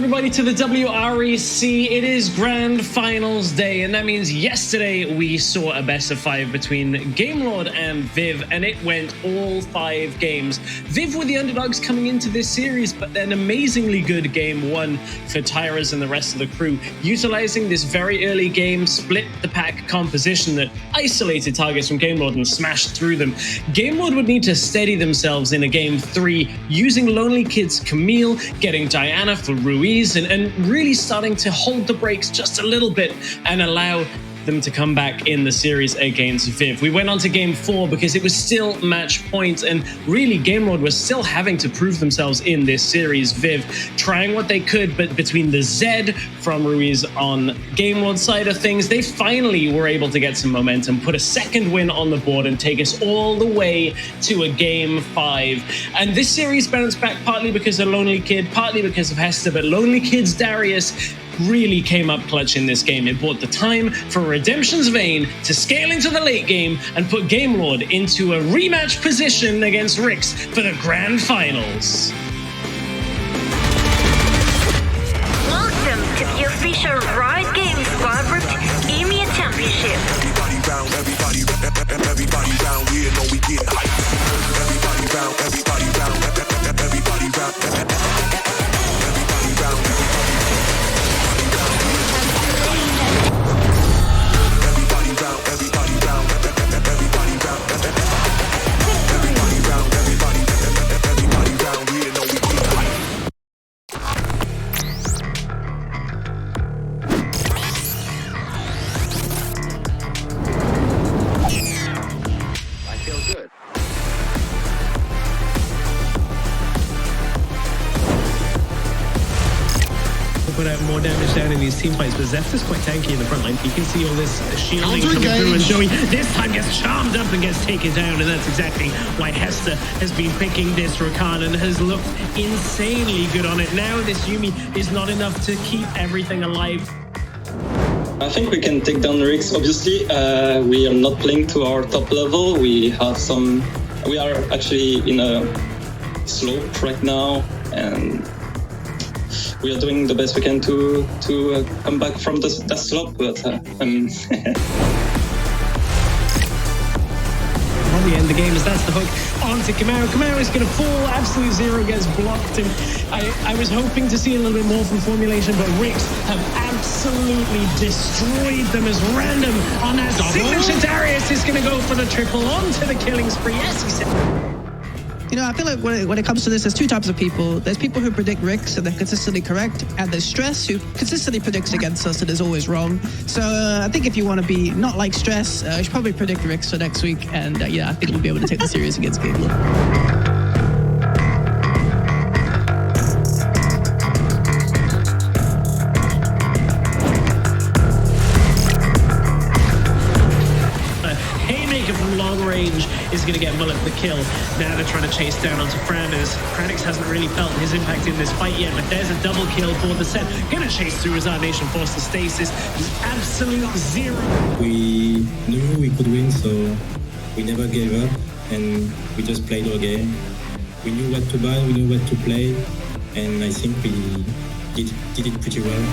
everybody to the WREC. It is Grand Finals Day, and that means yesterday we saw a best of 5 between Gamelord and Viv, and it went all 5 games. Viv were the underdogs coming into this series, but an amazingly good game 1 for Tyras and the rest of the crew, utilizing this very early game split the pack composition that isolated targets from Gamelord and smashed through them. Gamelord would need to steady themselves in a game 3, using Lonely Kid's Camille, getting Diana for Ruiz, and really starting to hold the brakes just a little bit and allow them to come back in the series against Viv. We went on to game 4 because it was still match point, and really Gamelord was still having to prove themselves in this series. Viv trying what they could, but between the Z from Ruiz on Gamelord's side of things, they finally were able to get some momentum, put a second win on the board, and take us all the way to a game 5. And this series bounced back partly because of Lonely Kid, partly because of Hester, but Lonely Kid's Darius really came up clutch in this game. It bought the time for Redemption's Vein to scale into the late game and put Gamelord into a rematch position against RIX for the Grand Finals. Welcome to the official RIC Games Corporate EMEA Championship. Everybody round here, know we get hype. Everybody round, everybody round, everybody round, everybody round. Put out more damage down in these team fights, but Zephy's quite tanky in the front line. You can see all this shielding coming through, and Joey this time gets charmed up and gets taken down, and that's exactly why Hester has been picking this Rakan and has looked insanely good on it. Now this Yuumi is not enough to keep everything alive. I think we can take down RIX, obviously. We are not playing to our top level. We are actually in a slope right now, and we are doing the best we can to come back from that slope, but On the end of the game, as that's the hook onto Kamau. Kamau is going to fall. Absolute Zero gets blocked, and I was hoping to see a little bit more from Formulation, but RIX have absolutely destroyed them as random on that signature. Darius is going to go for the triple onto the killing spree. Yes, he said. You know, I feel like when it comes to this, there's 2 types of people. There's people who predict RIX and they're consistently correct, and there's Stress who consistently predicts against us and is always wrong. So I think if you want to be not like Stress, you should probably predict RIX for next week, and yeah, I think we'll be able to take the series against Gamelord. From long range is going to get Mullet the kill. Now they're trying to chase down onto Frannis. Kranix hasn't really felt his impact in this fight yet, but there's a double kill for the set. Going to chase through as our nation forced to stasis. Absolute Zero. We knew we could win, so we never gave up, and we just played our game. We knew what to buy, we knew what to play, and I think we did it pretty well.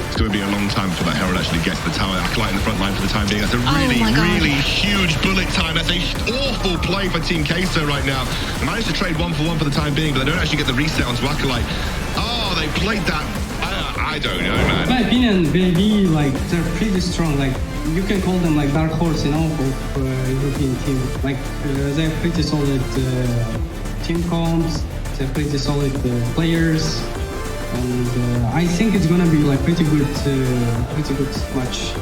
It's going to be a long time before that Herald actually gets the tower. Acolyte in the front line for the time being. That's a really huge bullet time. That's an awful play for Team Queso right now. They managed to trade 1-for-1 for the time being, but they don't actually get the reset onto Acolyte. Oh, they played that. I don't know, man. In my opinion, BB, like, they're pretty strong. Like, you can call them like dark horse, you know, for European team. Like, they're pretty solid team comps. They're pretty solid players. And I think it's gonna be like pretty good match.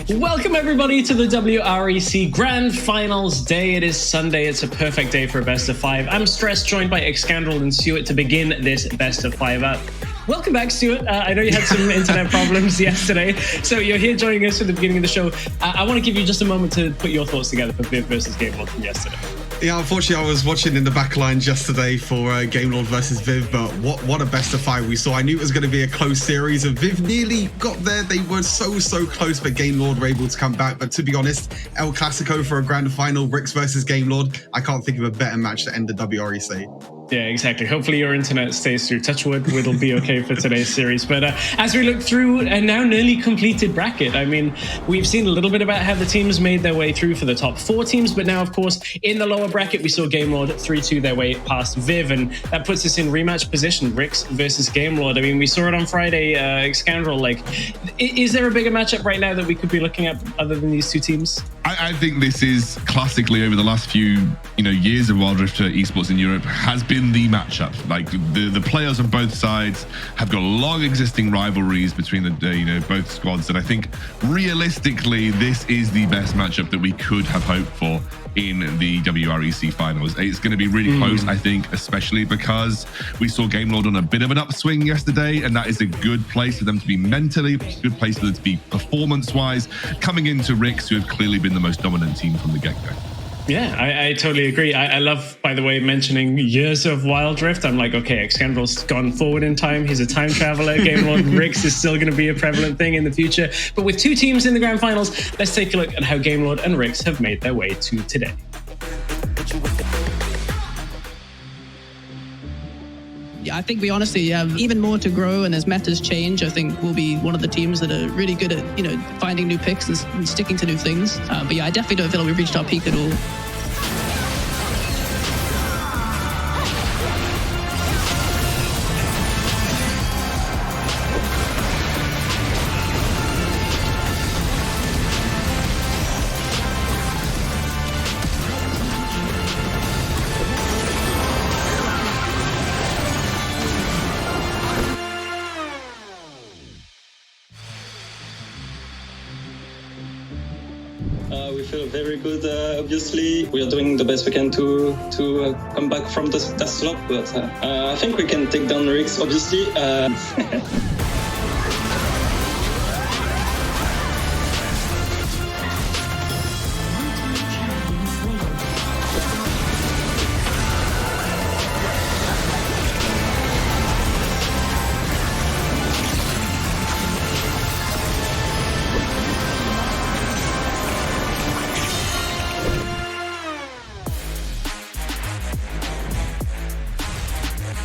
Welcome everybody to the WREC Grand Finals Day. It is Sunday. It's a perfect day for a best of 5. I'm Stress, joined by Excandrel and Stuart to begin this best of 5 up. Welcome back, Stuart. I know you had some internet problems yesterday, so you're here joining us at the beginning of the show. I want to give you just a moment to put your thoughts together for Viv versus Gamelord from yesterday. Yeah, unfortunately, I was watching in the back lines yesterday for Game Lord versus Viv, but what a best of 5 we saw. I knew it was going to be a close series, and Viv nearly got there. They were so close, but Game Lord were able to come back. But to be honest, El Clasico for a grand final, RIX versus Game Lord, I can't think of a better match to end the WREC. Yeah, exactly. Hopefully your internet stays through. Touch wood, it'll be okay for today's series. But as we look through a now nearly completed bracket, I mean, we've seen a little bit about how the teams made their way through for the top 4 teams. But now, of course, in the lower bracket, we saw Game Lord 3-2 their way past Viv. And that puts us in rematch position, RIX versus Game Lord. I mean, we saw it on Friday, Xcandrel. Like, is there a bigger matchup right now that we could be looking at other than these 2 teams? I think this is classically over the last few years of Wild Rift esports in Europe has been the matchup. Like the players on both sides have got long existing rivalries between the both squads, and I think realistically this is the best matchup that we could have hoped for in the WREC finals. It's going to be really close, I think, especially because we saw Game Lord on a bit of an upswing yesterday, and that is a good place for them to be mentally, good place for them to be performance-wise, coming into RIX, who have clearly been the most dominant team from the get-go. Yeah, I totally agree. I love, by the way, mentioning years of Wild Rift. I'm like, okay, Xcandrel's gone forward in time. He's a time traveler. Game Lord RIX is still going to be a prevalent thing in the future. But with 2 teams in the grand finals, let's take a look at how Game Lord and RIX have made their way to today. Yeah, I think we honestly have even more to grow, and as metas change, I think we'll be one of the teams that are really good at, finding new picks and sticking to new things. But yeah, I definitely don't feel like we've reached our peak at all. We feel very good, obviously. We are doing the best we can to come back from that slump, but I think we can take down RIX, obviously.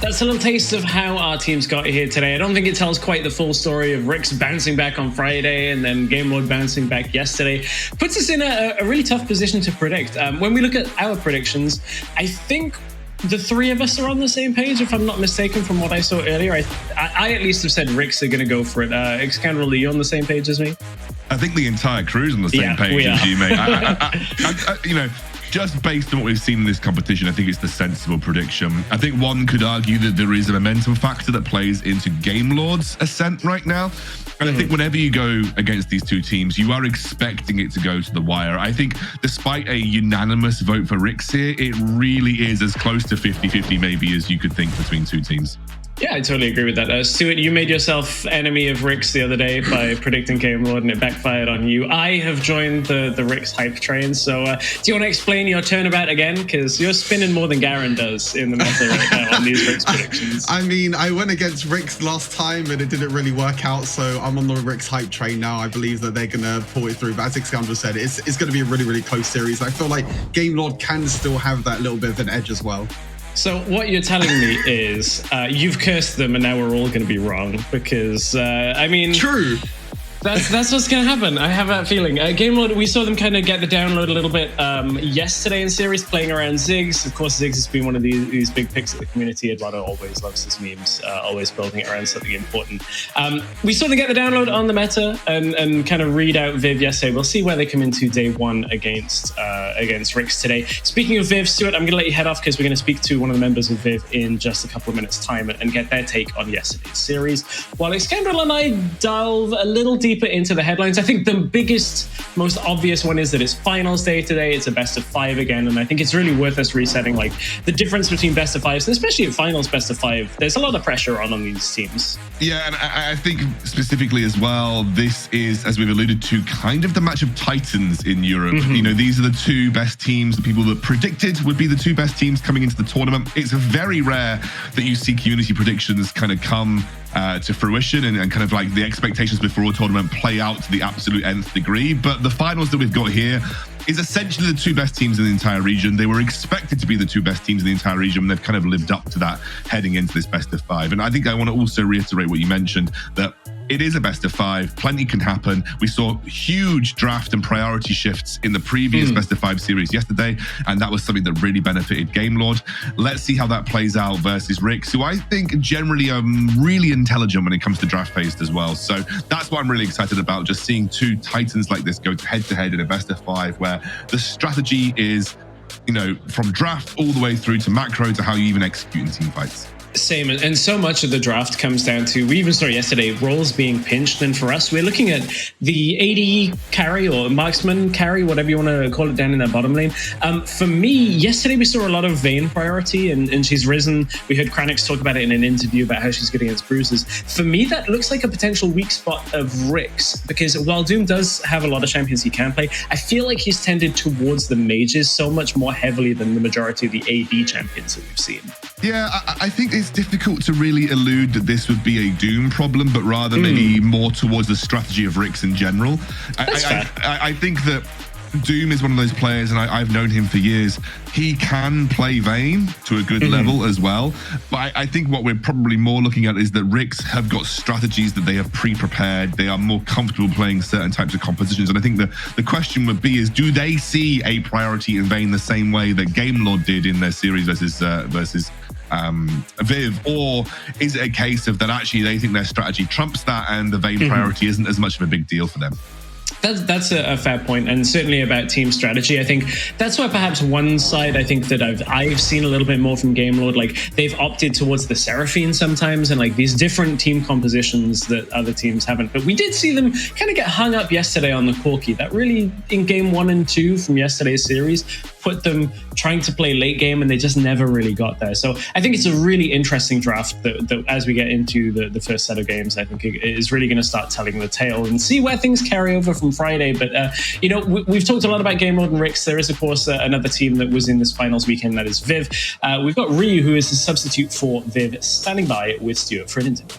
That's a little taste of how our teams got here today. I don't think it tells quite the full story of RIX bouncing back on Friday and then Game Lord bouncing back yesterday. Puts us in a really tough position to predict. When we look at our predictions, I think the 3 of us are on the same page, if I'm not mistaken, from what I saw earlier. I at least have said RIX are going to go for it. Xcandrel, are you on the same page as me? I think the entire crew's on the same page as you, mate. Just based on what we've seen in this competition, I think it's the sensible prediction. I think one could argue that there is a momentum factor that plays into Game Lord's ascent right now. And I think whenever you go against these 2 teams, you are expecting it to go to the wire. I think despite a unanimous vote for RIX here, it really is as close to 50-50 maybe as you could think between 2 teams. Yeah, I totally agree with that. Stuart, you made yourself enemy of RIX the other day by predicting Game Lord, and it backfired on you. I have joined the RIX hype train, so do you want to explain your turnabout again? Because you're spinning more than Garen does in the meta right now on these RIX predictions. I mean, I went against RIX last time, and it didn't really work out, so I'm on the RIX hype train now. I believe that they're going to pull it through, but as Xcandrel said, it's going to be a really close series. I feel like Game Lord can still have that little bit of an edge as well. So what you're telling me is you've cursed them and now we're all going to be wrong because, I mean... True. That's what's going to happen. I have that feeling. Game Lord, we saw them kind of get the download a little bit yesterday in series, playing around Ziggs. Of course, Ziggs has been one of these big picks of the community. Eduardo always loves his memes, always building it around something important. We saw them get the download on the meta and kind of read out Viv yesterday. We'll see where they come into day 1 against RIX today. Speaking of Viv, Stuart, I'm going to let you head off because we're going to speak to one of the members of Viv in just a couple of minutes' time and get their take on yesterday's series. While Xcandrel and I delve a little deeper deeper into the headlines, I think the biggest, most obvious one is that it's finals day today. It's a best of 5 again, and I think it's really worth us resetting like the difference between best of 5s, and especially at finals best of 5. There's a lot of pressure on these teams. Yeah, and I think specifically as well, this is, as we've alluded to, kind of the match of titans in Europe. You know, these are the 2 best teams, the people that predicted would be the 2 best teams coming into the tournament. It's very rare that you see community predictions kind of come to fruition and kind of like the expectations before a tournament play out to the absolute nth degree. But the finals that we've got here is essentially the 2 best teams in the entire region. They were expected to be the 2 best teams in the entire region, and they've kind of lived up to that heading into this best of 5. And I think I want to also reiterate what you mentioned, that it is a best of 5. Plenty can happen. We saw huge draft and priority shifts in the previous best of 5 series yesterday, and that was something that really benefited GameLord. Let's see how that plays out versus RIX, who I think generally are really intelligent when it comes to draft phase as well. So that's what I'm really excited about, just seeing 2 titans like this go head to head in a best of 5, where the strategy is, you know, from draft all the way through to macro to how you even execute in team fights. Same, and so much of the draft comes down to, we even saw yesterday, roles being pinched, and for us, we're looking at the AD carry or marksman carry, whatever you want to call it, down in that bottom lane. For me, yesterday we saw a lot of Vayne priority, and she's risen. We heard Kranix talk about it in an interview about how she's getting against bruises. For me, that looks like a potential weak spot of RIX, because while Doom does have a lot of champions he can play, I feel like he's tended towards the mages so much more heavily than the majority of the AD champions that we've seen. Yeah, I think it's difficult to really allude that this would be a Doom problem, but rather maybe more towards the strategy of RIX in general. I think that Doom is one of those players, and I've known him for years. He can play Vayne to a good level as well. But I think what we're probably more looking at is that RIX have got strategies that they have pre-prepared. They are more comfortable playing certain types of compositions. And I think the question would be is, do they see a priority in Vayne the same way that GameLord did in their series versus Viv, or is it a case of that actually they think their strategy trumps that and the Vayne priority isn't as much of a big deal for them? That's a fair point, and certainly about team strategy. I think that's why perhaps one side I think that I've seen a little bit more from GameLord, like they've opted towards the Seraphine sometimes, and like these different team compositions that other teams haven't. But we did see them kind of get hung up yesterday on the Corki. That really, in game 1 and 2 from yesterday's series, put them trying to play late game, and they just never really got there. So I think it's a really interesting draft that as we get into the first set of games, I think it is really going to start telling the tale and see where things carry over from Friday. But you know, we've talked a lot about GameLord and RIX. There is of course another team that was in this finals weekend, that is Viv. We've got Ryu, who is the substitute for Viv, standing by with Stuart for an interview.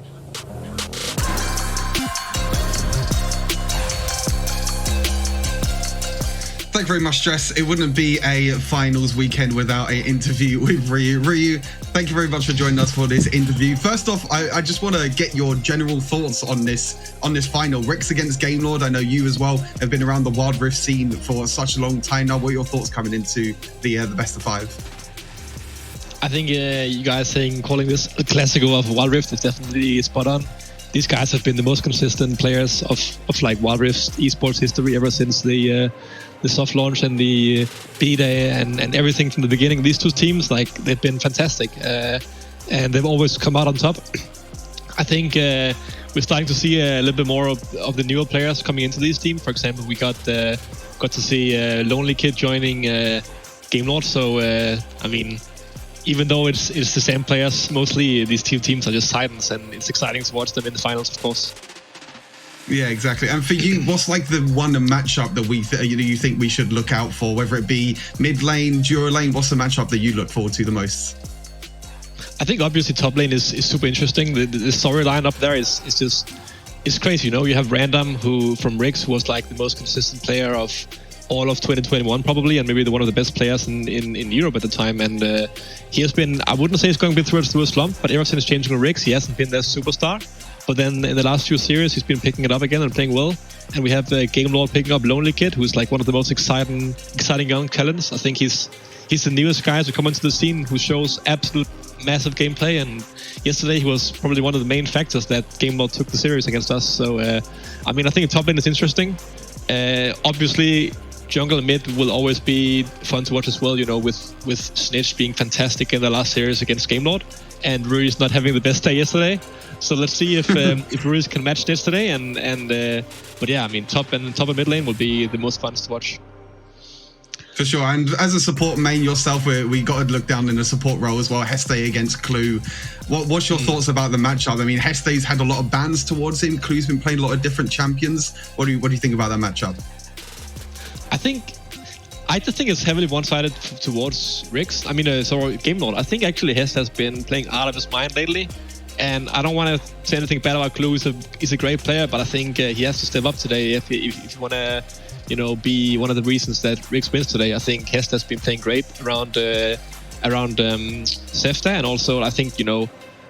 Thank you very much, Jess. It wouldn't be a finals weekend without an interview with Ryu. Ryu, thank you very much for joining us for this interview. First off, I just want to get your general thoughts on this final. RIX against GameLord. I know you as well have been around the Wild Rift scene for such a long time now. What are your thoughts coming into the best of 5? I think you guys calling this a Classico of Wild Rift is definitely spot on. These guys have been the most consistent players of like Wild Rift's esports history ever since the soft launch and the beta and everything from the beginning. These 2 teams, like, they've been fantastic, and they've always come out on top. I think we're starting to see a little bit more of the newer players coming into these teams. For example, we got to see Lonely Kid joining GameLord. So I mean, even though it's the same players, mostly these teams are just titans, and it's exciting to watch them in the finals, of course. Yeah, exactly. And for you, what's like the one matchup that you think we should look out for, whether it be mid lane, duo lane? What's the matchup that you look forward to the most? I think obviously top lane is super interesting. The storyline up there is crazy. You know, you have Random, who from RIX, who was like the most consistent player of all of 2021 probably, and maybe one of the best players in Europe at the time. And he has been, I wouldn't say he's going through a slump, but ever since changing to RIX, he hasn't been their superstar. But then in the last few series, he's been picking it up again and playing well. And we have GameLord picking up Lonely Kid, who's like one of the most exciting young talents. I think he's the newest guy to come into the scene, who shows absolute massive gameplay. And yesterday, he was probably one of the main factors that GameLord took the series against us. So, I mean, I think the top lane is interesting. Obviously, jungle and mid will always be fun to watch as well, you know, with Snitch being fantastic in the last series against Gamelord, and Rui's not having the best day yesterday. So let's see if Rui's can match this today. But yeah, I mean, top and mid lane will be the most fun to watch. For sure, and as a support main yourself, we got to look down in the support role as well. Heste against Clue. What's your thoughts about the matchup? I mean, Heste's had a lot of bans towards him. Clue's been playing a lot of different champions. What do you think about that matchup? I just think it's heavily one-sided towards RIX. I mean, sorry, Gamelord. I think actually Heste has been playing out of his mind lately. And I don't want to say anything bad about Clue. He's a great player, but I think he has to step up today if you want to, you know, be one of the reasons that RIX wins today. I think Heste has been playing great around Zefta, and also I think, you know,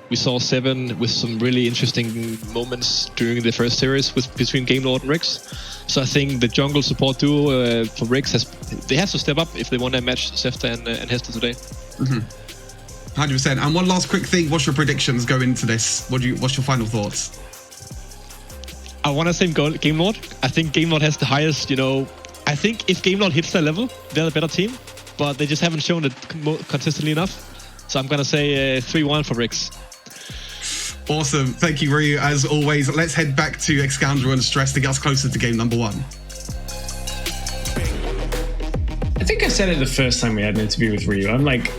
we saw Seven with some really interesting moments during the first series between Gamelord and RIX. So I think the jungle support duo for RIX have to step up if they want to match Zefta and Heste today. 100%. And one last quick thing: what's your predictions going into this? What's your final thoughts? I want to say Gamelord. I think Gamelord has the highest, you know. I think if Gamelord hits their level, they're the better team, but they just haven't shown it consistently enough. So I'm going to say 3-1 for RIX. Awesome. Thank you, Ryu. As always, let's head back to Excalibur and Stress to get us closer to game number 1. I think I said it the first time we had an interview with Ryu. I'm like,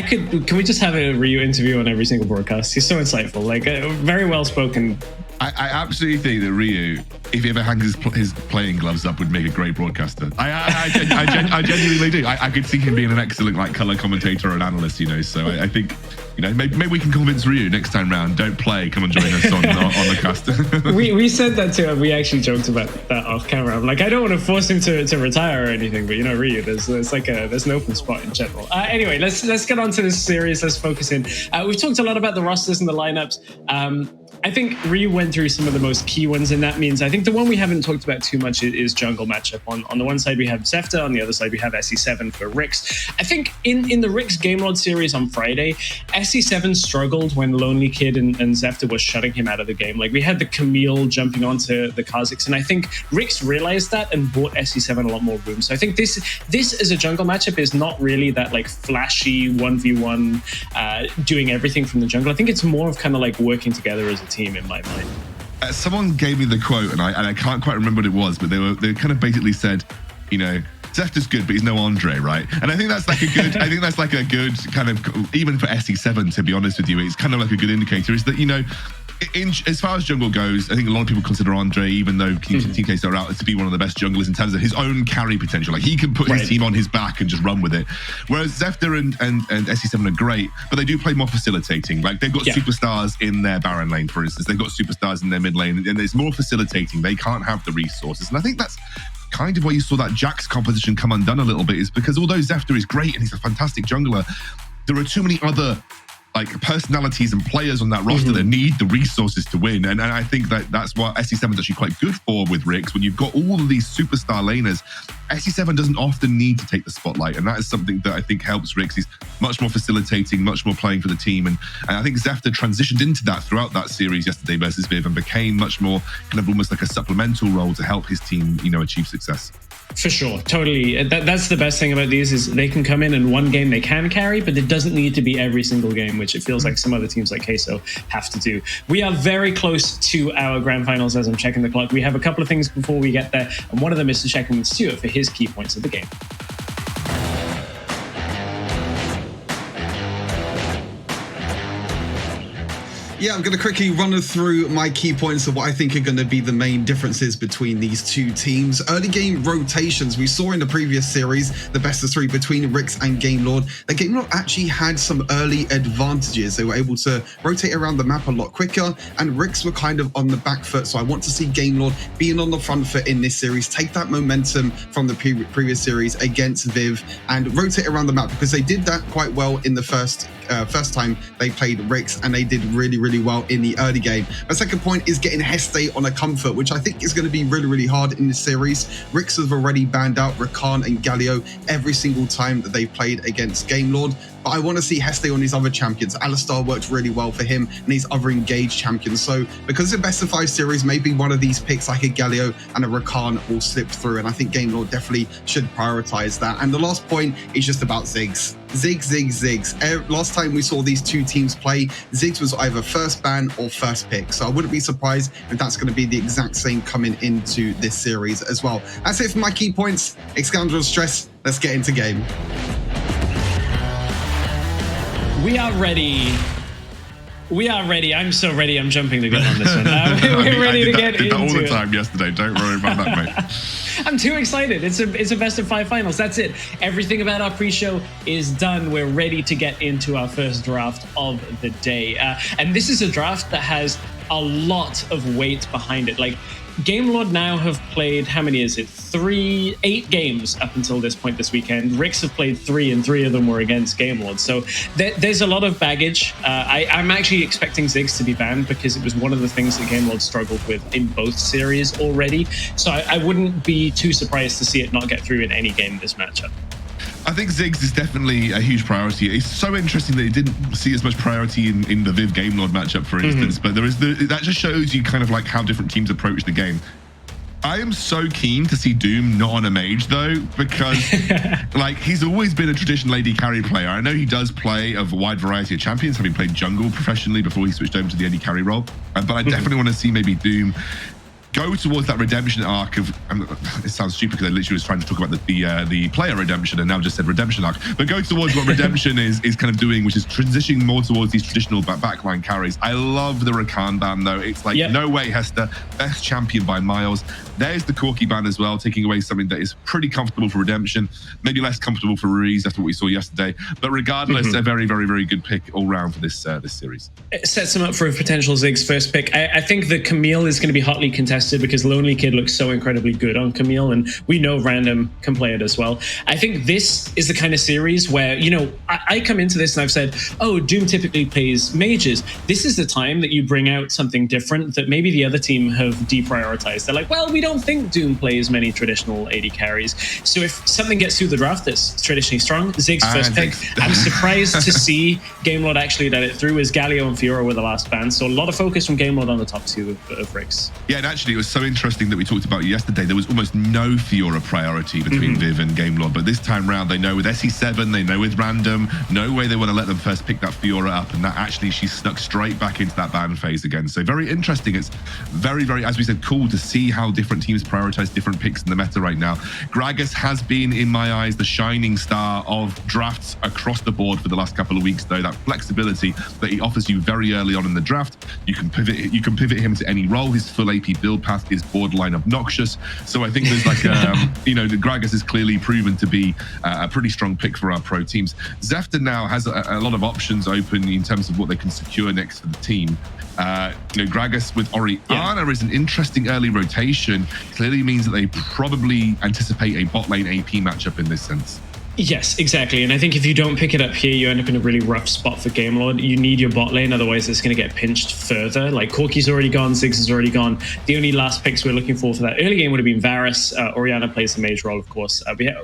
can we just have a Ryu interview on every single broadcast? He's so insightful, like very well spoken. I absolutely think that Ryu, if he ever hangs his playing gloves up, would make a great broadcaster. I genuinely do. I could see him being an excellent like color commentator or an analyst, you know. So I think, you know, maybe we can convince Ryu next time round. Don't play. Come and join us on the cast. we said that to him. We actually joked about that off camera. I'm like, I don't want to force him to retire or anything, but you know, Ryu, there's an open spot in general. Anyway, let's get on to this series. Let's focus in. We've talked a lot about the rosters and the lineups. I think Ryu went through some of the most key ones, and that means I think the one we haven't talked about too much is jungle matchup. On the one side we have Zefta, on the other side we have SE7 for RIX. I think in the RIX Gamelord series on Friday, SE7 struggled when Lonely Kid and Zefta was shutting him out of the game. Like, we had the Camille jumping onto the Kazakhs, and I think RIX realized that and bought SE7 a lot more room. So I think this as a jungle matchup is not really that like flashy 1v1 doing everything from the jungle. I think it's more of kind of like working together as a team in my mind. Someone gave me the quote, and I can't quite remember what it was, but they kind of basically said, you know, Zefta's good, but he's no Andre, right? And I think that's like a good, I think that's like a good kind of, even for SE7, to be honest with you, it's kind of like a good indicator is that, you know, as far as jungle goes, I think a lot of people consider Andre, even though Team KSO are out, to be one of the best junglers in terms of his own carry potential. Like, he can put his team on his back and just run with it. Whereas Zefta and SE7 are great, but they do play more facilitating. Like, they've got superstars in their Baron lane, for instance. They've got superstars in their mid lane, and it's more facilitating. They can't have the resources. And I think that's kind of why you saw that Jax composition come undone a little bit, is because although Zefta is great and he's a fantastic jungler, there are too many other like personalities and players on that roster that need the resources to win. And I think that's what SE7 is actually quite good for with RIX. When you've got all of these superstar laners, SE7 doesn't often need to take the spotlight. And that is something that I think helps RIX. He's much more facilitating, much more playing for the team. And I think Zefta transitioned into that throughout that series yesterday versus Viv and became much more kind of almost like a supplemental role to help his team, you know, achieve success. For sure, totally. That's the best thing about these is they can come in one game they can carry, but it doesn't need to be every single game, which it feels like some other teams like KSO have to do. We are very close to our grand finals as I'm checking the clock. We have a couple of things before we get there, and one of them is to check in with Stuart for his key points of the game. Yeah, I'm going to quickly run through my key points of what I think are going to be the main differences between these two teams. Early game rotations. We saw in the previous series, the best of 3 between RIX and Gamelord, that Gamelord actually had some early advantages. They were able to rotate around the map a lot quicker, and RIX were kind of on the back foot. So I want to see Gamelord being on the front foot in this series, take that momentum from the previous series against Viv and rotate around the map, because they did that quite well in the first time they played RIX, and they did really well in the early game. My second point is getting Heste on a comfort, which I think is going to be really hard in this series. RIX have already banned out Rakan and Galio every single time that they've played against Gamelord. but I want to see Heste on his other champions. Alistar worked really well for him and his other engaged champions. So because it's a best of 5 series, maybe one of these picks like a Galio and a Rakan will slip through, and I think Game Lord definitely should prioritize that. And the last point is just about Ziggs. Ziggs. Last time we saw these two teams play, Ziggs was either first ban or first pick. So I wouldn't be surprised if that's going to be the exact same coming into this series as well. That's it for my key points. Excalibur stress. Let's get into game. We are ready. I'm so ready. I'm jumping the gun on this one. We're ready to get into it. all the time yesterday. Don't worry about that, mate. I'm too excited. It's a best of 5 finals. That's it. Everything about our pre-show is done. We're ready to get into our first draft of the day. And this is a draft that has a lot of weight behind it. Like, Game Lord now have played, how many is it? 8 games up until this point this weekend. RIX have played 3, and 3 of them were against Game Lord. So there's a lot of baggage. I'm actually expecting Ziggs to be banned because it was one of the things that Game Lord struggled with in both series already. So I wouldn't be too surprised to see it not get through in any game this matchup. I think Ziggs is definitely a huge priority. It's so interesting that it didn't see as much priority in the Viv Game Lord matchup, for instance, but that just shows you kind of like how different teams approach the game. I am so keen to see Doom not on a mage though, because like he's always been a traditional AD carry player. I know he does play a wide variety of champions, having played jungle professionally before he switched over to the AD carry role, but I definitely want to see maybe Doom go towards that redemption arc of, it sounds stupid because I literally was trying to talk about the player redemption and now just said redemption arc, but go towards what redemption is kind of doing, which is transitioning more towards these traditional backline carries. I love the Rakan ban though. It's like, no way, Hester, best champion by miles. There's the Corki ban as well, taking away something that is pretty comfortable for redemption, maybe less comfortable for Ruiz after what we saw yesterday. But regardless, a very, very, very good pick all round for this series. It sets him up for a potential Ziggs first pick. I think the Camille is going to be hotly contested because Lonely Kid looks so incredibly good on Camille, and we know Random can play it as well. I think this is the kind of series where, you know, I come into this and I've said, oh, Doom typically plays mages. This is the time that you bring out something different that maybe the other team have deprioritized. They're like, well, we don't think Doom plays many traditional AD carries. So if something gets through the draft that's traditionally strong, Ziggs first pick. I'm surprised to see Game Lord actually let it through, as Galio and Fiora were the last bans. So a lot of focus from Game Lord on the top 2 of RIX. Yeah, and actually it was so interesting that we talked about yesterday. There was almost no Fiora priority between Viv and Game Lord, but this time round they know with SE7, they know with Random, no way they want to let them first pick that Fiora up, and that actually she snuck straight back into that ban phase again. So very interesting. It's very, very, as we said, cool to see how different teams prioritize different picks in the meta right now. Gragas has been, in my eyes, the shining star of drafts across the board for the last couple of weeks, though. That flexibility that he offers you very early on in the draft, you can pivot him to any role. His full AP build path is borderline obnoxious. So I think there's like, you know, the Gragas is clearly proven to be a pretty strong pick for our pro teams. Zefta now has a lot of options open in terms of what they can secure next for the team. You know, Gragas with Orianna is an interesting early rotation. Clearly means that they probably anticipate a bot lane AP matchup in this sense. Yes, exactly. And I think if you don't pick it up here, you end up in a really rough spot for Game Lord. You need your bot lane, otherwise it's going to get pinched further. Like, Corki's already gone, Ziggs is already gone. The only last picks we're looking for that early game would have been Varus. Orianna plays the mage role, of course.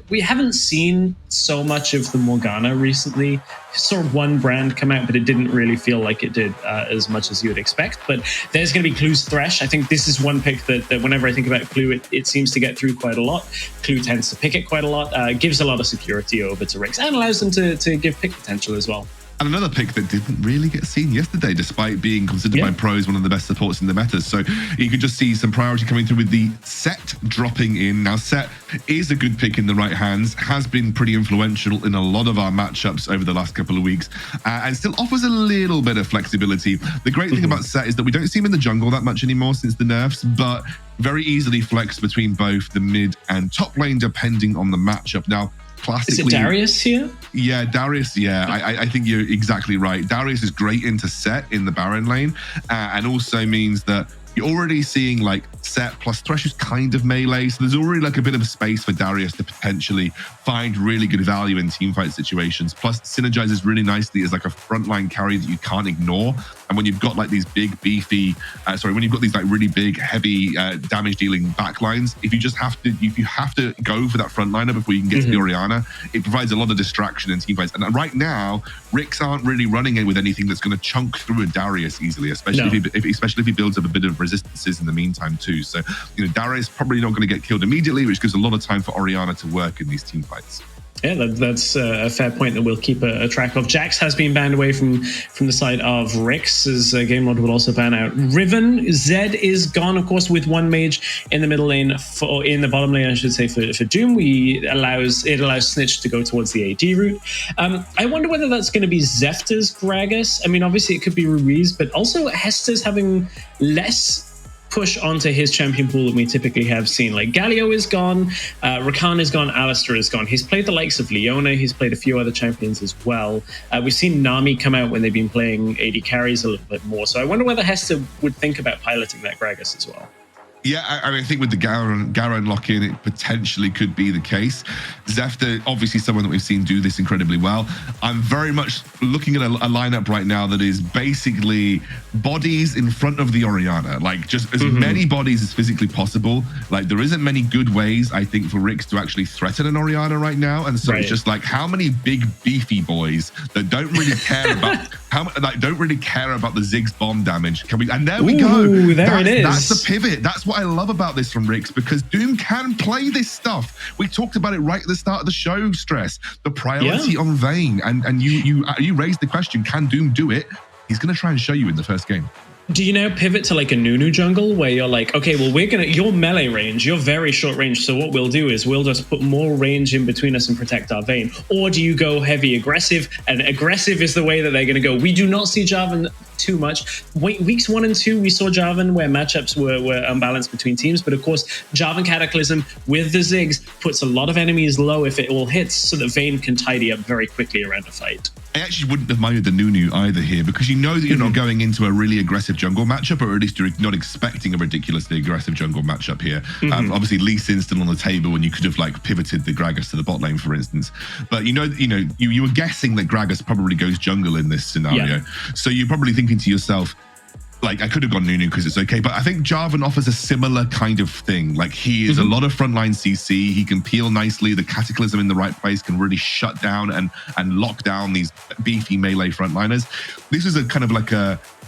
We haven't seen so much of the Morgana recently. Saw one brand come out, but it didn't really feel like it did as much as you would expect. But there's going to be Clue's Thresh. I think this is one pick that whenever I think about Clue, it seems to get through quite a lot. Clue tends to pick it quite a lot, gives a lot of security over to RIX, and allows them to give pick potential as well. And another pick that didn't really get seen yesterday, despite being considered by pros one of the best supports in the meta. So you could just see some priority coming through with the Set dropping in. Now, Set is a good pick in the right hands, has been pretty influential in a lot of our matchups over the last couple of weeks, and still offers a little bit of flexibility. The great thing about Set is that we don't see him in the jungle that much anymore since the nerfs, but very easily flex between both the mid and top lane, depending on the matchup. Now, classically, is it Darius here? Yeah, Darius, yeah. I think you're exactly right. Darius is great into Set in the Baron lane, and also means that you're already seeing like set, plus Thresh is kind of melee, so there's already like a bit of a space for Darius to potentially find really good value in teamfight situations, plus synergizes really nicely as like a frontline carry that you can't ignore. And when you've got like these big beefy, when you've got these like really big heavy damage dealing backlines, if you have to go for that frontliner before you can get to the Orianna, it provides a lot of distraction in teamfights. And right now, RIX aren't really running in with anything that's going to chunk through a Darius easily, especially if he builds up a bit of resistances in the meantime too. So, you know, Darius probably not going to get killed immediately, which gives a lot of time for Orianna to work in these teamfights. Yeah, that's a fair point that we'll keep a track of. Jax has been banned away from the side of RIX, as Game Lord will also ban out Riven. Zed is gone, of course, with one mage in the middle lane, in the bottom lane, I should say, for Doom. It allows Snitch to go towards the AD route. I wonder whether that's going to be Zefta's Gragas. I mean, obviously it could be Ruiz, but also Hester's having less push onto his champion pool than we typically have seen. Like Galio is gone, Rakan is gone, Alistair is gone. He's played the likes of Leona, he's played a few other champions as well. We've seen Nami come out when they've been playing AD carries a little bit more. So I wonder whether Hester would think about piloting that Gragas as well. Yeah, I mean, I think with the Garen lock-in, it potentially could be the case. Zefta, obviously someone that we've seen do this incredibly well. I'm very much looking at a lineup right now that is basically bodies in front of the Orianna, like just as many bodies as physically possible. Like there isn't many good ways, I think, for RIX to actually threaten an Orianna right now. And so it's just like, how many big beefy boys that don't really care about don't really care about the Ziggs bomb damage can we? And there we go. There it is. That's the pivot. That's what I love about this from RIX, because Doom can play this stuff. We talked about it right at the start of the show, Stress. The priority on Vayne, and you raised the question, can Doom do it? He's going to try and show you in the first game. Do you now pivot to like a Nunu jungle where you're like, okay, well, you're melee range, you're very short range, so what we'll do is we'll just put more range in between us and protect our Vayne? Or do you go heavy aggressive? And aggressive is the way that they're going to go. We do not see Jarvan too much. Weeks 1 and 2, we saw Jarvan where matchups were unbalanced between teams, but of course, Jarvan Cataclysm with the Ziggs puts a lot of enemies low if it all hits, so that Vayne can tidy up very quickly around a fight. I actually wouldn't have minded the Nunu either here, because you know that you're not going into a really aggressive jungle matchup, or at least you're not expecting a ridiculously aggressive jungle matchup here. Obviously, Lee Sin's still on the table, and you could have like pivoted the Gragas to the bot lane, for instance. But you were guessing that Gragas probably goes jungle in this scenario, so you're probably thinking to yourself, like, I could have gone Nunu because it's okay, but I think Jarvan offers a similar kind of thing. Like, he is a lot of frontline CC. He can peel nicely. The Cataclysm in the right place can really shut down and lock down these beefy melee frontliners. This is a kind of like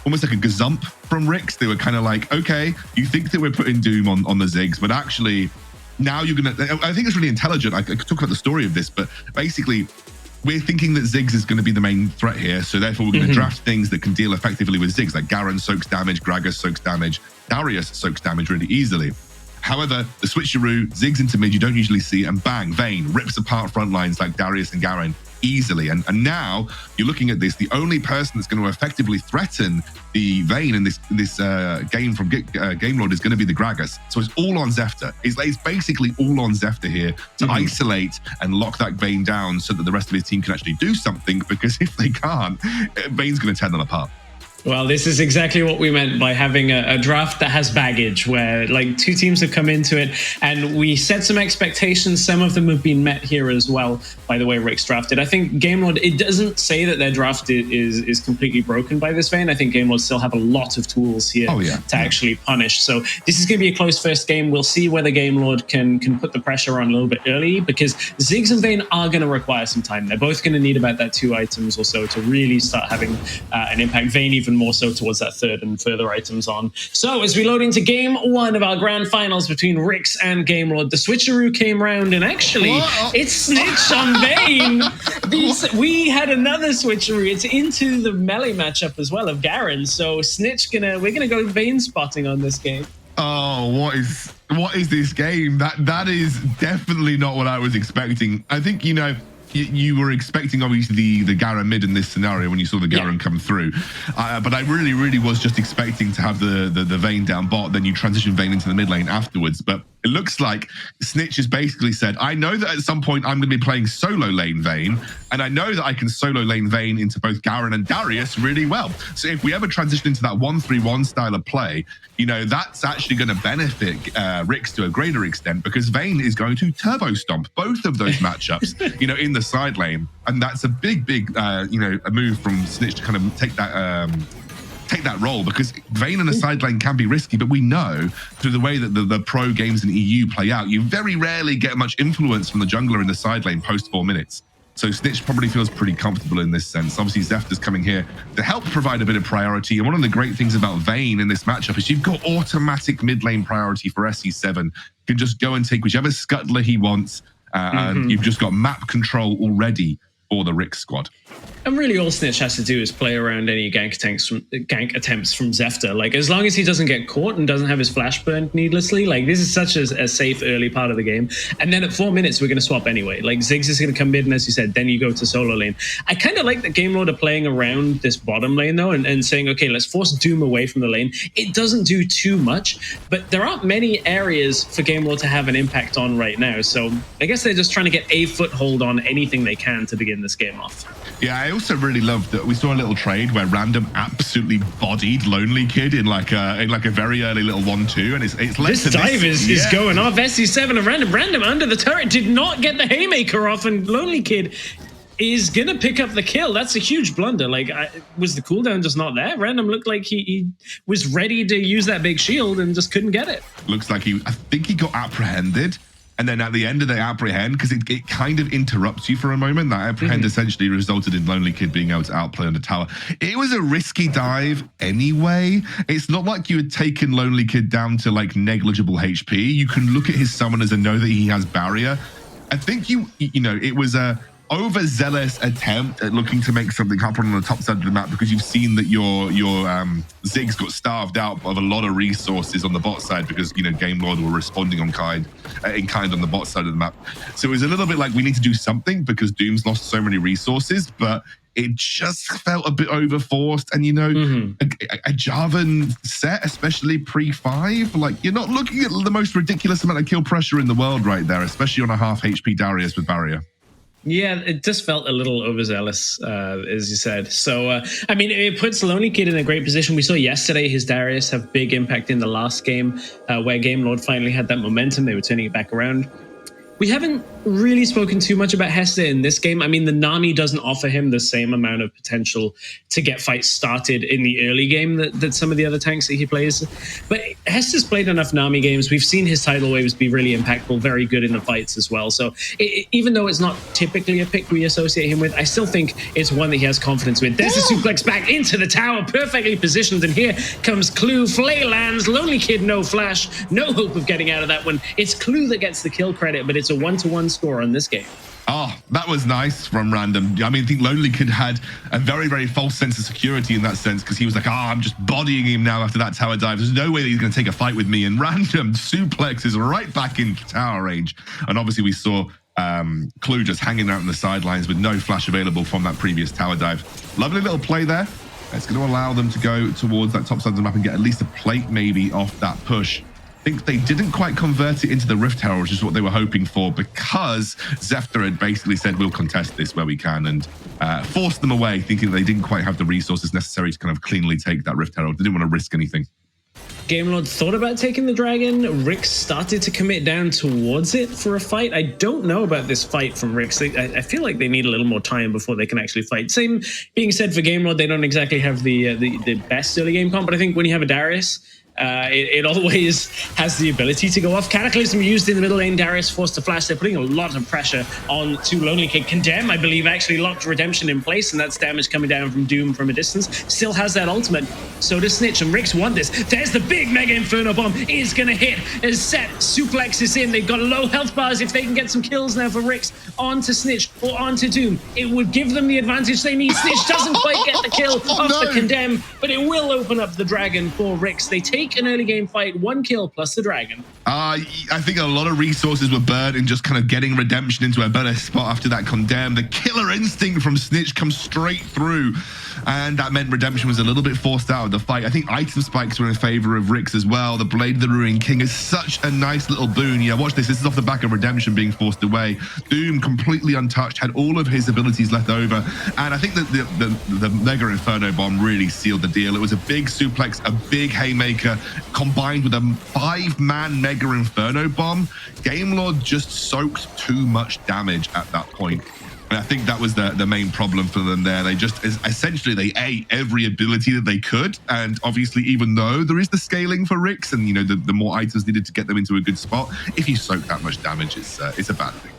almost like a gazump from RIX. They were kind of like, okay, you think that we're putting Doom on the Ziggs, but actually now you're going to... I think it's really intelligent. I could talk about the story of this, but basically... we're thinking that Ziggs is going to be the main threat here, so therefore we're going to draft things that can deal effectively with Ziggs, like Garen soaks damage, Gragas soaks damage, Darius soaks damage really easily. However, the switcheroo, Ziggs into mid, you don't usually see, and bang, Vayne rips apart front lines like Darius and Garen easily. And now you're looking at this, the only person that's going to effectively threaten the Vayne in this game from Game Lord is going to be the Gragas. So it's all on Zefta. It's basically all on Zefta here to isolate and lock that Vayne down so that the rest of his team can actually do something, because if they can't, Vayne's going to tear them apart. Well, this is exactly what we meant by having a draft that has baggage, where like two teams have come into it and we set some expectations. Some of them have been met here as well by the way RIX drafted. I think Game Lord, it doesn't say that their draft is completely broken by this Vayne. I think Game Lord still have a lot of tools here to actually punish. So this is going to be a close first game. We'll see whether Game Lord can put the pressure on a little bit early, because Ziggs and Vayne are going to require some time. They're both going to need about that 2 items or so to really start having an impact. Vayne even more so towards that 3rd and further items on. So as we load into game 1 of our grand finals between RIX and Game Lord, the switcheroo came round, and actually it's Snitch on Vayne. We had another switcheroo. It's into the melee matchup as well of Garen. So Snitch we're gonna go Vayne spotting on this game. Oh, what is this game? That is definitely not what I was expecting. I think, you were expecting, obviously, the Garen mid in this scenario when you saw the Garen come through. But I really was just expecting to have the Vayne down bot, then you transition Vayne into the mid lane afterwards. But It looks like Snitch has basically said, I know that at some point I'm going to be playing solo lane Vayne, and I know that I can solo lane Vayne into both Garen and Darius really well. So if we ever transition into that 1-3-1 style of play, you know, that's actually going to benefit RIX to a greater extent, because Vayne is going to turbo stomp both of those matchups, you know, in the side lane. And that's a big, you know, a move from Snitch to kind of take that role, because Vayne in a side lane can be risky, but we know through the way that the pro games in EU play out, you very rarely get much influence from the jungler in the side lane post 4 minutes. So Snitch probably feels pretty comfortable in this sense. Obviously, Zefter's coming here to help provide a bit of priority. And one of the great things about Vayne in this matchup is you've got automatic mid lane priority for SE7. You can just go and take whichever scuttler he wants, and you've just got map control already for the RIX squad. And really all Snitch has to do is play around any gank attempts from Zefter. Like, as long as he doesn't get caught and doesn't have his flash burned needlessly, like, this is such a safe early part of the game. And then at 4 minutes, we're going to swap anyway. Like, Ziggs is going to come mid, and as you said, then you go to solo lane. I kind of like that Game Lord are playing around this bottom lane, though, and saying, okay, let's force Doom away from the lane. It doesn't do too much, but there aren't many areas for Game Lord to have an impact on right now. So I guess they're just trying to get a foothold on anything they can to begin this game off. Yeah, I also really loved that we saw a little trade where Random absolutely bodied Lonely Kid in like a very early little 1-2, and it's led this to dive is going off. SC7 and Random under the turret did not get the haymaker off, and Lonely Kid is gonna pick up the kill. That's a huge blunder. Like, was the cooldown just not there? Random looked like he was ready to use that big shield and just couldn't get it. Looks like I think he got apprehended. And then at the end of the apprehend, because it kind of interrupts you for a moment, that apprehend essentially resulted in Lonely Kid being able to outplay on the tower. It was a risky dive anyway. It's not like you had taken Lonely Kid down to like negligible HP. You can look at his summoners and know that he has barrier. I think you know, it was a overzealous attempt at looking to make something happen on the top side of the map, because you've seen that your Ziggs got starved out of a lot of resources on the bot side, because, you know, Game Lord were responding in kind on the bot side of the map. So it was a little bit like we need to do something because Doom's lost so many resources, but it just felt a bit overforced. And, you know, a Jarvan set, especially pre-5, like, you're not looking at the most ridiculous amount of kill pressure in the world right there, especially on a half HP Darius with barrier. Yeah, it just felt a little overzealous, as you said. So, I mean, it puts Lonely Kid in a great position. We saw yesterday his Darius have big impact in the last game, where Game Lord finally had that momentum. They were turning it back around. We haven't really spoken too much about Hester in this game. I mean, the Nami doesn't offer him the same amount of potential to get fights started in the early game that some of the other tanks that he plays. But Hester's played enough Nami games. We've seen his tidal waves be really impactful, very good in the fights as well. So even though it's not typically a pick we associate him with, I still think it's one that he has confidence with. There's a suplex back into the tower, perfectly positioned. And here comes Clue. Flay lands. Lonely Kid, no flash. No hope of getting out of that one. It's Clue that gets the kill credit, but it's a 1-to-1 score on this game. Oh, that was nice from Random. I mean, I think Lonely Kid had a very, very false sense of security in that sense, because he was like, I'm just bodying him now after that tower dive. There's no way that he's going to take a fight with me. And Random suplexes right back into tower range. And obviously we saw Clue just hanging out on the sidelines with no flash available from that previous tower dive. Lovely little play there. It's going to allow them to go towards that top side of the map and get at least a plate maybe off that push. I think they didn't quite convert it into the Rift Herald, which is what they were hoping for, because Zefter had basically said, we'll contest this where we can, and forced them away, thinking they didn't quite have the resources necessary to kind of cleanly take that Rift Herald. They didn't want to risk anything. Game Lord thought about taking the dragon. RIX started to commit down towards it for a fight. I don't know about this fight from RIX. I feel like they need a little more time before they can actually fight. Same being said for Game Lord, they don't exactly have the best early game comp, but I think when you have a Darius, it always has the ability to go off. Cataclysm used in the middle lane, Darius forced to flash. They're putting a lot of pressure on to Lonely Kid. Condemn, I believe, actually locked Redemption in place, and that's damage coming down from Doom from a distance. Still has that ultimate. So does Snitch, and RIX want this. There's the big Mega Inferno Bomb. Is going to hit. As Set suplex is in. They've got low health bars. If they can get some kills now for RIX onto Snitch or onto Doom, it would give them the advantage they need. Snitch doesn't quite get the kill off the Condemn, but it will open up the dragon for RIX. They take take an early game fight, 1 kill plus the dragon. I think a lot of resources were burned in just kind of getting Redemption into a better spot after that condemn. The killer instinct from Snitch comes straight through, and that meant Redemption was a little bit forced out of the fight. I think item spikes were in favor of RIX as well. The Blade of the Ruin King is such a nice little boon. Yeah, watch this. This is off the back of Redemption being forced away. Doom completely untouched, had all of his abilities left over, and I think that the Mega Inferno Bomb really sealed the deal. It was a big suplex, a big haymaker, combined with a 5-man Mega Inferno Bomb. Game Lord just soaked too much damage at that point. And I think that was the main problem for them there. They just essentially they ate every ability that they could, and obviously, even though there is the scaling for RIX, and you know the more items needed to get them into a good spot, if you soak that much damage, it's a bad thing.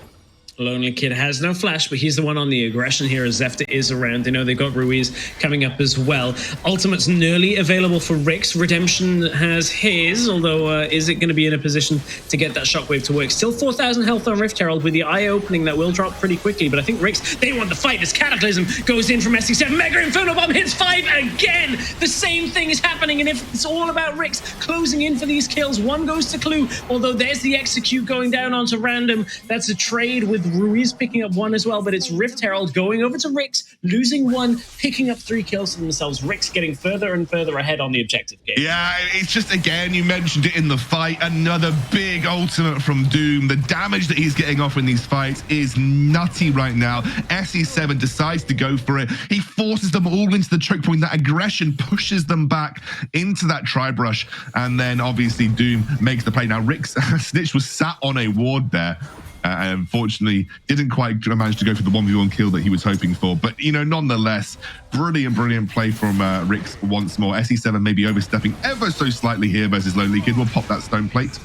Lonely Kid has no flash, but he's the one on the aggression here as Zefta is around. They know they've got Ruiz coming up as well. Ultimate's nearly available for RIX. Redemption has his, although is it going to be in a position to get that shockwave to work? Still 4,000 health on Rift Herald with the eye opening that will drop pretty quickly, but I think RIX, they want the fight as Cataclysm goes in from SC7. Mega Inferno Bomb hits 5 again. The same thing is happening, and if it's all about RIX closing in for these kills, one goes to Clue, although there's the execute going down onto Random. That's a trade with Ruiz picking up 1 as well, but it's Rift Herald going over to RIX, losing 1, picking up 3 kills for themselves. RIX getting further and further ahead on the objective game. Yeah, it's just, again, you mentioned it in the fight, another big ultimate from Doom. The damage that he's getting off in these fights is nutty right now. SE7 decides to go for it. He forces them all into the choke point. That aggression pushes them back into that tri-brush, and then obviously Doom makes the play. Now, RIX, Snitch was sat on a ward there. And unfortunately, didn't quite manage to go for the 1v1 kill that he was hoping for. But, you know, nonetheless, brilliant play from RIX once more. SE7 maybe overstepping ever so slightly here versus Lonely Kid. Will pop that stone plate.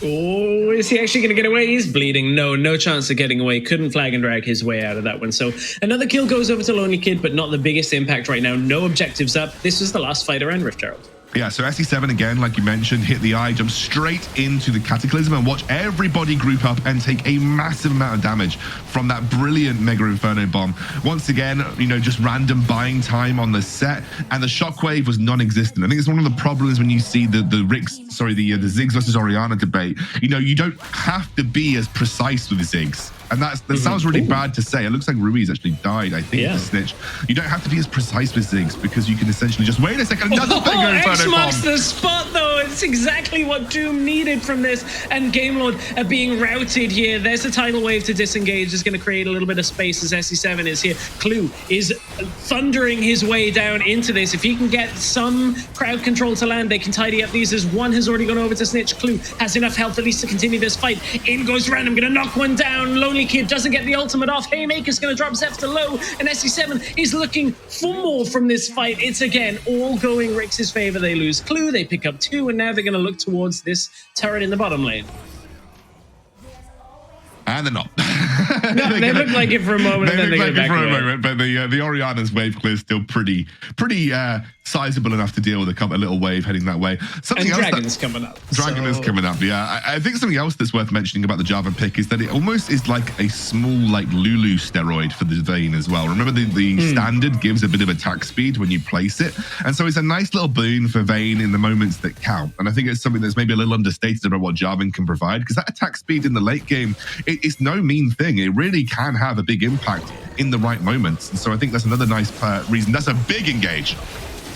Oh, is he actually going to get away? He's bleeding. No chance of getting away. Couldn't flag and drag his way out of that one. So another kill goes over to Lonely Kid, but not the biggest impact right now. No objectives up. This was the last fight around Rift Herald. Yeah, so SE7 again, like you mentioned, hit the eye, jump straight into the Cataclysm, and watch everybody group up and take a massive amount of damage from that brilliant Mega Inferno Bomb. Once again, you know, just random buying time on the set, and the shockwave was non-existent. I think it's one of the problems when you see the Ziggs versus Orianna debate. You know, you don't have to be as precise with the Ziggs. And that sounds really bad to say. It looks like Ruiz actually died, I think, the Snitch. You don't have to be as precise with Ziggs because you can essentially just wait a second. Another Mega Inferno X Bomb. marks the spot, though. It's exactly what Doom needed from this. And Game Lord are being routed here. There's a tidal wave to disengage. It's going to create a little bit of space as SE7 is here. Clue is thundering his way down into this. If he can get some crowd control to land, they can tidy up these as 1 has already gone over to Snitch. Clue has enough health at least to continue this fight. In goes Random, going to knock 1 down. Lonely Kid doesn't get the ultimate off. Haymaker's going to drop Zefta low, and SE7 is looking for more from this fight. It's again all going RIX's favor. They lose Clue, they pick up 2, and now they're going to look towards this turret in the bottom lane. And they're not. No, they look like it for a moment. They and then look they like go it back for a away. moment, but the Orianna's wave clear is still pretty sizable enough to deal with a little wave heading that way. And Dragon's coming up. Dragon is coming up, yeah. I think something else that's worth mentioning about the Java pick is that it almost is like a small, like, Lulu steroid for the Vayne as well. Remember, the standard gives a bit of attack speed when you place it, and so it's a nice little boon for Vayne in the moments that count. And I think it's something that's maybe a little understated about what Jarvan can provide, because that attack speed in the late game, it's no mean thing. It really can have a big impact in the right moments. And so I think that's another nice reason. That's a big engage.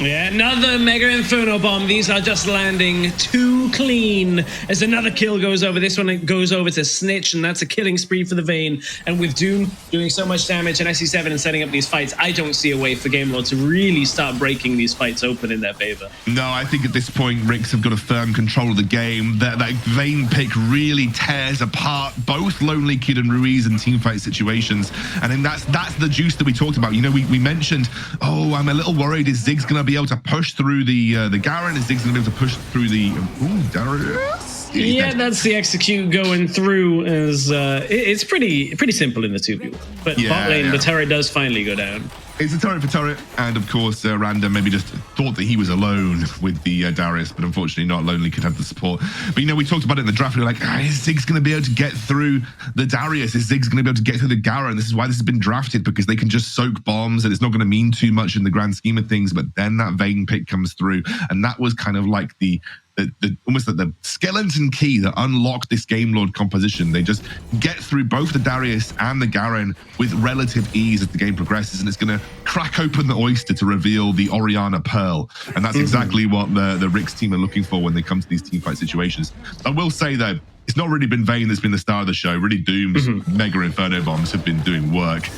Yeah, another Mega Inferno Bomb. These are just landing too clean as another kill goes over. This one goes over to Snitch, and that's a killing spree for the Vayne. And with Doom doing so much damage and SE7 and setting up these fights, I don't see a way for Game Lord to really start breaking these fights open in their favor. No, I think at this point, RIX have got a firm control of the game. That Vayne pick really tears apart both Lonely Kid and Ruiz in teamfight situations. And then that's the juice that we talked about. You know, we mentioned, oh, I'm a little worried, is Ziggs going to be able to push through the Garen? Is Ziggs going to be able to push through the... Ooh, Darius? Yeah, that's the execute going through. As it's pretty simple in the 2v1. But bot lane, the turret does finally go down. It's a turret for turret, and of course, Random maybe just thought that he was alone with the Darius, but unfortunately not. Lonely could have the support. But you know, we talked about it in the draft. We were like, is Ziggs going to be able to get through the Darius? Is Ziggs going to be able to get through the Garen? This is why this has been drafted, because they can just soak bombs, and it's not going to mean too much in the grand scheme of things. But then that Vayne pick comes through, and that was kind of like the almost like the skeleton key that unlocked this Game Lord composition. They just get through both the Darius and the Garen with relative ease as the game progresses, and it's going to crack open the oyster to reveal the Orianna Pearl. And that's exactly what the RIX team are looking for when they come to these teamfight situations. I will say though, it's not really been Vayne that's been the star of the show. Really, Doom's Mega Inferno bombs have been doing work.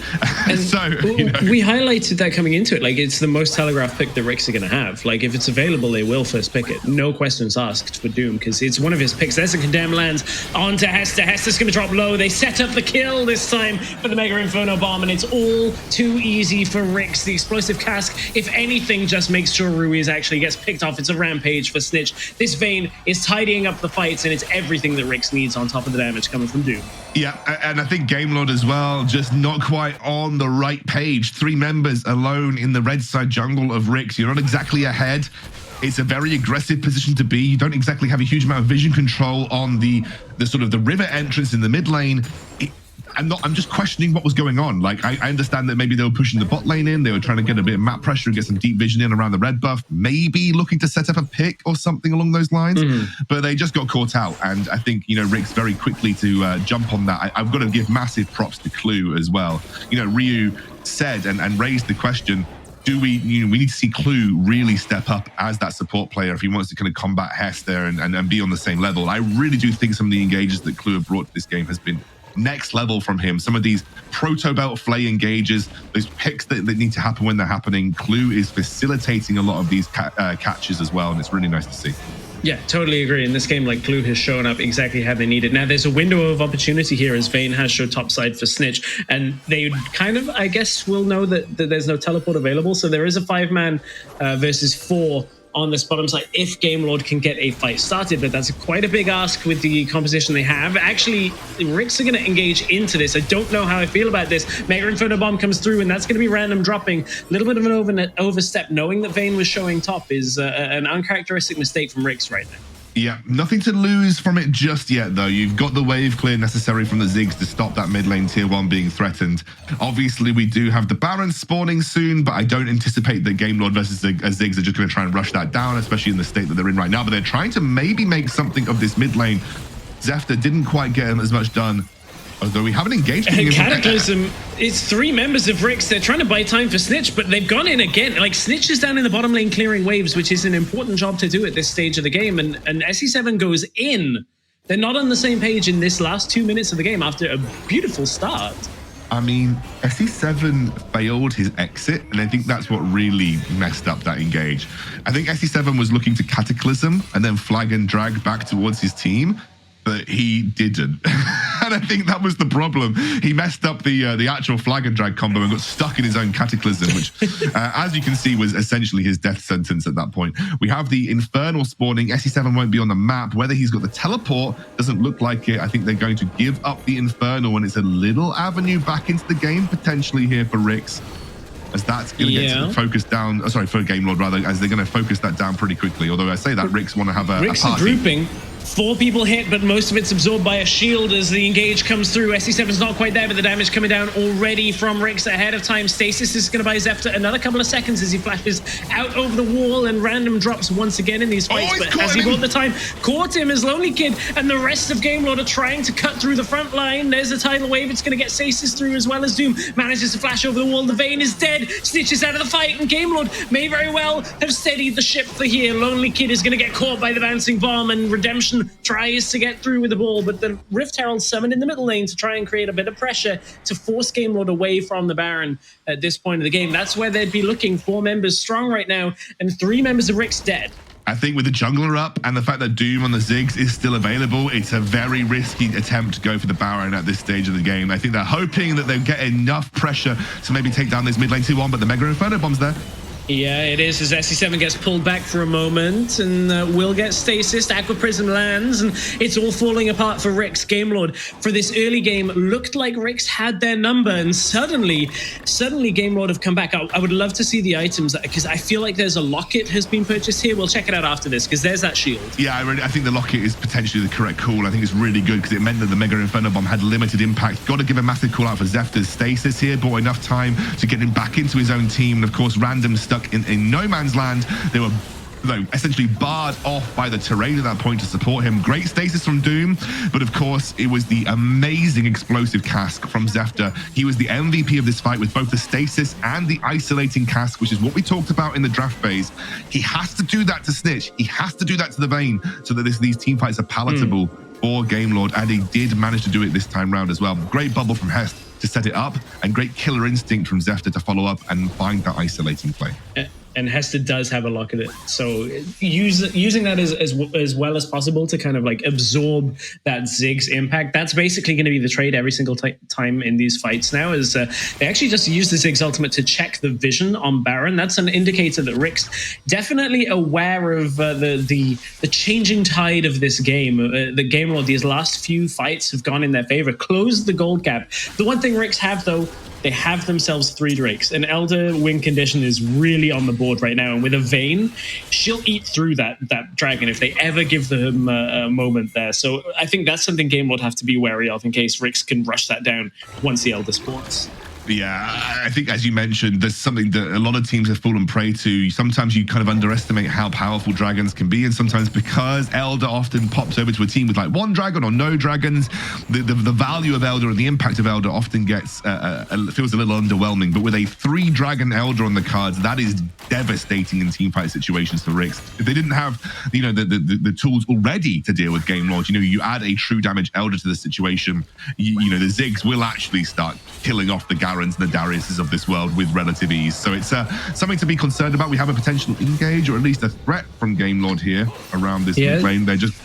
And so, you know, we highlighted that coming into it. Like, it's the most telegraphed pick the RIX are going to have. Like, if it's available, they will first pick it. No questions asked for Doom, because it's one of his picks. There's a Condemn lands onto Hester. Hester's going to drop low. They set up the kill this time for the Mega Inferno bomb, and it's all too easy for RIX. The explosive cask, if anything, just makes sure Ruiz actually gets picked off. It's a rampage for Snitch. This Vayne is tidying up the fights, and it's everything that RIX needs on top of the damage coming from Doom. Yeah, and I think Game Lord as well, just not quite on the right page. 3 members alone in the red side jungle of RIX. You're not exactly ahead. It's a very aggressive position to be. You don't exactly have a huge amount of vision control on the sort of the river entrance in the mid lane. I'm just questioning what was going on. Like, I understand that maybe they were pushing the bot lane in. They were trying to get a bit of map pressure and get some deep vision in around the red buff, maybe looking to set up a pick or something along those lines. But they just got caught out. And I think, you know, RIX very quickly to jump on that. I've got to give massive props to Clue as well. You know, Ryu said and raised the question, do we need to see Clue really step up as that support player if he wants to kind of combat Hester and be on the same level. I really do think some of the engages that Clue have brought to this game has been next level from him. Some of these proto belt flay engages, those picks that need to happen when they're happening, Clue is facilitating a lot of these catches as well, and it's really nice to see. Yeah, totally agree. In this game, like, Clue has shown up exactly how they need it. Now, there's a window of opportunity here as Vayne has showed topside for Snitch, and they kind of, I guess, will know that there's no teleport available. So there is a 5-man versus 4 on this bottom side if Game Lord can get a fight started, but that's quite a big ask with the composition they have. Actually, RIX are going to engage into this. I don't know how I feel about this. Mega Inferno bomb comes through, and that's going to be random dropping. A little bit of an overstep. Knowing that Vayne was showing top is an uncharacteristic mistake from RIX right now. Yeah, nothing to lose from it just yet, though. You've got the wave clear necessary from the Ziggs to stop that mid lane tier 1 being threatened. Obviously, we do have the Baron spawning soon, but I don't anticipate that Game Lord versus Ziggs are just going to try and rush that down, especially in the state that they're in right now. But they're trying to maybe make something of this mid lane. Zefta didn't quite get him as much done, although we haven't engaged him. Cataclysm, it's 3 members of RIX. They're trying to buy time for Snitch, but they've gone in again. Like, Snitch is down in the bottom lane clearing waves, which is an important job to do at this stage of the game. And SE7 goes in. They're not on the same page in this last 2 minutes of the game after a beautiful start. I mean, SE7 failed his exit, and I think that's what really messed up that engage. I think SE7 was looking to Cataclysm and then flag and drag back towards his team, but he didn't. And I think that was the problem. He messed up the actual flag and drag combo and got stuck in his own Cataclysm, which, as you can see, was essentially his death sentence at that point. We have the Infernal spawning. SE7 won't be on the map. Whether he's got the teleport doesn't look like it. I think they're going to give up the Infernal, and it's a little avenue back into the game potentially here for RIX, as that's going to get focused down. Oh, sorry, for Game Lord rather, as they're going to focus that down pretty quickly. Although I say that RIX want to have a RIX party. are drooping. 4 people hit, but most of it's absorbed by a shield as the engage comes through. SE7's not quite there, but the damage coming down already from RIX ahead of time. Stasis is going to buy Zefta another couple of seconds as he flashes out over the wall, and random drops once again in these fights. But has he bought the time? Caught him as Lonely Kid, and the rest of Game Lord are trying to cut through the front line. There's a tidal wave. It's going to get Stasis through as well as Doom. Manages to flash over the wall. The Vayne is dead. Snitch is out of the fight, and Game Lord may very well have steadied the ship for here. Lonely Kid is going to get caught by the bouncing bomb, and Redemption tries to get through with the ball, but the Rift Herald summoned in the middle lane to try and create a bit of pressure to force Game Lord away from the Baron at this point of the game. That's where they'd be looking. 4 members strong right now, and 3 members of RIX dead. I think with the jungler up and the fact that Doom on the Ziggs is still available, it's a very risky attempt to go for the Baron at this stage of the game. I think they're hoping that they'll get enough pressure to maybe take down this mid lane 2-1, but the Mega Inferno bomb's there. Yeah, it is, as SC7 gets pulled back for a moment and will get stasis. Aqua Prism lands, and it's all falling apart for RIX. Gamelord, for this early game, looked like RIX had their number, and suddenly Gamelord have come back. I would love to see the items, because I feel like there's a locket has been purchased here. We'll check it out after this, because there's that shield. Yeah, I think the locket is potentially the correct call. I think it's really good, because it meant that the Mega Inferno Bomb had limited impact. Got to give a massive call out for Zefta's stasis here, bought enough time to get him back into his own team, and of course, Random stuck in no man's land. They were essentially barred off by the terrain at that point to support him. Great stasis from Doom, but of course it was the amazing explosive cask from Zefta. He was the MVP of this fight with both the stasis and the isolating cask, which is what we talked about in the draft phase. He has to do that to Snitch. He has to do that to the Vayne so that these team fights are palatable for Gamelord, and he did manage to do it this time round as well. Great bubble from Hest to set it up, and great killer instinct from Zefta to follow up and find that isolating play. And Hester does have a lock at it, so using that as well as possible to kind of like absorb that Ziggs impact. That's basically going to be the trade every single time in these fights now. Is they actually just use the Ziggs ultimate to check the vision on Baron. That's an indicator that RIX definitely aware of the changing tide of this game. The Gamelord, these last few fights have gone in their favor, closed the gold gap. The one thing RIX have though, they have themselves 3 Drakes. An Elder win condition is really on the board right now, and with a Vayne, she'll eat through that dragon if they ever give them a moment there. So I think that's something Gamelord have to be wary of in case RIX can rush that down once the Elder spawns. Yeah, I think, as you mentioned, there's something that a lot of teams have fallen prey to. Sometimes you kind of underestimate how powerful dragons can be, and sometimes because Elder often pops over to a team with like 1 dragon or no dragons, the value of Elder and the impact of Elder often gets feels a little underwhelming. But with a 3 dragon Elder on the cards, that is devastating in teamfight situations for RIX. If they didn't have, the tools already to deal with Gamelord, you add a true damage Elder to the situation, the Ziggs will actually start killing off the Garens and the Dariuses of this world with relative ease. So it's something to be concerned about. We have a potential engage, or at least a threat from Gamelord here around this lane. They're just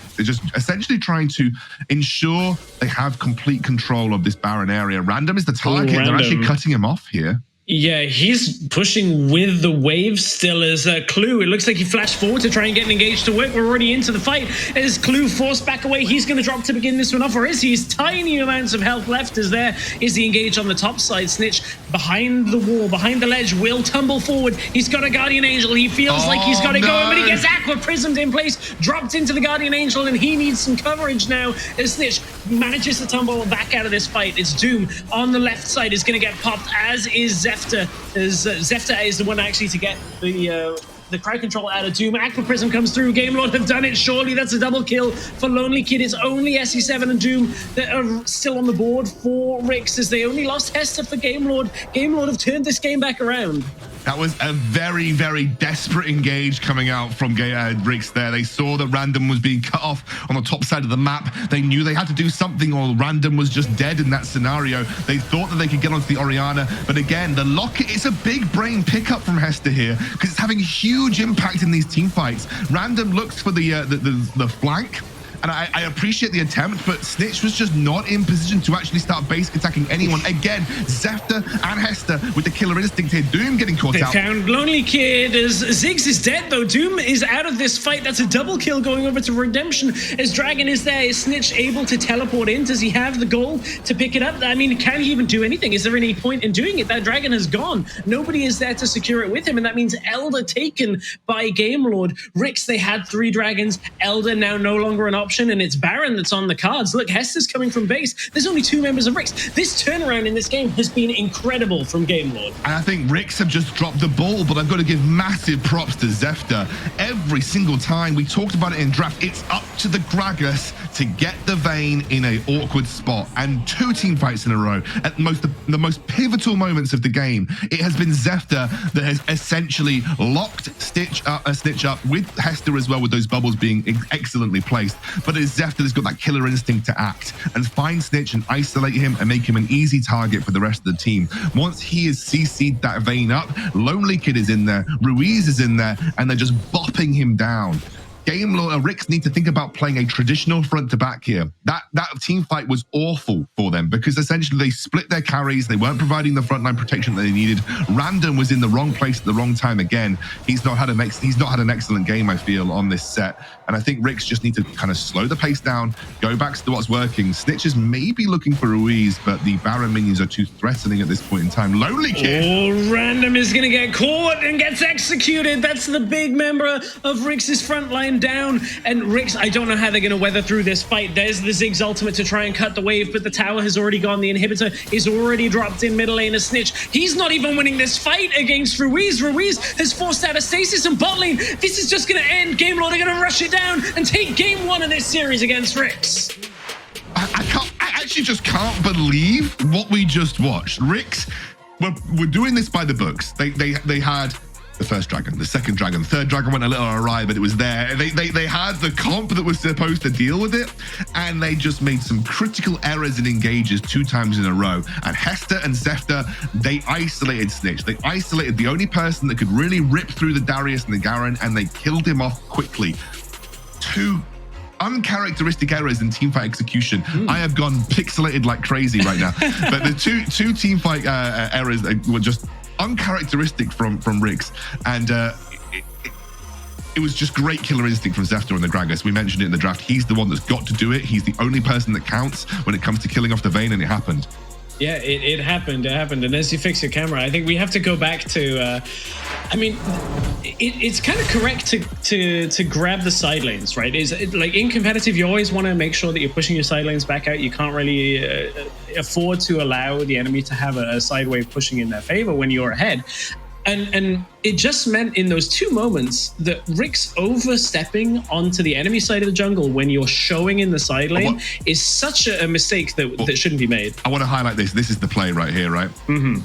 essentially trying to ensure they have complete control of this Baron area. Random is the target. They're actually cutting him off here. Yeah, he's pushing with the wave still as Clue. It looks like he flashed forward to try and get an engage to work. We're already into the fight. As Clue forced back away, he's going to drop to begin this one off, or is he? His tiny amounts of health left as there is the engage on the top side. Snitch behind the wall, behind the ledge, will tumble forward. He's got a Guardian Angel. He feels like he's got it going, but he gets Aqua Prismed in place, dropped into the Guardian Angel, and he needs some coverage now as Snitch manages to tumble back out of this fight. It's Doom on the left side is going to get popped, as is Zefta. Zefta is the one actually to get the crowd control out of Doom. Aqua Prism comes through. Gamelord have done it. Surely that's a double kill for Lonely Kid. It's only SC7 and Doom that are still on the board for RIX, as they only lost Hester for Gamelord. Gamelord have turned this game back around. That was a very, very desperate engage coming out from RIX there. They saw that Random was being cut off on the top side of the map. They knew they had to do something, or Random was just dead in that scenario. They thought that they could get onto the Orianna, but again, the locket, it's a big brain pickup from Hester here, because it's having a huge impact in these team fights. Random looks for the flank, and I appreciate the attempt, but Snitch was just not in position to actually start basic attacking anyone. Again, Zefta and Hester with the killer instinct here. Doom getting caught out. They found Lonely Kid as Ziggs is dead, though. Doom is out of this fight. That's a double kill going over to Redemption as Dragon is there. Is Snitch able to teleport in? Does he have the gold to pick it up? I mean, can he even do anything? Is there any point in doing it? That Dragon has gone. Nobody is there to secure it with him, and that means Elder taken by Gamelord. RIX, they had 3 dragons. Elder now no longer an option, and it's Baron that's on the cards. Look, Hester's coming from base. There's only 2 members of RIX. This turnaround in this game has been incredible from Gamelord. And I think RIX have just dropped the ball, but I've got to give massive props to Zefta. Every single time, we talked about it in draft, it's up to the Gragas to get the Vayne in an awkward spot, and 2 team fights in a row at the most pivotal moments of the game. It has been Zefta that has essentially locked Snitch up with Hester as well, with those bubbles being excellently placed. But it's Zefta that's got that killer instinct to act and find Snitch and isolate him and make him an easy target for the rest of the team. Once he has CC'd that Vayne up, Lonely Kid is in there, Ruiz is in there, and they're just bopping him down. RIX need to think about playing a traditional front to back here. That team fight was awful for them because essentially they split their carries. They weren't providing the frontline protection that they needed. Random was in the wrong place at the wrong time again. He's not had an excellent game, I feel, on this set. And I think RIX just need to kind of slow the pace down, go back to what's working. Snitch is maybe looking for Ruiz, but the Baron minions are too threatening at this point in time. Lonely Kid. Oh, Random is going to get caught and gets executed. That's the big member of RIX's front line down. And RIX, I don't know how they're going to weather through this fight. There's the Ziggs ultimate to try and cut the wave, but the tower has already gone. The inhibitor is already dropped in middle lane. A Snitch, he's not even winning this fight against Ruiz. Ruiz has forced out a stasis in bot lane. This is just going to end. Game Lord are going to rush it down and take game one of this series against RIX. I actually just can't believe what we just watched. RIX, we're doing this by the books. They had the first dragon, the second dragon, the third dragon went a little awry, but it was there. They had the comp that was supposed to deal with it, and they just made some critical errors in engages 2 times in a row. And Hester and Zefta, they isolated Snitch. They isolated the only person that could really rip through the Darius and the Garen, and they killed him off quickly. 2 uncharacteristic errors in teamfight execution. I have gone pixelated like crazy right now. But the two teamfight errors were just uncharacteristic from RIX, and it was just great killer instinct from Zefta and the Gragas. We mentioned it in the draft. He's the one that's got to do it. He's the only person that counts when it comes to killing off the Vayne, and it happened. Yeah, it happened. It happened. And as you fix your camera, I think we have to go back to. I mean, it's kind of correct to grab the side lanes, right? Like in competitive, you always want to make sure that you're pushing your side lanes back out. You can't really afford to allow the enemy to have a side wave pushing in their favor when you're ahead. And it just meant in those 2 moments that RIX overstepping onto the enemy side of the jungle when you're showing in the side lane is such a mistake that shouldn't be made. I want to highlight this. This is the play right here, right?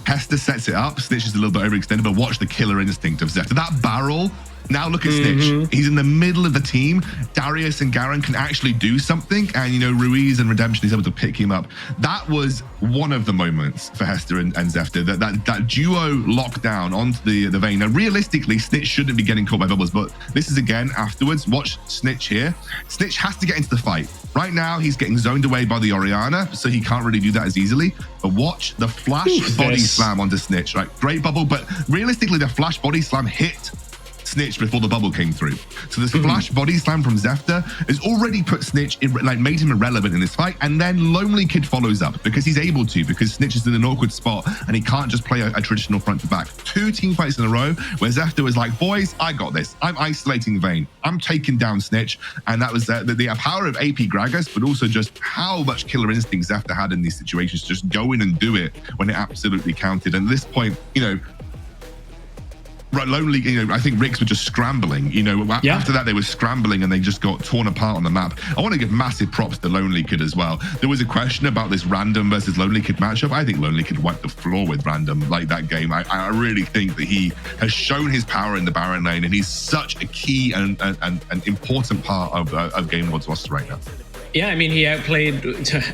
Hester sets it up. Snitch is a little bit overextended, but watch the killer instinct of Zefta. That barrel. Now look at Snitch. He's in the middle of the team. Darius and Garen can actually do something, and Ruiz and Redemption is able to pick him up. That was one of the moments for Hester and Zefta. That duo lockdown onto the Vayne. Now realistically, Snitch shouldn't be getting caught by bubbles, but this is again afterwards. Watch Snitch here. Snitch has to get into the fight. Right now, he's getting zoned away by the Orianna, so he can't really do that as easily. But watch the flash body slam onto Snitch, right? Great bubble, but realistically, the flash body slam hit Snitch before the bubble came through. So this flash body slam from Zefta has already put Snitch in, like, made him irrelevant in this fight. And then Lonely Kid follows up because he's able to, because Snitch is in an awkward spot and he can't just play a traditional front to back. 2 team fights in a row where Zefta was like, boys, I got this. I'm isolating Vayne. I'm taking down Snitch. And that was the power of AP Gragas, but also just how much killer instinct Zefta had in these situations. Just go in and do it when it absolutely counted. And at this point, right, Lonely, I think RIX were just scrambling. After that, they were scrambling and they just got torn apart on the map. I want to give massive props to Lonely Kid as well. There was a question about this Random versus Lonely Kid matchup. I think Lonely Kid wiped the floor with Random like that game. I really think that he has shown his power in the Baron lane, and he's such a key and an important part of Game Lord's roster right now. Yeah, I mean, he outplayed,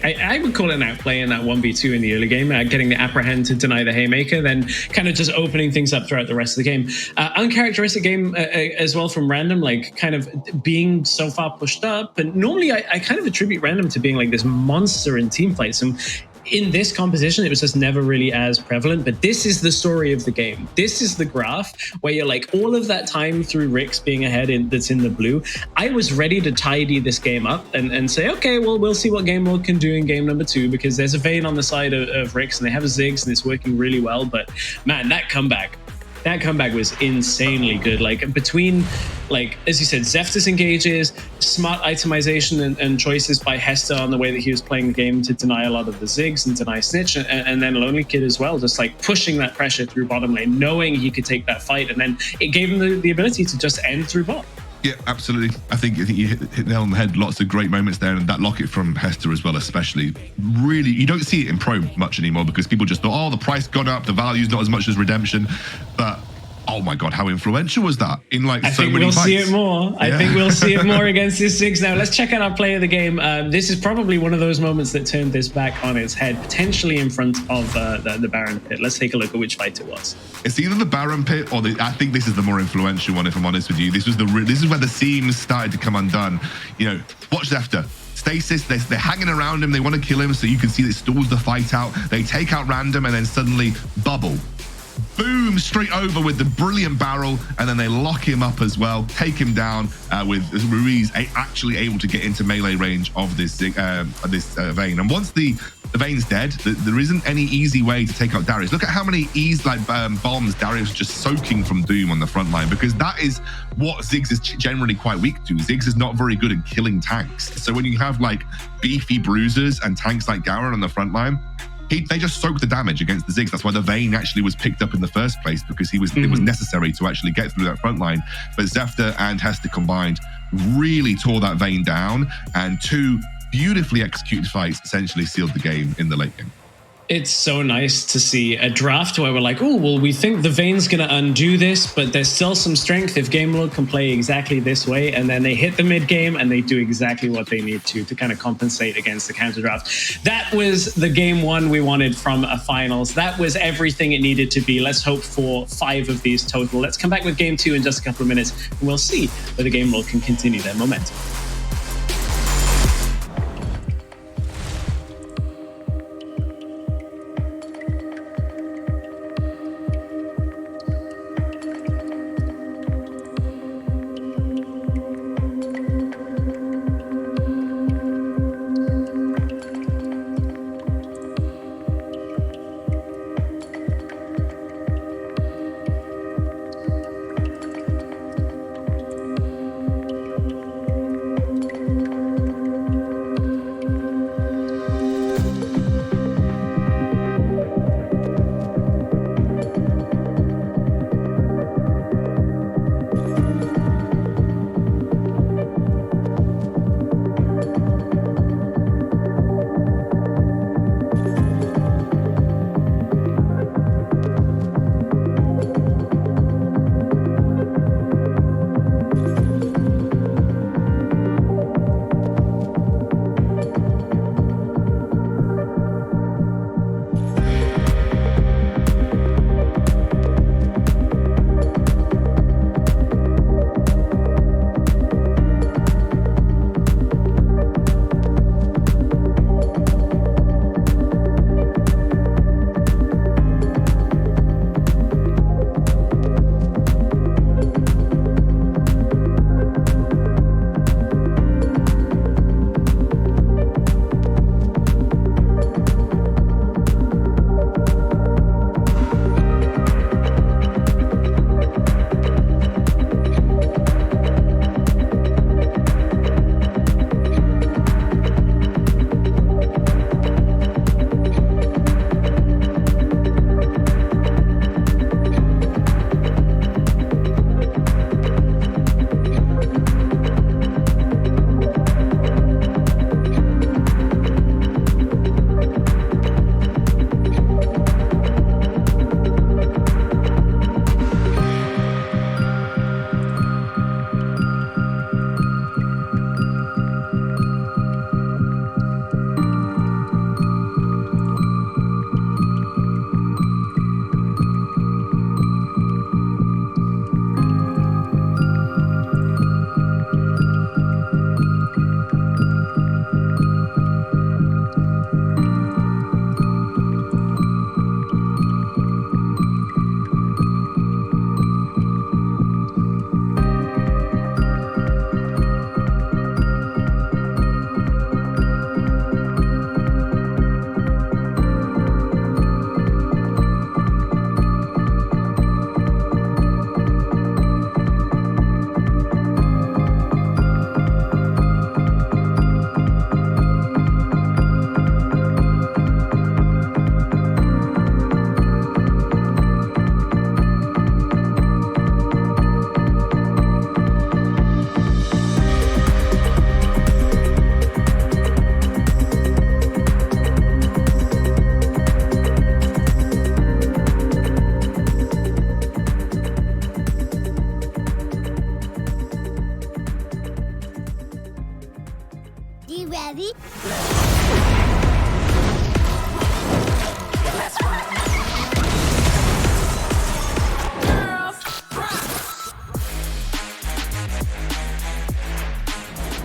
I would call it an outplay in that 1v2 in the early game, getting the apprehend to deny the haymaker, then kind of just opening things up throughout the rest of the game. Uncharacteristic game as well from Random, like kind of being so far pushed up. And normally I kind of attribute Random to being like this monster in team fights. And in this composition, it was just never really as prevalent, but this is the story of the game. This is the graph where you're like, all of that time through RIX being ahead that's in the blue, I was ready to tidy this game up and say, okay, well, we'll see what Game Lord can do in game number 2, because there's a Vayne on the side of RIX and they have a Ziggs and it's working really well. But man, that comeback was insanely good. Like between, like, as you said, Zefta's engages, smart itemization and choices by Hester on the way that he was playing the game to deny a lot of the Ziggs and deny Snitch, and then Lonely Kid as well, just like pushing that pressure through bottom lane, knowing he could take that fight, and then it gave him the ability to just end through bot. Yeah, absolutely. I think you hit the nail on the head. Lots of great moments there, and that locket from Hester as well, especially. Really, you don't see it in Pro much anymore because people just thought, oh, the price gone up, the value's not as much as Redemption. But Oh my God, how influential was that in like so many we'll fights? see it more. I think we'll see it more against this Ziggs. Now, let's check out our play of the game. This is probably one of those moments that turned this back on its head, potentially in front of the Baron pit. Let's take a look at which fight it was. It's either the Baron pit or I think this is the more influential one, if I'm honest with you. This is where the seams started to come undone. You know, watch Zefter. Stasis, they're hanging around him. They want to kill him, so you can see it stalls the fight out. They take out Random and then suddenly Bubble. Boom, straight over with the brilliant barrel, and then they lock him up as well, take him down with Ruiz actually able to get into melee range of this Vayne. And once the Vayne's dead, there isn't any easy way to take out Darius. Look at how many bombs Darius is just soaking from Doom on the front line, because that is what Ziggs is generally quite weak to. Ziggs is not very good at killing tanks. So when you have like beefy bruisers and tanks like Garen on the front line, they just soak the damage against the Ziggs. That's why the Vayne actually was picked up in the first place, because it was necessary to actually get through that front line. But Zefter and Hester combined really tore that Vayne down, and two beautifully executed fights essentially sealed the game in the late game. It's so nice to see a draft where we're like, oh, well, we think the Vayne's going to undo this, but there's still some strength if Game Lord can play exactly this way. And then they hit the mid game and they do exactly what they need to kind of compensate against the counter draft. That was the game one we wanted from a finals. That was everything it needed to be. Let's hope for 5 of these total. Let's come back with game 2 in just a couple of minutes, and we'll see whether Game Lord can continue their momentum.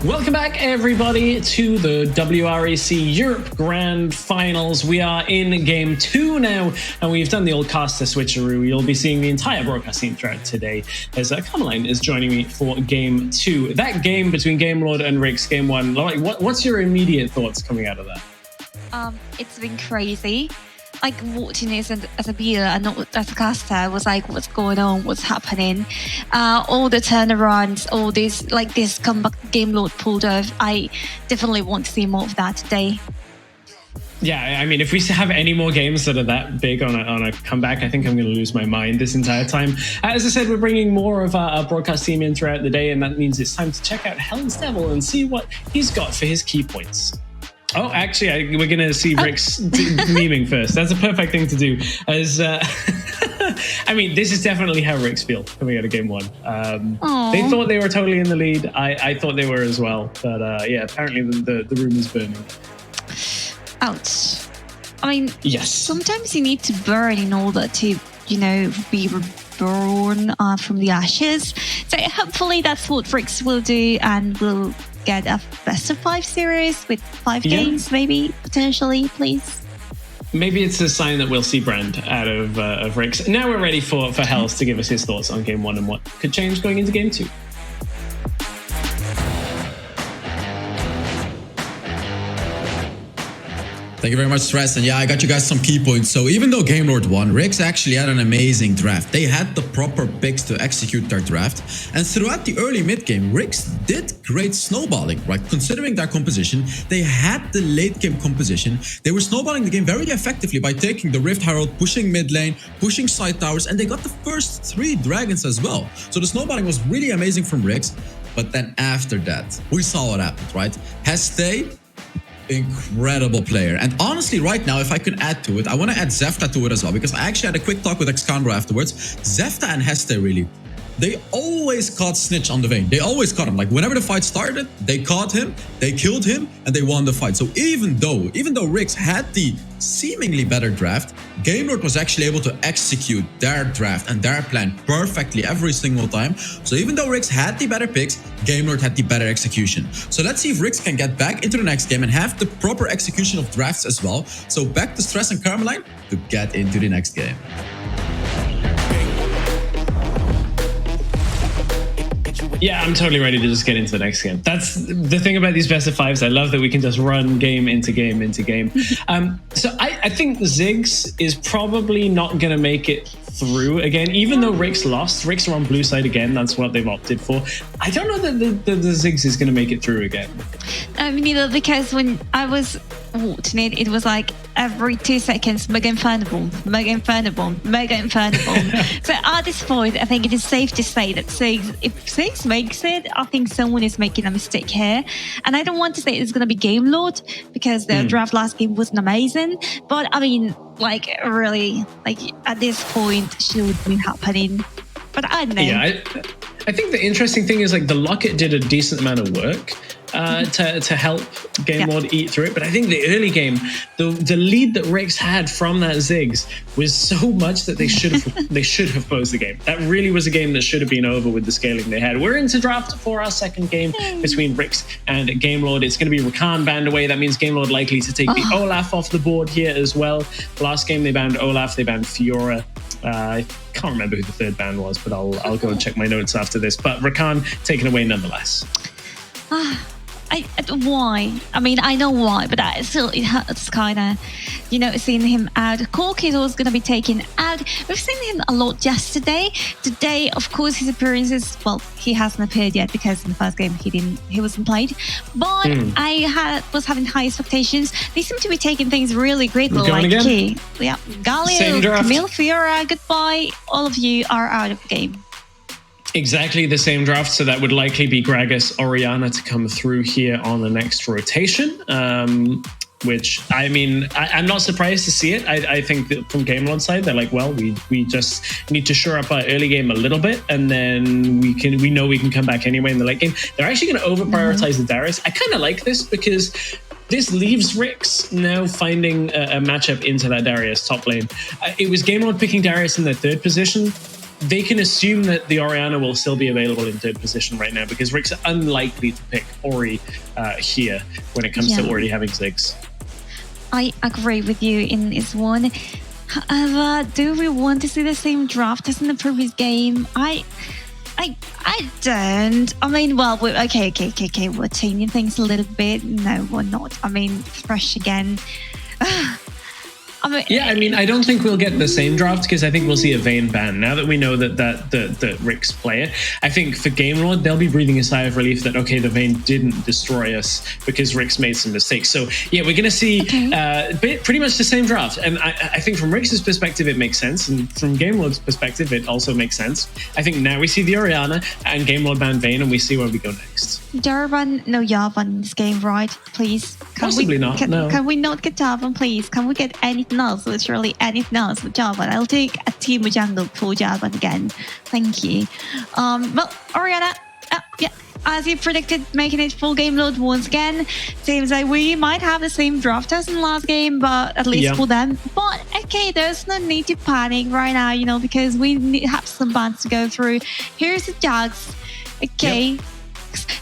Welcome back, everybody, to the WREC Europe Grand Finals. We are in Game 2 now, and we've done the old caster switcheroo. You'll be seeing the entire broadcast team throughout today, as Carmeline is joining me for Game 2. That game between Game Lord and RIX, Game 1, like, what's your immediate thoughts coming out of that? It's been crazy. Like, watching this as a viewer and not as a caster, I was like, what's going on? What's happening? All the turnarounds, all this, like this comeback Game Lord pulled off. I definitely want to see more of that today. Yeah, I mean, if we have any more games that are that big on a comeback, I think I'm going to lose my mind this entire time. As I said, we're bringing more of our broadcast team in throughout the day, and that means it's time to check out Hell's Devil and see what he's got for his key points. Oh, actually, we're going to see RIX memeing first. That's a perfect thing to do. As I mean, this is definitely how RIX feel coming out of Game 1. They thought they were totally in the lead. I thought they were as well. But yeah, apparently the room is burning. Ouch. I mean, yes. Sometimes you need to burn in order to, you know, be reborn from the ashes. So hopefully that's what RIX will do, and we'll get a best of 5 series with 5 games, maybe, potentially, please. Maybe it's a sign that we'll see Brand out of RIX. Now we're ready for Hells to give us his thoughts on Game 1 and what could change going into Game 2. Thank you very much, Stress. And yeah, I got you guys some key points. So even though Game Lord won, RIX actually had an amazing draft. They had the proper picks to execute their draft. And throughout the early mid-game, RIX did great snowballing, right? Considering their composition, they had the late-game composition. They were snowballing the game very effectively by taking the Rift Herald, pushing mid lane, pushing side towers, and they got the first 3 dragons as well. So the snowballing was really amazing from RIX. But then after that, we saw what happened, right? Heste, incredible player. And honestly, right now, if I could add to it, I want to add Zefta to it as well, because I actually had a quick talk with Excandro afterwards. Zefta and Heste, really, they always caught Snitch on the Vayne. They always caught him. Like, whenever the fight started, they caught him, they killed him, and they won the fight. So even though RIX had the seemingly better draft, Game Lord was actually able to execute their draft and their plan perfectly every single time. So even though RIX had the better picks, Game Lord had the better execution. So let's see if RIX can get back into the next game and have the proper execution of drafts as well. So back to Stress and Carmeline to get into the next game. Yeah, I'm totally ready to just get into the next game. That's the thing about these best of 5s. I love that we can just run game into game into game. So I think Ziggs is probably not going to make it through again, even though RIX lost. RIX are on blue side again. That's what they've opted for. I don't know that the Ziggs is going to make it through again. Neither, because when I was watching it, it was like every 2 seconds, Mega Inferno Bomb, Mega Inferno Bomb, Mega Inferno Bomb. So at this point, I think it is safe to say that if Ziggs makes it, I think someone is making a mistake here. And I don't want to say it's going to be Game Lord, because their draft last game wasn't amazing. But I mean, like, really, like, at this point, should be happening. But I don't know. Yeah, I think the interesting thing is, like, the Locket did a decent amount of work to help Game Lord eat through it. But I think the early game, the lead that RIX had from that Ziggs was so much that they should have closed the game. That really was a game that should have been over with the scaling they had. We're into draft for our second game between RIX and Game Lord. It's going to be Rakan banned away. That means Game Lord likely to take the Olaf off the board here as well. Last game they banned Olaf, they banned Fiora. I can't remember who the third ban was, but I'll go and check my notes after this. But Rakan taken away nonetheless. Why? I mean, I know why, but it hurts kind of, you know, seeing him out. Cork is always going to be taken out. We've seen him a lot yesterday. Today, of course, his appearances, well, he hasn't appeared yet because in the first game he wasn't played. But I was having high expectations. They seem to be taking things really great. Like, yeah, Galio, Camille, Fiora, goodbye. All of you are out of the game. Exactly the same draft, so that would likely be Gragas, Orianna to come through here on the next rotation, which, I mean, I'm not surprised to see it. I think that from Game Lord's side, they're like, well, we just need to shore up our early game a little bit, and then we know we can come back anyway in the late game. They're actually going to over-prioritize the Darius. I kind of like this because this leaves RIX now finding a matchup into that Darius top lane. It was Game Lord picking Darius in their third position. they can assume that the Orianna will still be available in third position right now because RIX are unlikely to pick Ori here when it comes to already having Ziggs. I agree with you in this one. However, do we want to see the same draft as in the previous game? I don't. I mean, well, okay. We're changing things a little bit. No, we're not. I mean, Thresh again. I don't think we'll get the same draft because I think we'll see a Vayne ban. Now that we know that the RIX play it, I think for Game Lord, they'll be breathing a sigh of relief that, okay, the Vayne didn't destroy us because RIX made some mistakes. So, yeah, we're going to see pretty much the same draft. And I think from RIX's perspective, it makes sense. And from Game Lord's perspective, it also makes sense. I think now we see the Orianna and Game Lord ban Vayne, and we see where we go next. Jarvan, no Jarvan in this game, right? Please. Possibly not, no. Can we not get Jarvan, please? Can we get anything else? Literally anything else with Jarvan. I'll take a team with jungle for Jarvan again. Thank you. Well, Orianna, as you predicted, making it full Game Lord once again. Seems like we might have the same draft as in last game, but at least for them. But okay, there's no need to panic right now, because we have some bans to go through. Here's the Jags. Okay. Yep.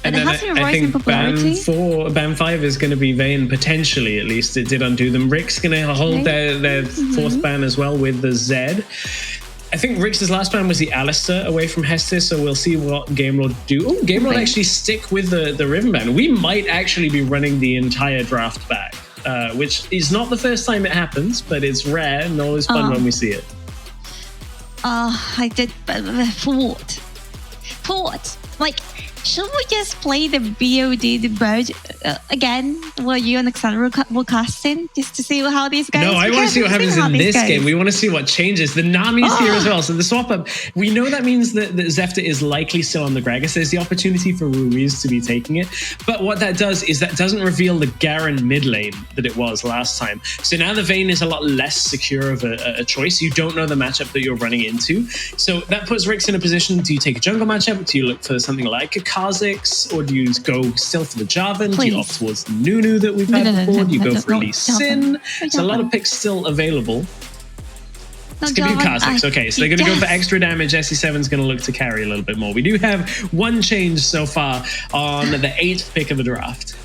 And then I think ban 5 is going to be Vayne, potentially, at least. It did undo them. RIX going to hold their fourth ban as well with the Zed. I think RIX's last ban was the Alistar away from Hester, so we'll see what Game Lord do. Oh, Game Lord actually stick with the Riven ban. We might actually be running the entire draft back, which is not the first time it happens, but it's rare and always fun when we see it. I did, for what? For what? Like, should we just play the BOD, the bird, again? Were you and Alexander were casting just to see how these guys? No, I want to see what happens in this game. We want to see what changes. The Nami's here as well, so the swap up. We know that means that Zefta is likely still on the Gragas. There's the opportunity for Ruiz to be taking it, but what that does is that doesn't reveal the Garen mid lane that it was last time. So now the Vayne is a lot less secure of a choice. You don't know the matchup that you're running into, so that puts RIX in a position. Do you take a jungle matchup? Do you look for something like a Kha'Zix, or do you go still for the Jarvan? Please. Do you opt towards the Nunu that we've had before? Do you go for Lee Sin? There's a lot of picks still available. It's going to be Kha'Zix. Okay, so they're going to go for extra damage. SC7's going to look to carry a little bit more. We do have one change so far on the 8th pick of the draft.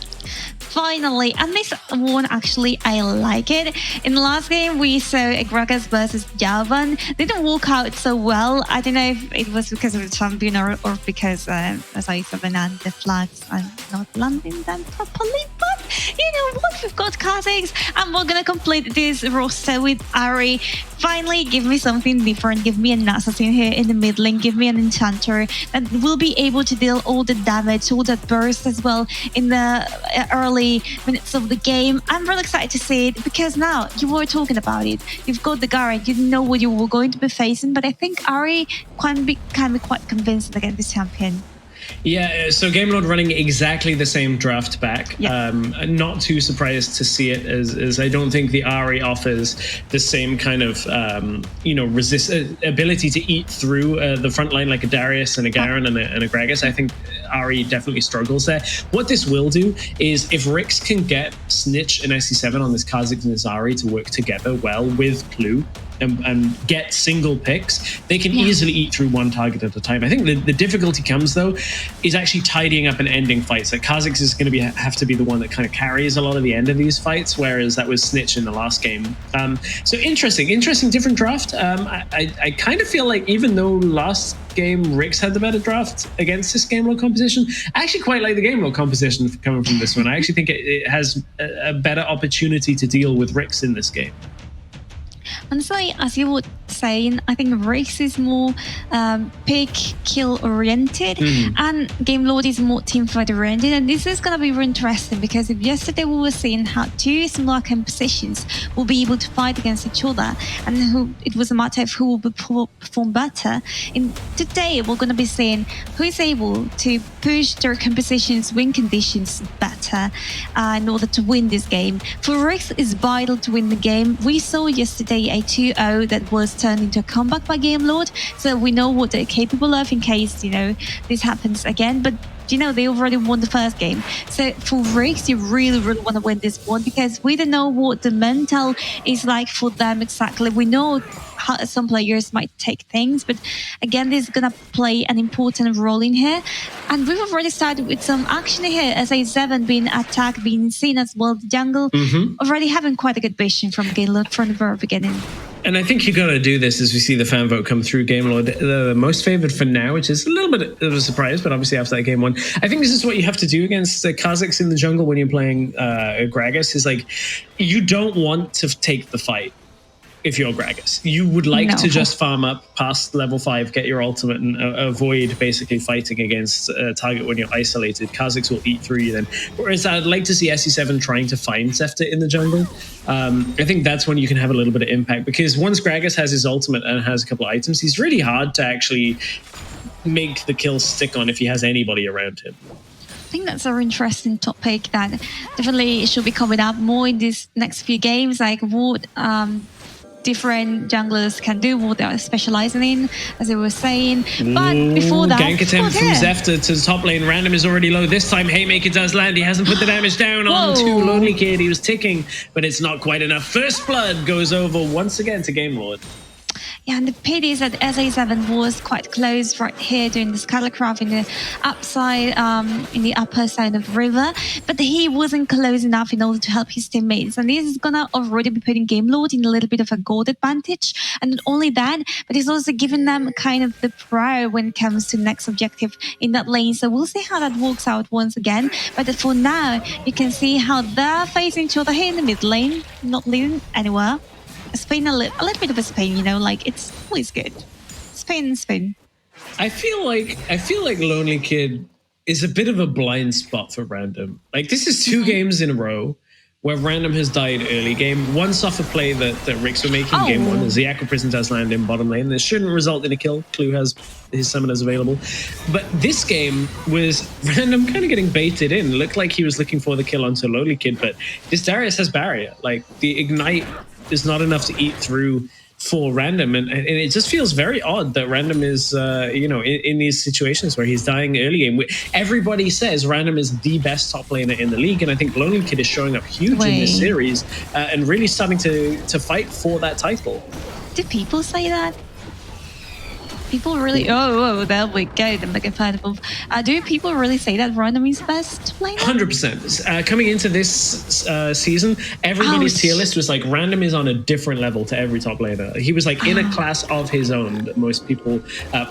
Finally, and this one actually I like it. In the last game we saw a Gragas versus Jarvan. Didn't work out so well. I don't know if it was because of the champion or because as I said, the flags are not landing them properly. But you know what? We've got Kha'Zix and we're gonna complete this roster with Ahri. Finally, give me something different. Give me an assassin here in the mid lane. Give me an enchanter that will be able to deal all the damage, all that burst as well in the early minutes of the game. I'm really excited to see it because now you were talking about it. You've got the Garen. You didn't know what you were going to be facing, but I think Ahri can be quite convincing against this champion. Yeah, so Game Lord running exactly the same draft back. Yeah. Not too surprised to see it, as I don't think the Ahri offers the same kind of ability to eat through the front line like a Darius and a Garen and a Gragas. I think Ahri definitely struggles there. What this will do is if RIX can get Snitch and SC7 on this Kha'Zix and this Ahri to work together well with Clue, and get single picks, they can easily eat through one target at a time. I think the difficulty comes, though, is actually tidying up and ending fights. Like Kha'Zix is going to have to be the one that kind of carries a lot of the end of these fights, whereas that was Snitch in the last game. So interesting different draft. I kind of feel like even though last game RIX had the better draft against this Game Lord composition, I actually quite like the Game Lord composition coming from this one. I actually think it has a better opportunity to deal with RIX in this game. Honestly, as you were saying, I think RIX is more pick, kill oriented, and Game Lord is more team fight oriented. And this is going to be very interesting because if yesterday we were seeing how two similar compositions will be able to fight against each other, and it was a matter of who will perform better. In today, we're going to be seeing who is able to push their compositions, win conditions better in order to win this game. For RIX, it's vital to win the game. We saw yesterday a 2-0 that was turned into a comeback by Game Lord, so we know what they're capable of in case this happens again. But they already won the first game. So for RIX, you really want to win this one because we don't know what the mental is like for them exactly. We know how some players might take things. But again, this is going to play an important role in here. And we've already started with some action here. As A7 being attacked, being seen as well, the jungle, already having quite a good vision from GLD from the very beginning. And I think you got to do this as we see the fan vote come through. GameLord, the most favored for now, which is a little bit of a surprise, but obviously after that game one, I think this is what you have to do against the Kazakhs in the jungle when you're playing Gragas. Is like, you don't want to take the fight. If you're Gragas, you would like to just farm up past level 5, get your ultimate, and avoid basically fighting against a target when you're isolated. Kazakhs will eat through you then. Whereas I'd like to see SE7 trying to find Zefta in the jungle. I think that's when you can have a little bit of impact, because once Gragas has his ultimate and has a couple of items, he's really hard to actually make the kills stick on if he has anybody around him. I think that's an interesting topic that definitely should be coming up more in these next few games, like what different junglers can do, what they're specializing in, as I was saying. But before that, gank attempt from Zefta to the top lane. Random is already low. This time Haymaker does land. He hasn't put the damage down on to Lonely Kid. He was ticking, but it's not quite enough. First blood goes over once again to GameLord. Yeah, and the pity is that SA7 was quite close right here doing the Skylarcraft in the upside, in the upper side of the river, but he wasn't close enough in order to help his teammates. And this is gonna already be putting GameLord in a little bit of a gold advantage. And not only that, but it's also giving them kind of the prior when it comes to next objective in that lane. So we'll see how that works out once again. But for now, you can see how they're facing each other here in the mid lane, not leading anywhere. Spain a little bit of a Spain, you know, like it's always good. Spain. I feel like Lonely Kid is a bit of a blind spot for Random. Like, this is 2 games in a row where Random has died early game. One soft play that RIX were making game 1 as the Aqua Prison does land in bottom lane. This shouldn't result in a kill. Clue has his summoners available. But this game was Random kind of getting baited in. It looked like he was looking for the kill onto Lonely Kid, but this Darius has barrier. Like, the Ignite is not enough to eat through for Random, and it just feels very odd that Random is in these situations where he's dying early game. Everybody says Random is the best top laner in the league, and I think Lonely Kid is showing up huge in this series and really starting to fight for that title. Do people say that? People really, there we go, the mega fan of. Do people really say that Random is best laner? 100%. Coming into this season, everybody's tier list was like, Random is on a different level to every top laner. He was like in a class of his own. Most people,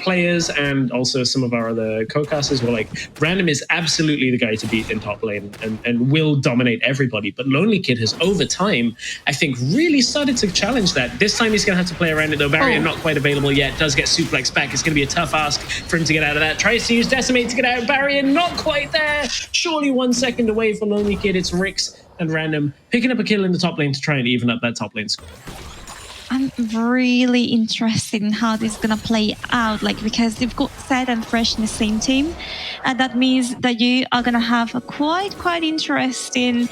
players, and also some of our other co-casters were like, Random is absolutely the guy to beat in top lane and will dominate everybody. But Lonely Kid has, over time, I think, really started to challenge that. This time he's going to have to play around it, though. Barrier not quite available yet. Does get suplex back. It's going to be a tough ask for him to get out of that. Tries to use Decimate to get out. Barrier not quite there. Surely 1 second away for Lonely Kid. It's RIX and Random picking up a kill in the top lane to try and even up that top lane score. I'm really interested in how this is going to play out, like, because they've got Zed and Fresh in the same team. And that means that you are going to have a quite interesting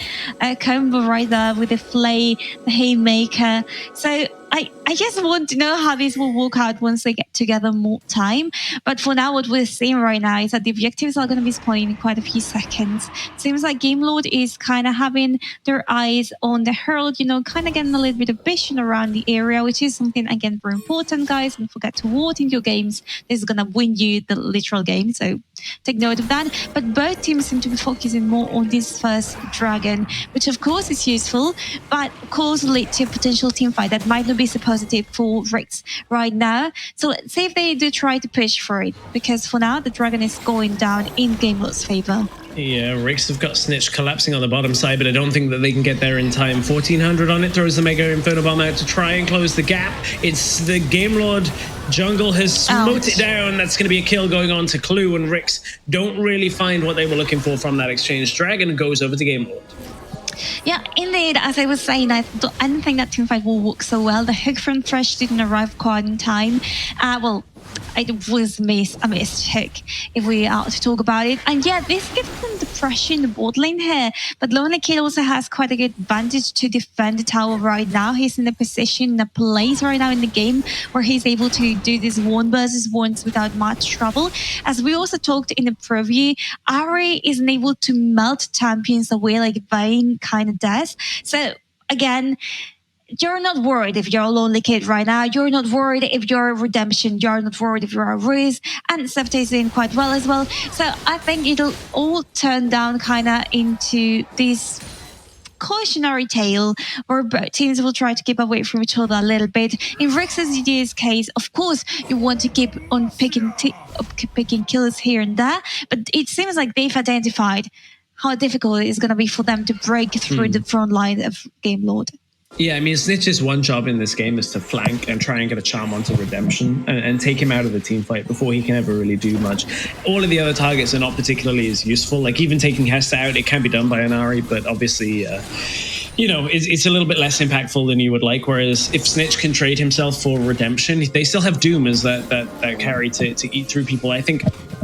combo right there with the Flay, the Haymaker. So I just want to know how this will work out once they get together more time. But for now, what we're seeing right now is that the objectives are going to be spawning in quite a few seconds. Seems like GameLord is kind of having their eyes on the Herald, you know, kind of getting a little bit of vision around the area, which is something, again, very important, guys. Don't forget to vote in your games. This is going to win you the literal game, so take note of that. But both teams seem to be focusing more on this first dragon, which of course is useful, but of course lead to a potential team fight that might not be so positive for RIX right now. So let's see if they do try to push for it, because for now the dragon is going down in GameLord's favor. Yeah, RIX have got Snitch collapsing on the bottom side, but I don't think that they can get there in time. 1400 on it, throws the Mega Inferno Bomb out to try and close the gap. It's the GameLord jungle has smote it down. That's going to be a kill going on to Clue, and RIX don't really find what they were looking for from that exchange. Dragon goes over to GameLord. Yeah, indeed, as I was saying, I don't think that teamfight will work so well. The hook from Fresh didn't arrive quite in time. It was a missed hook, if we are to talk about it. And yeah, this gives them the pressure in the bot lane here. But Lonely Kid also has quite a good advantage to defend the tower right now. He's in a position, in a place right now in the game where he's able to do this 1 versus 1s without much trouble. As we also talked in the preview, Ari isn't able to melt champions away like Vayne kind of does. So again, you're not worried if you're a Lonely Kid right now. You're not worried if you're Redemption. You're not worried if you're a Riz. And Zefta is doing quite well as well. So I think it'll all turn down kind of into this cautionary tale where both teams will try to keep away from each other a little bit. In RIX's case, of course, you want to keep on picking kills here and there, but it seems like they've identified how difficult it is going to be for them to break through the front line of Game Lord. Yeah, I mean, Snitch's one job in this game is to flank and try and get a charm onto Redemption and take him out of the team fight before he can ever really do much. All of the other targets are not particularly as useful. Like, even taking Hesta out, it can be done by an Ahri, but obviously, you know, it's a little bit less impactful than you would like. Whereas if Snitch can trade himself for Redemption, they still have Doom as that carry to eat through people. I think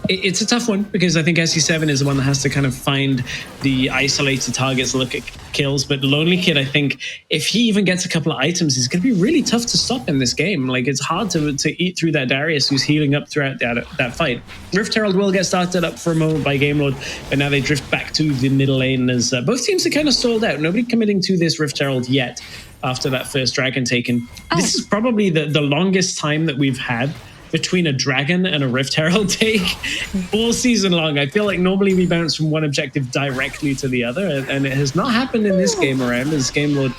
it's a tough one because I think SE7 is the one that has to kind of find the isolated targets, look at kills. But Lonely Kid, I think if he even gets a couple of items, it's going to be really tough to stop in this game. Like, it's hard to eat through that Darius who's healing up throughout that fight. Rift Herald will get started up for a moment by Game Lord, but now they drift back to the middle lane as both teams are kind of stalled out. Nobody committing to this Rift Herald yet after that first dragon taken. This is probably the longest time that we've had between a dragon and a Rift Herald take all season long. I feel like normally we bounce from one objective directly to the other, and it has not happened in this game around as Game Lord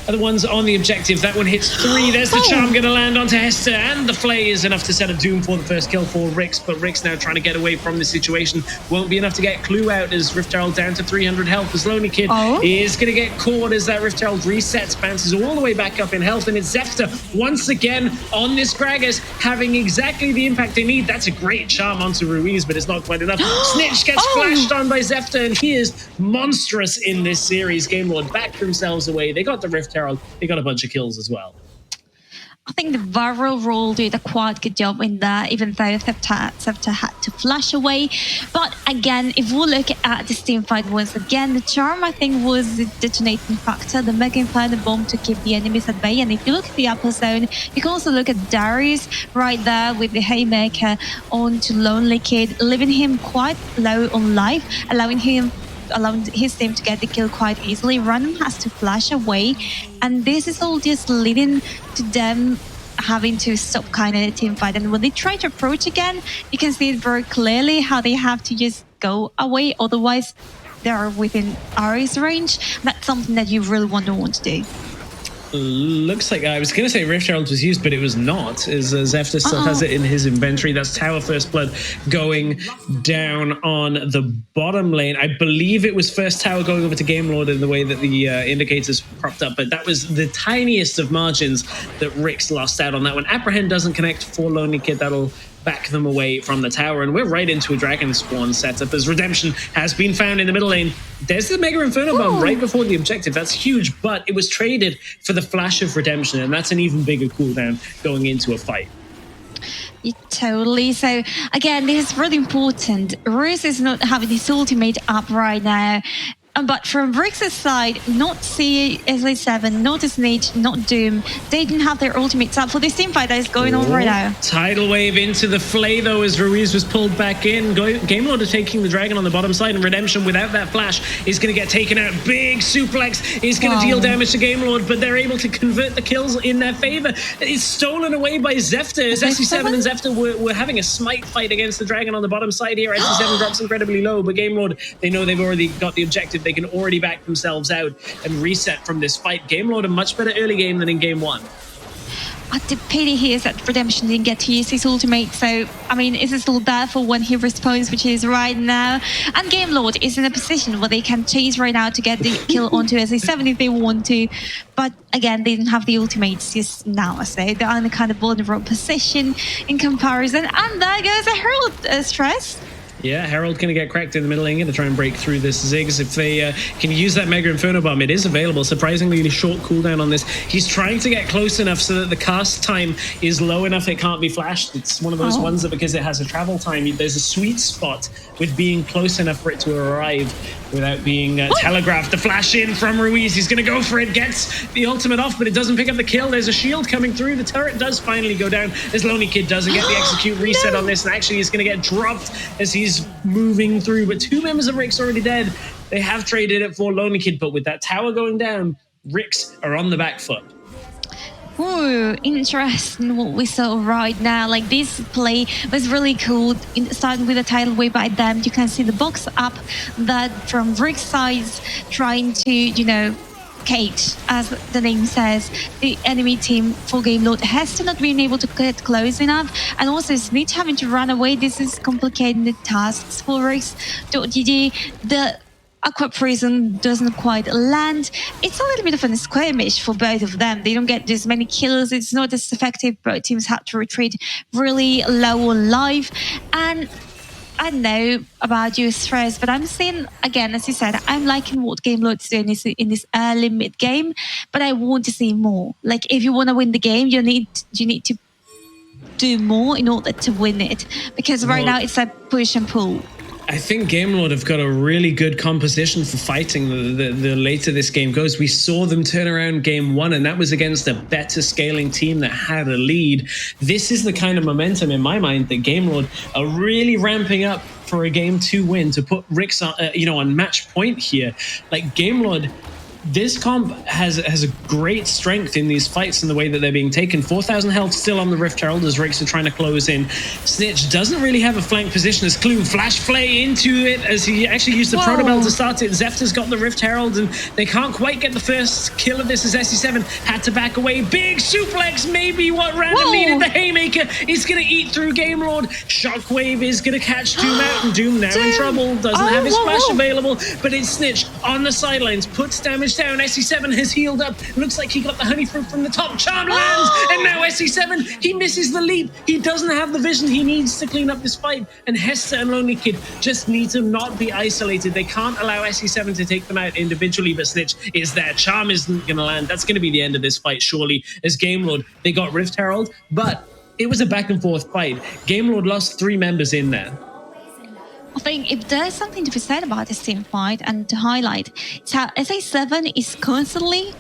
are the ones on the objective. That one hits 3. There's the charm going to land onto Hester, and the flay is enough to set a Doom for the first kill for RIX, but RIX now trying to get away from the situation. Won't be enough to get Clue out as Rift Herald down to 300 health. As Lonely Kid is going to get caught as that Rift Herald resets, bounces all the way back up in health, and it's Zefta once again on this Gragas, having exactly the impact they need. That's a great charm onto Ruiz, but it's not quite enough. Snitch gets flashed on by Zefta, and he is monstrous in this series. Game Lord backed themselves away. They got the Rift Herald. They got a bunch of kills as well. I think the viral role did a quite good job in that, even though Zefta had to flash away. But again, if we look at this team fight once again, the charm, I think, was the detonating factor, the Mega Inferno bomb to keep the enemies at bay. And if you look at the upper zone, you can also look at Darius right there with the Haymaker onto Lonely Kid, leaving him quite low on life, allowing his team to get the kill quite easily. Random has to flash away, and this is all just leading to them having to stop kind of the team fight. And when they try to approach again, you can see it very clearly how they have to just go away, otherwise they are within Ahri's range. That's something that you really don't want to do. Looks like I was going to say Rift Herald was used, but it was not, as Zefta still has it in his inventory. That's Tower First Blood going down on the bottom lane. I believe it was first tower going over to Game Lord in the way that the indicators propped up, but that was the tiniest of margins that RIX lost out on that one. Apprehend doesn't connect for Lonely Kid. That'll back them away from the tower, and we're right into a Dragon Spawn setup as Redemption has been found in the middle lane. There's the Mega Inferno Bomb right before the objective. That's huge, but it was traded for the Flash of Redemption, and that's an even bigger cooldown going into a fight. Totally. So again, this is really important. Riz is not having his ultimate up right now. But from RIX's side, not SE7, not Snitch, not Doom, they didn't have their ultimates up for this team fight that is going on right now. Tidal wave into the flay though as Ruiz was pulled back in. Game Lord are taking the dragon on the bottom side, and Redemption without that flash is going to get taken out. Big suplex is going to deal damage to Game Lord, but they're able to convert the kills in their favor. It's stolen away by Zefta as SE7 and Zefta were having a smite fight against the dragon on the bottom side here. SE7 drops incredibly low, but Game Lord, they know they've already got the objective. They can already back themselves out and reset from this fight. Game Lord a much better early game than in game one. The pity here is that Redemption didn't get to use his ultimate, so I mean, is it still there for when he responds, which is right now? And Game Lord is in a position where they can chase right now to get the kill onto SE7 if they want to, but again, they didn't have the ultimates just now, so they're in a kind of vulnerable position in comparison. And there goes a Herald stress. Yeah, Herald going to get cracked in the middle lane to try and break through this Ziggs. If they can use that Mega Inferno Bomb, it is available. Surprisingly short cooldown on this. He's trying to get close enough so that the cast time is low enough it can't be flashed. It's one of those ones that because it has a travel time, there's a sweet spot with being close enough for it to arrive without being telegraphed. The flash in from Ruiz. He's going to go for it, gets the ultimate off, but it doesn't pick up the kill. There's a shield coming through. The turret does finally go down as Lonely Kid doesn't get the execute reset on this, and actually he's going to get dropped as he's moving through. But two members of RIX already dead. They have traded it for Lonely Kid, but with that tower going down, RIX are on the back foot. Ooh, interesting what we saw right now. Like, this play was really cool. Starting with a tidal wave by them, you can see the box up that from RIX side trying to, you know, cage, as the name says, the enemy team for Game Lord has to not been able to get close enough, and also Snitch having to run away. This is complicating the tasks for RIX.GG. The Aqua Prison doesn't quite land. It's a little bit of a skirmish for both of them. They don't get as many kills. It's not as effective. Both teams had to retreat really low on life. And I don't know about you, Stress, but I'm seeing, again, as you said, I'm liking what Game Lord's doing in this early mid game, but I want to see more. Like, if you want to win the game, you need to do more in order to win it, because right now it's a push and pull. I think Game Lord have got a really good composition for fighting the later this game goes. We saw them turn around game 1, and that was against a better scaling team that had a lead. This is the kind of momentum, in my mind, that Game Lord are really ramping up for a game 2 win to put RIX on, on match point here. Like, Game Lord, this comp has a great strength in these fights and the way that they're being taken. 4,000 health still on the Rift Herald as RIX are trying to close in. Snitch doesn't really have a flank position as Clue flash play into it as he actually used the Protobell to start it. Zefta's got the Rift Herald and they can't quite get the first kill of this as SC7 had to back away. Big suplex, maybe what Random needed. The Haymaker is going to eat through Game Lord. Shockwave is going to catch Doom out, and Doom now in trouble. Doesn't have his flash available, but it's Snitch on the sidelines, puts damage down. SC7 has healed up. Looks like he got the honey fruit from the top. Charm lands, and now SC7, he misses the leap. He doesn't have the vision he needs to clean up this fight, and Hester and Lonely Kid just need to not be isolated. They can't allow SC7 to take them out individually, but Snitch is there. Charm isn't going to land. That's going to be the end of this fight, surely, as Game Lord, they got Rift Herald, but it was a back and forth fight. Game Lord lost 3 members in there. I think if there's something to be said about this team fight and to highlight, it's how SA7 is constantly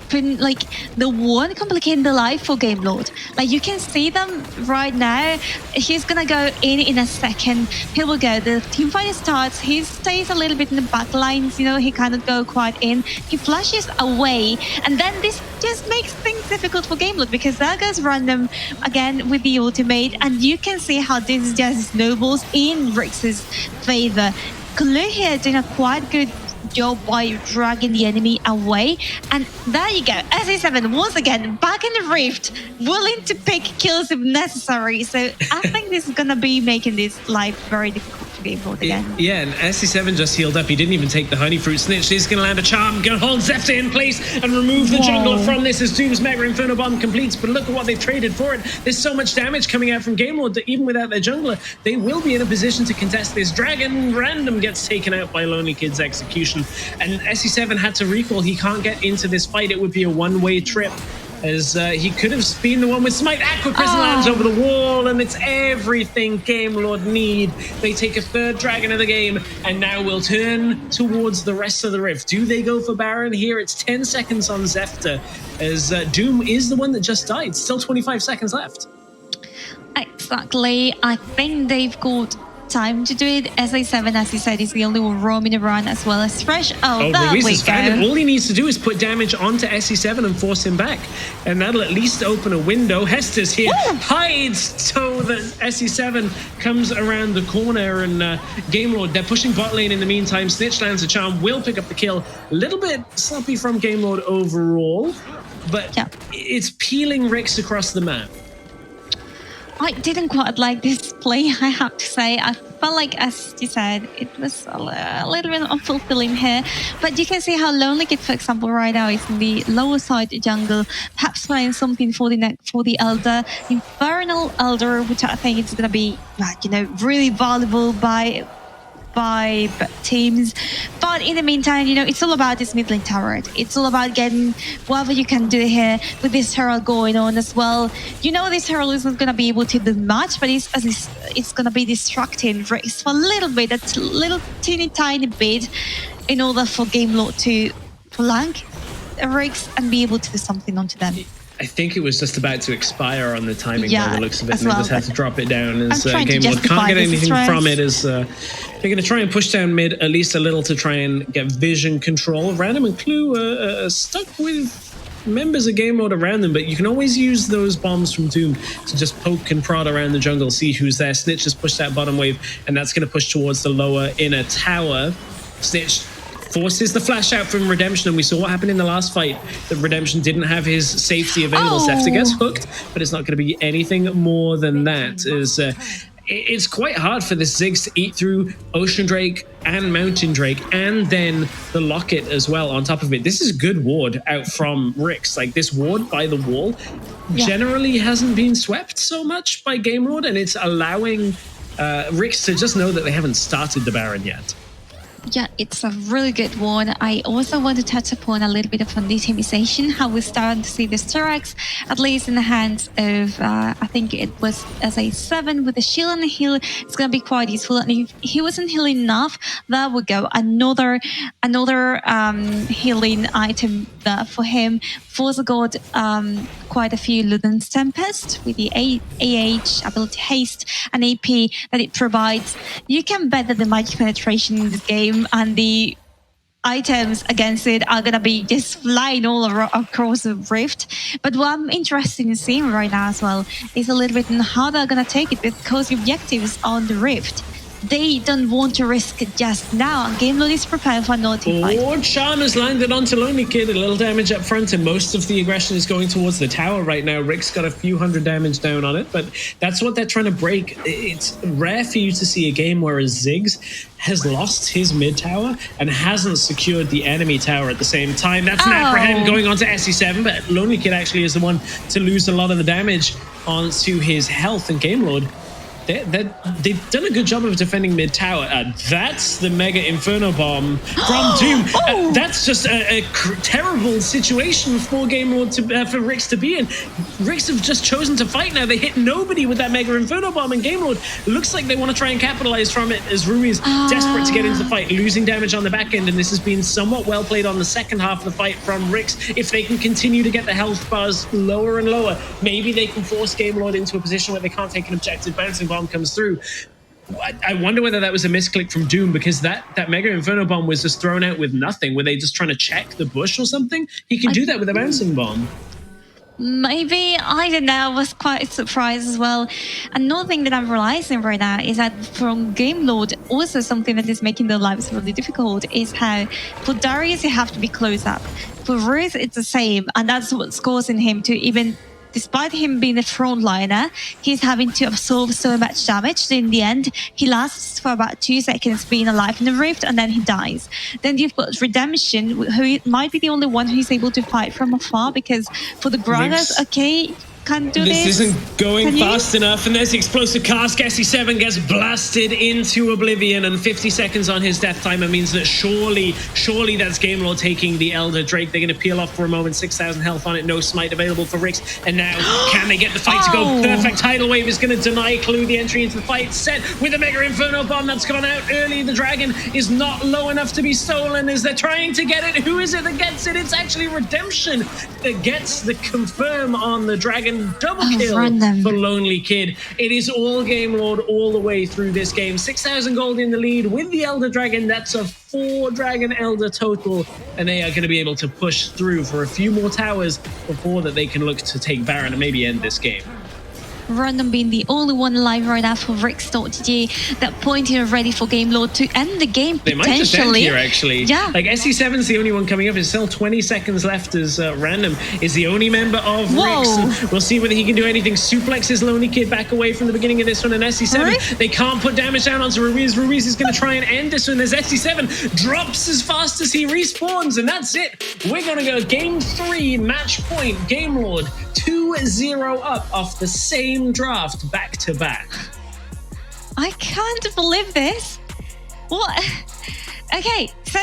been like the one complicating the life for Game Lord. Like, you can see them right now. He's gonna go in a second. He will go. The team fight starts. He stays a little bit in the back lines. You know, he kind of go quite in. He flashes away, and then this just makes things difficult for Game Lord because there goes Random again with the ultimate, and you can see how this just snowballs in RIX's favor. Clue here doing a quite good job by dragging the enemy away, and there you go. SA7 once again back in the Rift, willing to pick kills if necessary. So I think this is gonna be making this life very difficult for Game Lord again. Yeah, and SC7 just healed up. He didn't even take the honey fruit. Snitch is gonna land a charm, gonna hold Zefta in place and remove the jungler from this as Doom's Mega Inferno Bomb completes. But look at what they've traded for it. There's so much damage coming out from Game Lord that even without their jungler, they will be in a position to contest this. Dragon Random gets taken out by Lonely Kid's execution, and SC7 had to recall. He can't get into this fight. It would be a one-way trip, as he could have been the one with Smite. Aqua Prison lands over the wall, and it's everything Game Lord need. They take a 3rd dragon of the game, and now we'll turn towards the rest of the Rift. Do they go for Baron here? It's 10 seconds on Zefta, as Doom is the one that just died. Still 25 seconds left. Exactly. I think they've got time to do it. SA7, as you said, is the only one roaming around as well as Fresh. Oh, there we go. All he needs to do is put damage onto SC7 and force him back, and that'll at least open a window. Hester's here, hides so that SC7 comes around the corner, and Game Lord, they're pushing bot lane in the meantime. Snitch lands a charm, will pick up the kill. A little bit sloppy from Game Lord overall, but it's peeling RIX across the map. I didn't quite like this play, I have to say. I felt like, as you said, it was a little bit unfulfilling here. But you can see how Lonely Kid, for example, right now is in the lower side jungle, perhaps playing something for the Elder, Infernal Elder, which I think is going to be, really valuable by teams. But in the meantime, it's all about this mid lane turret. It's all about getting whatever you can do here with this Herald going on as well. This Herald isn't going to be able to do much, but it's going to be distracting RIX for a little bit, a little teeny tiny bit, in order for Game Lord to flank RIX and be able to do something onto them. I think it was just about to expire on the timing by the looks of it, and they just had to drop it down as Game Lord can't get anything from it, as they're going to try and push down mid at least a little to try and get vision control. Random and Clue stuck with members of Game Lord around them, but you can always use those bombs from Doom to just poke and prod around the jungle, see who's there. Snitch just pushed that bottom wave, and that's going to push towards the lower inner tower. Snitch forces the flash out from Redemption, and we saw what happened in the last fight. That Redemption didn't have his safety available. Zefta gets hooked, but it's not going to be anything more than that. It's quite hard for the Ziggs to eat through Ocean Drake and Mountain Drake, and then the Locket as well on top of it. This is good ward out from RIX. Like, this ward by the wall generally hasn't been swept so much by Game Lord, and it's allowing RIX to just know that they haven't started the Baron yet. Yeah, it's a really good one. I also want to touch upon a little bit of itemization, how we're starting to see the Styrax, at least in the hands of, I think it was as a 7 with the shield and the heal. It's going to be quite useful. And if he wasn't healing enough, there we go. Another healing item there for him. Forza got quite a few Luden's Tempest with the AH, ability haste, and AP that it provides. You can bet that the magic penetration in this game and the items against it are gonna be just flying all across the rift. But what I'm interested in seeing right now as well is a little bit on how they're gonna take it, because the objectives on the rift, they don't want to risk it just now, and Game Lord is prepared for another team fight. Charm has landed onto Lonely Kid, a little damage up front, and most of the aggression is going towards the tower right now. Rick's got a few hundred damage down on it, but that's what they're trying to break. It's rare for you to see a game where a Ziggs has lost his mid tower and hasn't secured the enemy tower at the same time. That's an apprehend going on to SE7, but Lonely Kid actually is the one to lose a lot of the damage onto his health, and Game Lord, they've done a good job of defending mid tower. That's the Mega Inferno Bomb from Doom. That's just a terrible situation for Game Lord for RIX to be in. RIX have just chosen to fight now. They hit nobody with that Mega Inferno Bomb, and Game Lord looks like they want to try and capitalize from it, as Rui is desperate to get into the fight, losing damage on the back end, and this has been somewhat well played on the second half of the fight from RIX. If they can continue to get the health bars lower and lower, maybe they can force Game Lord into a position where they can't take an objective. Bouncing Bomb comes through. I wonder whether that was a misclick from Doom, because that Mega Inferno Bomb was just thrown out with nothing. Were they just trying to check the bush or something? He can do that with a Bouncing Bomb. Maybe, I don't know, I was quite surprised as well. Another thing that I'm realizing right now is that from Game Lord, also something that is making their lives really difficult is how for Darius you have to be close up. For Ruth it's the same, and that's what's causing him to even, despite him being a frontliner, he's having to absorb so much damage. So in the end, he lasts for about 2 seconds being alive in the rift, and then he dies. Then you've got Redemption, who might be the only one who's able to fight from afar, because for the Gragas, okay, can't do this. This isn't going fast enough, and there's the explosive cask. SE7 gets blasted into oblivion, and 50 seconds on his death timer means that surely that's Game Lord taking the Elder Drake. They're going to peel off for a moment. 6,000 health on it, no smite available for RIX, and now can they get the fight to go? Perfect tidal wave is going to deny Clue the entry into the fight. Set with a Mega Inferno Bomb that's gone out early. The dragon is not low enough to be stolen as they're trying to get it. Who is it that gets it? It's actually Redemption that gets the confirm on the dragon. Double kill for Lonely Kid. It is all Game Lord all the way through this game. 6,000 gold in the lead with the Elder Dragon. That's a 4 Dragon Elder total, and they are going to be able to push through for a few more towers before that they can look to take Baron and maybe end this game. Random being the only one alive right now for RIX.GG. That point here ready for Game Lord to end the game They might just end here, actually. Yeah. Like, SE7's the only one coming up. There's still 20 seconds left as Random is the only member of RIX. We'll see whether he can do anything. Suplexes Lonely Kid back away from the beginning of this one, and SE7, they can't put damage down onto Ruiz. Ruiz is going to try and end this one as SE7 drops as fast as he respawns, and that's it. We're going to go Game 3, match point. Game Lord 2-0 up off the same draft back to back. I can't believe this. What? Okay, so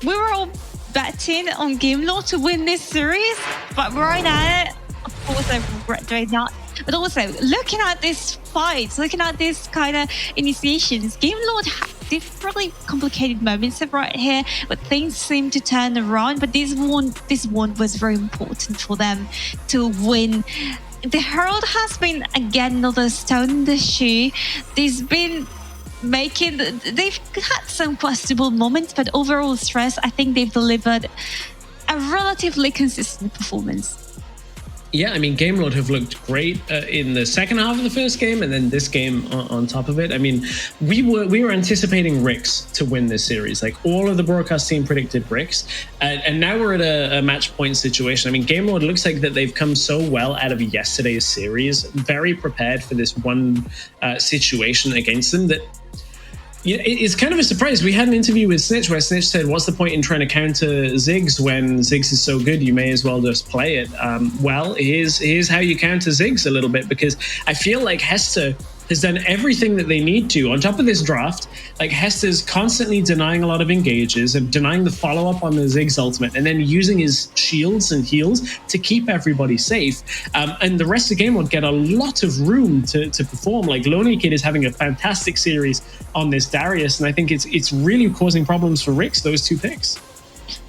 we were all betting on Game Lord to win this series, but right now, of course, I regret not. But also, looking at this fight, looking at this kind of initiations, Game Lord had really complicated moments right here, but things seem to turn around. But this one was very important for them to win. The Herald has been again another stone in the shoe. They've had some questionable moments, but overall stress, I think they've delivered a relatively consistent performance. Yeah, I mean, GameLord have looked great in the second half of the first game, and then this game on top of it. I mean, we were anticipating RIX to win this series. Like, all of the broadcast team predicted RIX, and now we're at a match point situation. I mean, GameLord looks like that they've come so well out of yesterday's series, very prepared for this one situation against them that. Yeah, it's kind of a surprise. We had an interview with Snitch where Snitch said, what's the point in trying to counter Ziggs when Ziggs is so good? You may as well just play it. Well, here's how you counter Ziggs a little bit, because I feel like Hester has done everything that they need to. On top of this draft, like, Hester's constantly denying a lot of engages and denying the follow-up on the Ziggs ultimate, and then using his shields and heals to keep everybody safe. And the rest of the game would get a lot of room to perform. Like, Lonely Kid is having a fantastic series on this Darius, and I think it's really causing problems for RIX, those two picks.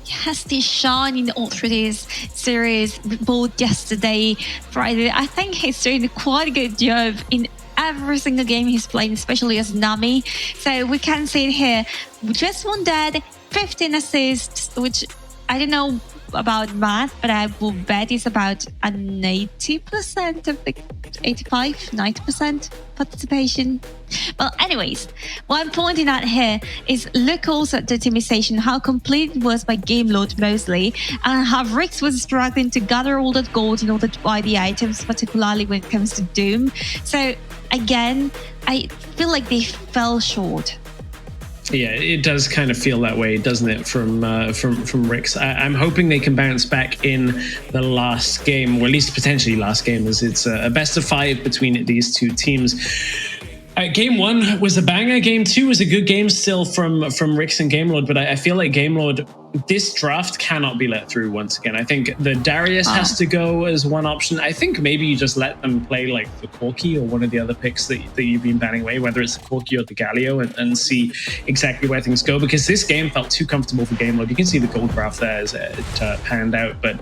Hester shining all through this series, both yesterday, Friday. I think he's doing quite a good job in every single game he's playing, especially as Nami. So we can see it here. Just one dead, 15 assists, which I don't know about math, but I will bet it's about an 80% of the 85, 90% participation. Well, anyways, what I'm pointing at here is look also at the optimization, how complete it was by GameLord mostly, and how RIX was struggling to gather all that gold in order to buy the items, particularly when it comes to Doom. So again, I feel like they fell short. Yeah, it does kind of feel that way, doesn't it, from RIX? I'm hoping they can bounce back in the last game, or at least potentially last game, as it's a best of 5 between these two teams. Game 1 was a banger. Game 2 was a good game still from RIX and GameLord, but I feel like GameLord, this draft cannot be let through once again. I think the Darius has to go as one option. I think maybe you just let them play like the Corki or one of the other picks that you've been banning away, whether it's the Corki or the Galio, and see exactly where things go, because this game felt too comfortable for GameLord. You can see the gold graph there as it panned out, but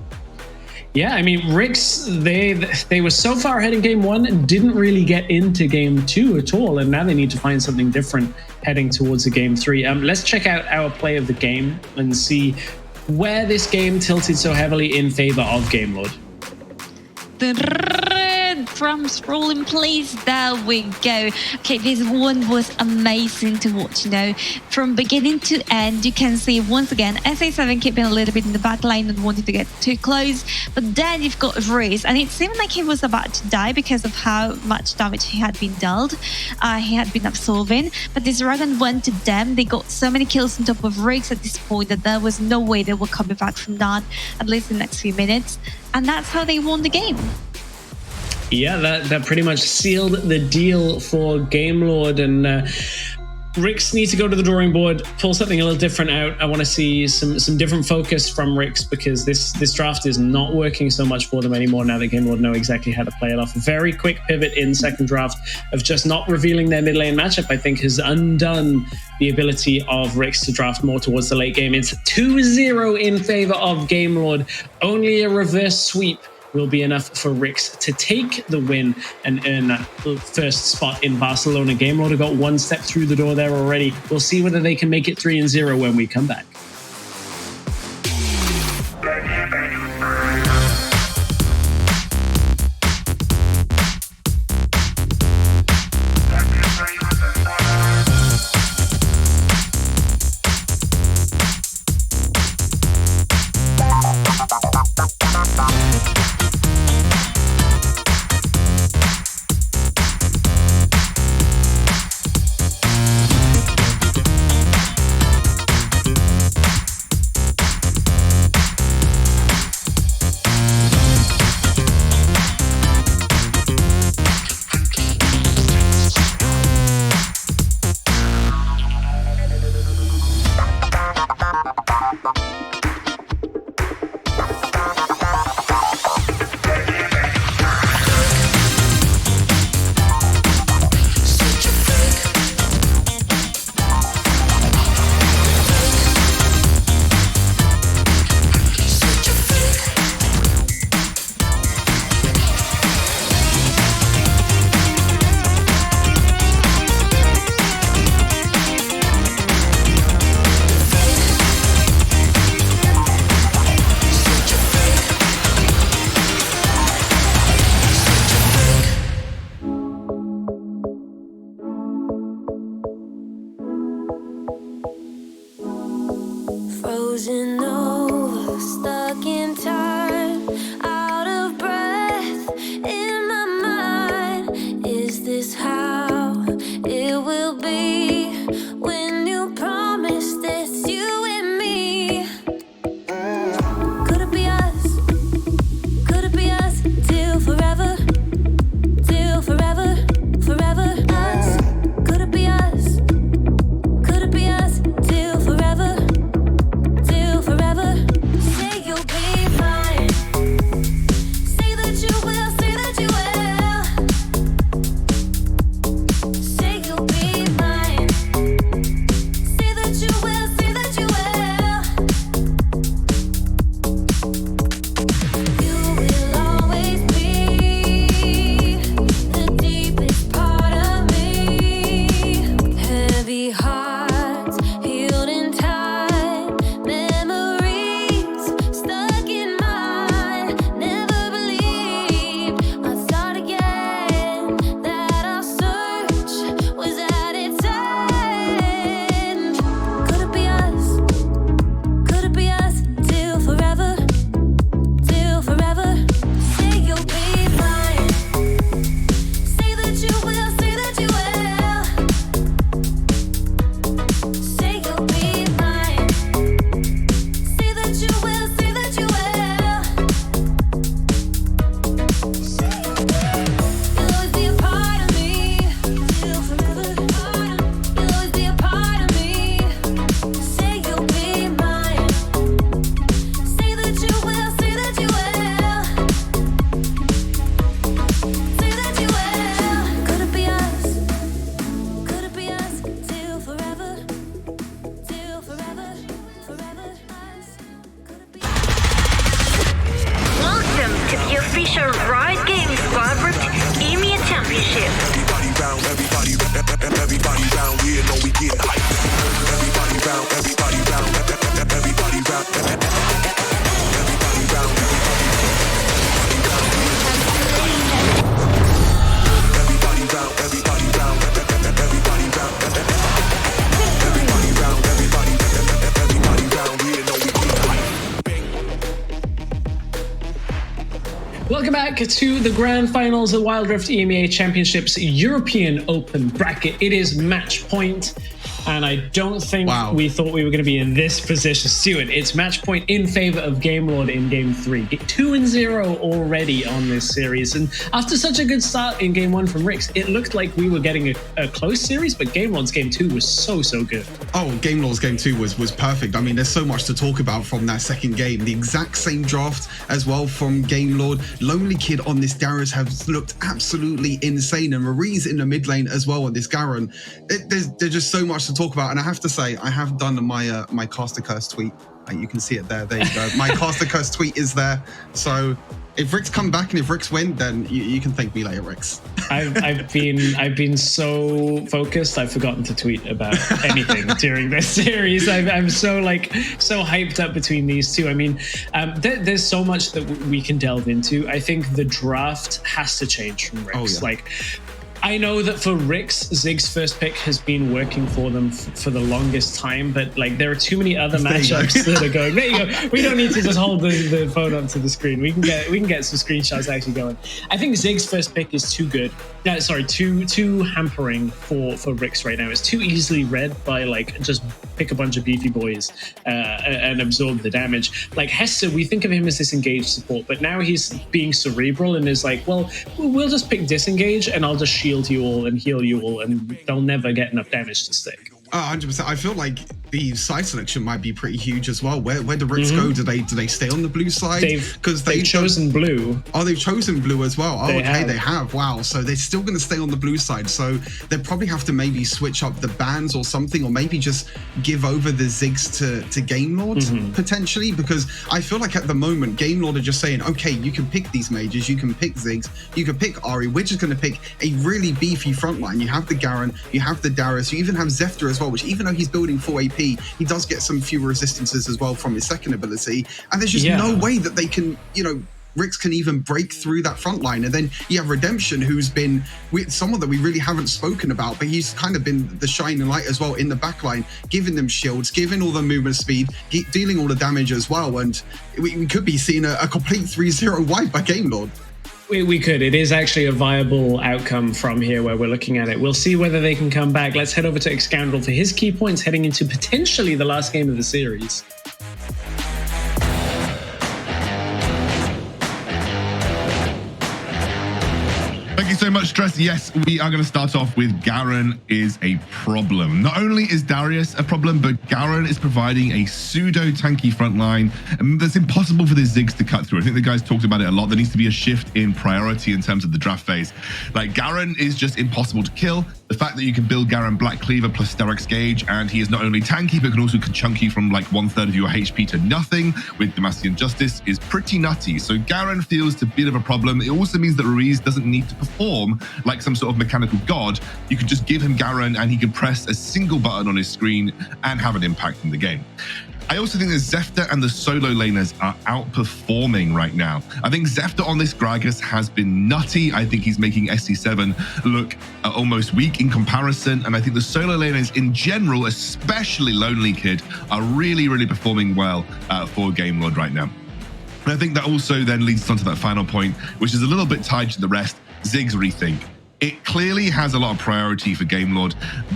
yeah, I mean, RIX, they were so far ahead in game 1, didn't really get into game 2 at all, and now they need to find something different heading towards the game 3. Let's check out our play of the game and see where this game tilted so heavily in favor of GameLord. Drums rolling, please. There we go. Okay, this one was amazing to watch, you know. From beginning to end, you can see once again SA7 keeping a little bit in the back line and wanting to get too close. But then you've got Riz, and it seemed like he was about to die because of how much damage he had been dealt. He had been absorbing. But this Dragon went to them. They got so many kills on top of Riggs at this point that there was no way they were coming back from that, at least in the next few minutes. And that's how they won the game. Yeah, that pretty much sealed the deal for GameLord, and RIX needs to go to the drawing board, pull something a little different out. I want to see some different focus from RIX, because this draft is not working so much for them anymore now that GameLord know exactly how to play it off. A very quick pivot in second draft of just not revealing their mid lane matchup, I think, has undone the ability of RIX to draft more towards the late game. It's 2-0 in favor of GameLord. Only a reverse sweep will be enough for RIX to take the win and earn that first spot in Barcelona. GameLord have got one step through the door there already. We'll see whether they can make it 3-0 when we come back. Welcome back to the grand finals of Wild Rift EMEA Championships European Open bracket. It is match point, and I don't think we thought we were going to be in this position. Stuart, it's match point in favor of Gamelord in game 3. 2-0 already on this series, and after such a good start in game 1 from RIX, it looked like we were getting a close series, but Gamelord's game 2 was so good. Oh, Gamelord's game 2 was perfect. I mean, there's so much to talk about from that second game. The exact same draft as well from Gamelord. Lonely Kid on this Darius has looked absolutely insane, and Marie's in the mid lane as well on this Garen. There's just so much to talk about, and I have to say, I have done my my Caster Curse tweet. You can see it there. There you go. My Caster Curse tweet is there. So if RIX come back and if RIX win, then you can thank me later, RIX. I've been so focused, I've forgotten to tweet about anything during this series. I'm so hyped up between these two. I mean, there's so much that we can delve into. I think the draft has to change from RIX. I know that for RIX, Zig's first pick has been working for them for the longest time, but there are too many other matchups that are going. There you go. We don't need to just hold the phone up to the screen. We can get some screenshots actually going. I think Zig's first pick is too good. Too hampering for RIX right now. It's too easily read by just pick a bunch of beefy boys and absorb the damage. Like Hester, we think of him as this engaged support, but now he's being cerebral and is like, well, we'll just pick disengage and I'll just shield you all and heal you all, and they'll never get enough damage to stick. 100%. I feel like the side selection might be pretty huge as well. Where do RIX go? Do they stay on the blue side? Because they've chosen blue. Oh, they've chosen blue as well. Oh, they have. Wow. So they're still going to stay on the blue side. So they probably have to maybe switch up the bans or something, or maybe just give over the Ziggs to Gamelord potentially. Because I feel like at the moment, Gamelord are just saying, okay, you can pick these mages, you can pick Ziggs, you can pick Ari. We're just going to pick a really beefy frontline. You have the Garen, you have the Darius, you even have Zephyr as well, which even though he's building 4 AP, he does get some fewer resistances as well from his second ability. And there's just no way that they can, RIX can even break through that front line. And then you have Redemption, who's been someone that we really haven't spoken about, but he's kind of been the shining light as well in the backline, giving them shields, giving all the movement speed, dealing all the damage as well. And we could be seeing a complete 3-0 wipe by Gamelord. We could. It is actually a viable outcome from here where we're looking at it. We'll see whether they can come back. Let's head over to Xscoundrel for his key points heading into potentially the last game of the series. Thank you so much, Stress. Yes, we are going to start off with Garen is a problem. Not only is Darius a problem, but Garen is providing a pseudo-tanky front line that's impossible for the Ziggs to cut through. I think the guys talked about it a lot. There needs to be a shift in priority in terms of the draft phase. Garen is just impossible to kill. The fact that you can build Garen Black Cleaver plus Sterex Gauge, and he is not only tanky, but can also chunk you from 1/3 of your HP to nothing with Demacian Justice is pretty nutty. So Garen feels a bit of a problem. It also means that Ruiz doesn't need to perform like some sort of mechanical god. You can just give him Garen and he can press a single button on his screen and have an impact in the game. I also think that Zephyr and the solo laners are outperforming right now. I think Zephyr on this Gragas has been nutty. I think he's making SC7 look almost weak in comparison. And I think the solo laners in general, especially Lonely Kid, are really performing well for Gamelord right now. And I think that also then leads us on to that final point, which is a little bit tied to the rest, Ziggs rethink. It clearly has a lot of priority for Gamelord,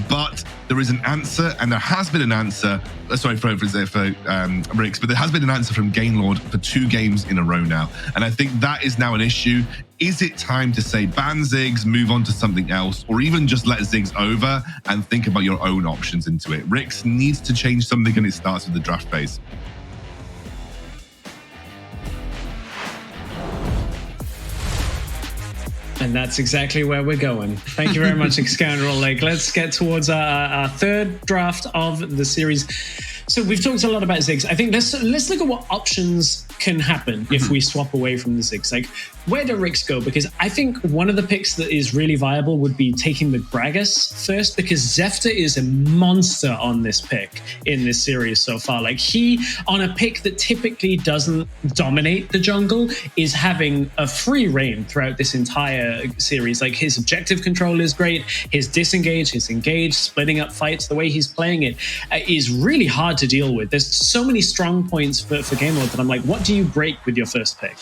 but there is an answer, and there has been an answer. Sorry for RIX, but there has been an answer from Gamelord for 2 games in a row now, and I think that is now an issue. Is it time to say ban Ziggs, move on to something else, or even just let Ziggs over and think about your own options into it? RIX needs to change something, and it starts with the draft phase. And that's exactly where we're going. Thank you very much, Xscoundrel. Let's get towards our third draft of the series. So we've talked a lot about Ziggs. I think let's look at what options can happen if we swap away from the Ziggs. Where do RIX go? Because I think one of the picks that is really viable would be taking the Gragas first, because Zephyr is a monster on this pick in this series so far. He, on a pick that typically doesn't dominate the jungle, is having a free reign throughout this entire series. His objective control is great. His disengage, his engage, splitting up fights, the way he's playing it is really hard to deal with. There's so many strong points for Gamelord that I'm like, what do do you break with your first pick?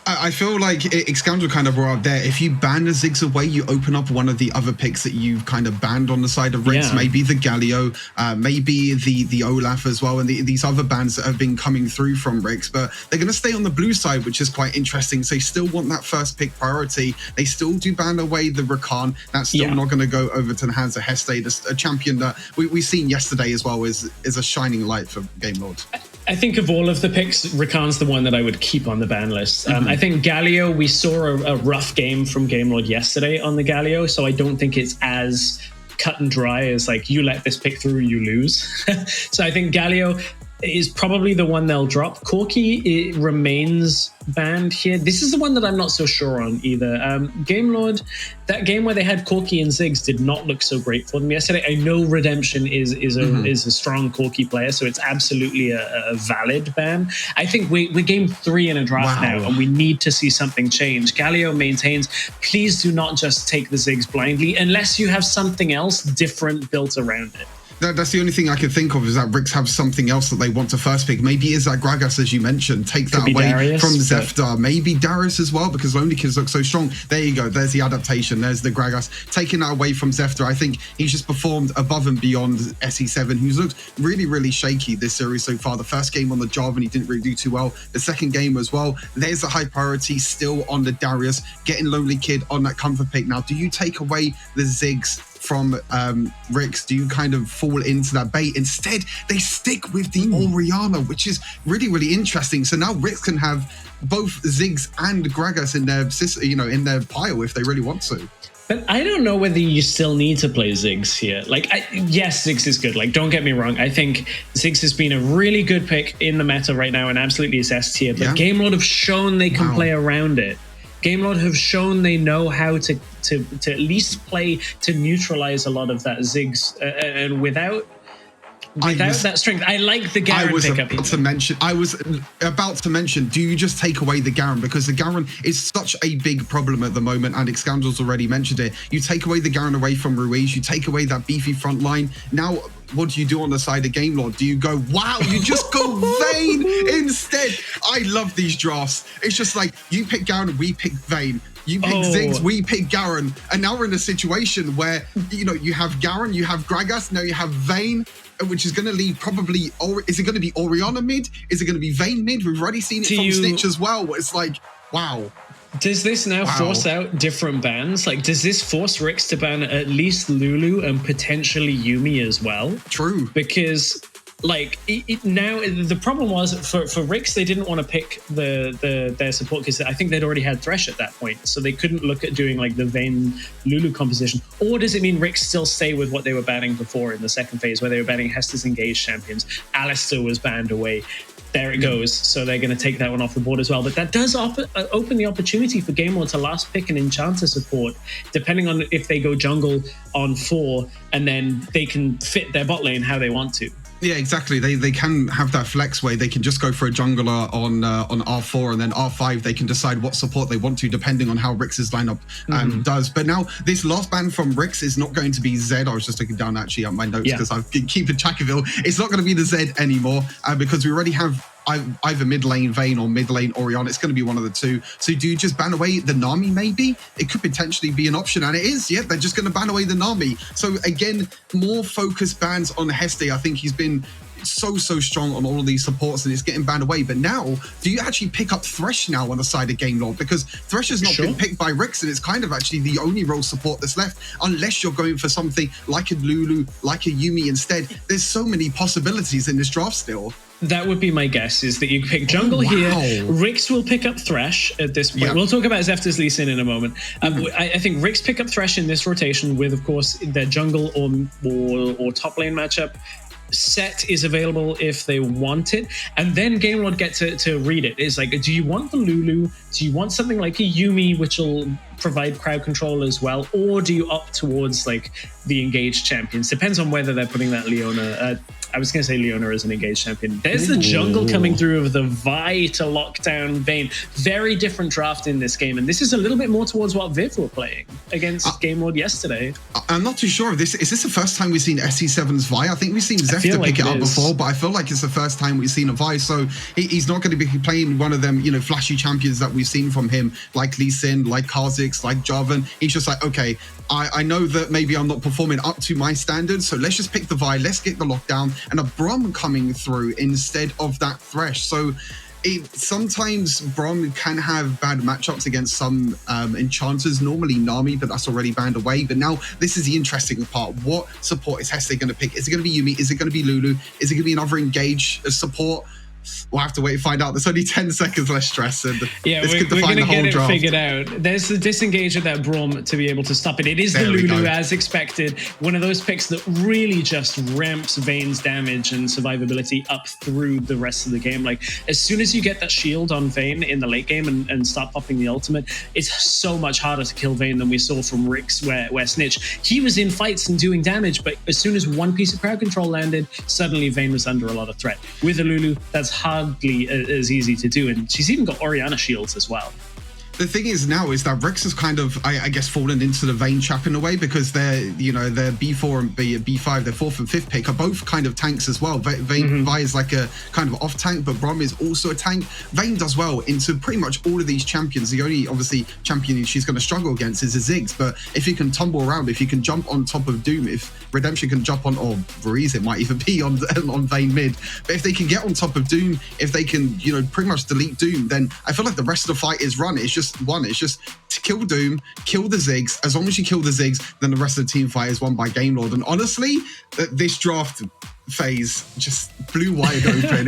I feel like Xscoundrel kind of brought up there. If you ban the Ziggs away, you open up one of the other picks that you've kind of banned on the side of RIX. Yeah. Maybe the Galio, maybe the Olaf as well, and these other bans that have been coming through from RIX. But they're going to stay on the blue side, which is quite interesting. So they still want that first pick priority. They still do ban away the Rakan. That's still not going to go over to the hands of Heste, a champion that we've seen yesterday as well is a shining light for Game Lord. I think of all of the picks, Rakan's the one that I would keep on the ban list. I think Galio, we saw a rough game from Game Lord yesterday on the Galio, so I don't think it's as cut and dry as like, you let this pick through, you lose. So I think Galio is probably the one they'll drop. Corki, it remains banned here. This is the one that I'm not so sure on either. Game Lord, that game where they had Corki and Ziggs did not look so great for them yesterday. I know Redemption is a strong Corki player, so it's absolutely a valid ban. I think we're game 3 in a draft now, and we need to see something change. Galio maintains, please do not just take the Ziggs blindly unless you have something else different built around it. That's the only thing I can think of, is that RIX have something else that they want to first pick. Maybe is that Gragas, as you mentioned, take that away Darius, from Zeftar. Maybe Darius as well, because Lonely Kids look so strong. There you go. There's the adaptation. There's the Gragas. Taking that away from Zeftar. I think he's just performed above and beyond SE7, who's looked really, really shaky this series so far. The first game on the job, and he didn't really do too well. The second game as well. There's a high priority still on the Darius. Getting Lonely Kid on that comfort pick. Now, do you take away the Ziggs from RIX? Do you kind of fall into that bait? Instead, they stick with the Orianna, which is really, really interesting. So now RIX can have both Ziggs and Gragas in their, in their pile if they really want to. But I don't know whether you still need to play Ziggs here. Like, yes, Ziggs is good. Like, don't get me wrong. I think Ziggs has been a really good pick in the meta right now and absolutely is S tier. But Game Lord have shown they can play around it. Game Lord have shown they know how to at least play to neutralize a lot of that Ziggs, and without that strength. I like the Garen pickup. I was about to mention, do you just take away the Garen? Because the Garen is such a big problem at the moment, and Xscoundrel's already mentioned it. You take away the Garen away from Ruiz, you take away that beefy front line. Now, what do you do on the side of Game Lord? Do you go, wow, you just go Vayne instead? I love these drafts. It's just like, you pick Garen, we pick Vayne. You pick Ziggs, we pick Garen. And now we're in a situation where, you have Garen, you have Gragas, now you have Vayne, which is going to leave probably, is it going to be Orianna mid? Is it going to be Vayne mid? We've already seen it from Snitch as well. It's like, wow. Does this now force out different bans? Like, does this force RIX to ban at least Lulu and potentially Yuumi as well? True. Because, like, now the problem was for RIX, they didn't want to pick their support because I think they'd already had Thresh at that point, so they couldn't look at doing like the Vayne Lulu composition. Or does it mean RIX still stay with what they were banning before in the second phase, where they were banning Hester's engaged champions? Alistair was banned away. There it goes. So they're going to take that one off the board as well. But that does open the opportunity for Game Lord to last pick an Enchanter support, depending on if they go jungle on 4, and then they can fit their bot lane how they want to. Yeah, exactly. They can have that flex way. They can just go for a jungler on R4, and then R5 they can decide what support they want to, depending on how RIX's lineup does. But now this last ban from RIX is not going to be Zed. I was just looking down actually on my notes because I've been keeping track of it. It's not going to be the Zed anymore because we already have either mid lane Vayne or mid lane Orianna. It's going to be one of the two. So do you just ban away the Nami maybe? It could potentially be an option, and it is. Yeah, they're just going to ban away the Nami. So again, more focused bans on Heste. I think he's been so strong on all of these supports, and it's getting banned away. But now, do you actually pick up Thresh now on the side of Game Lord? Because Thresh has not been picked by RIX, and it's kind of actually the only role support that's left, unless you're going for something like a Lulu, like a Yuumi instead. There's so many possibilities in this draft still. That would be my guess, is that you pick jungle here. RIX will pick up Thresh at this point. We'll talk about Zeftar's Lee Sin in a moment. I think RIX pick up Thresh in this rotation with, of course, their jungle or top lane matchup. Set is available if they want it, and then Game Lord get to read it. It's like, do you want the Lulu? Do you want something like a Yuumi, which will provide crowd control as well, or do you opt towards like the engaged champions? Depends on whether they're putting that Leona. I was going to say Leona as an engaged champion. There's the jungle coming through of the Vi to lock down Vayne. Very different draft in this game, and this is a little bit more towards what Viv were playing against Game Lord yesterday. I'm not too sure if this is the first time we've seen SC7's Vi. I think we've seen Zefta pick it up before, but I feel like it's the first time we've seen a Vi. So he's not going to be playing one of them, you know, flashy champions that we've seen from him, like Lee Sin, like Kha'Zix, like Jarvan. He's just like, okay, I know that maybe I'm not performing up to my standards, so let's just pick the Vi, let's get the lockdown, and a Brom coming through instead of that Thresh. So sometimes Brom can have bad matchups against some enchanters, normally Nami, but that's already banned away. But now this is the interesting part. What support is Heste going to pick? Is it going to be Yuumi? Is it going to be Lulu? Is it going to be another engage support? We'll have to wait and find out. There's only 10 seconds less stress, and yeah, this could we're define going the to whole get it draft. figured out. There's the disengage of that Braum to be able to stop it. It is the Lulu as expected. One of those picks that really just ramps Vayne's damage and survivability up through the rest of the game. Like, as soon as you get that shield on Vayne in the late game and start popping the ultimate, it's so much harder to kill Vayne than we saw from RIX, where Snitch, he was in fights and doing damage, but as soon as one piece of crowd control landed, suddenly Vayne was under a lot of threat. With a Lulu, that's hardly as easy to do, and she's even got Orianna shields as well. The thing is now is that RIX has kind of, I guess, fallen into the Vayne trap in a way, because they're B4 and B5, their 4th and 5th pick are both kind of tanks as well. Vayne Vi is like a kind of off tank, but Braum is also a tank. Vayne does well into pretty much all of these champions. The only, obviously, champion she's going to struggle against is a Ziggs, but if you can tumble around, if you can jump on top of Doom, if Redemption can jump on, or Breeze, it might even be on Vayne mid, but if they can get on top of Doom, if they can, pretty much delete Doom, then I feel like the rest of the fight is run. It's just to kill Doom, kill the Ziggs. As long as you kill the Ziggs, then the rest of the team fight is won by Game Lord. And honestly, this draft phase just blew wide open.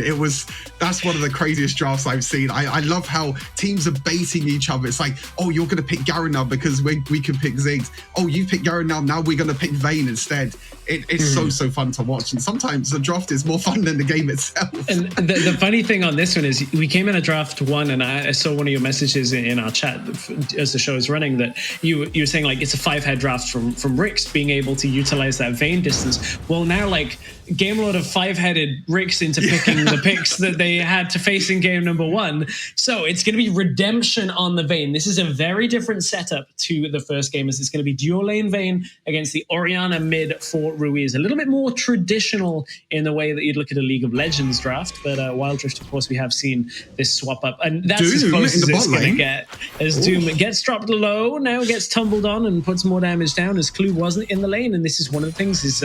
That's one of the craziest drafts I've seen. I love how teams are baiting each other. It's like, oh, you're going to pick Garen now because we can pick Ziggs. Oh, you pick Garen now we're going to pick Vayne instead. It's so fun to watch. And sometimes the draft is more fun than the game itself. And the funny thing on this one is we came in a draft one, and I saw one of your messages in our chat as the show is running that you were saying like it's a 5-head draft from RIX being able to utilize that Vayne distance. Well, now like Game Lord have 5-headed RIX into picking the picks that they had to face in game number 1. So it's going to be Redemption on the Vayne. This is a very different setup to the first game, as it's going to be dual lane Vayne against the Orianna mid for Ruiz. A little bit more traditional in the way that you'd look at a League of Legends draft, but Wild Rift, of course, we have seen this swap up, and that's Doom as close as it's going to get. As Doom gets dropped low, now gets tumbled on and puts more damage down, as Clue wasn't in the lane, and this is one of the things is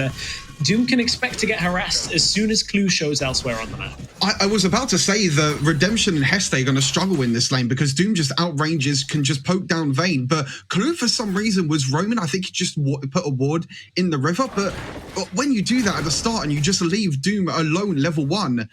Doom can expect to get harassed as soon as Clue shows elsewhere on the map. I was about to say that Redemption and Heste are going to struggle in this lane because Doom just outranges, can just poke down Vayne, but Clue for some reason was roaming. I think he just put a ward in the river, but when you do that at the start and you just leave Doom alone level 1,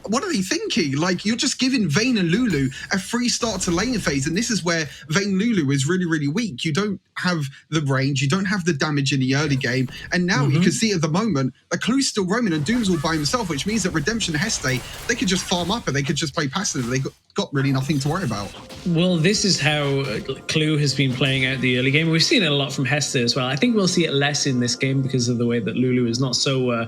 what are they thinking? Like, you're just giving Vayne and Lulu a free start to lane phase, and this is where Vayne Lulu is really, really weak. You don't have the range, you don't have the damage in the early game, and now you can see at the moment that Clue's still roaming and Doom's all by himself, which means that Redemption and Heste, they could just farm up and they could just play passive. They got really nothing to worry about. Well, this is how Clue has been playing out the early game. We've seen it a lot from Heste as well. I think we'll see it less in this game because of the way that Lulu is not so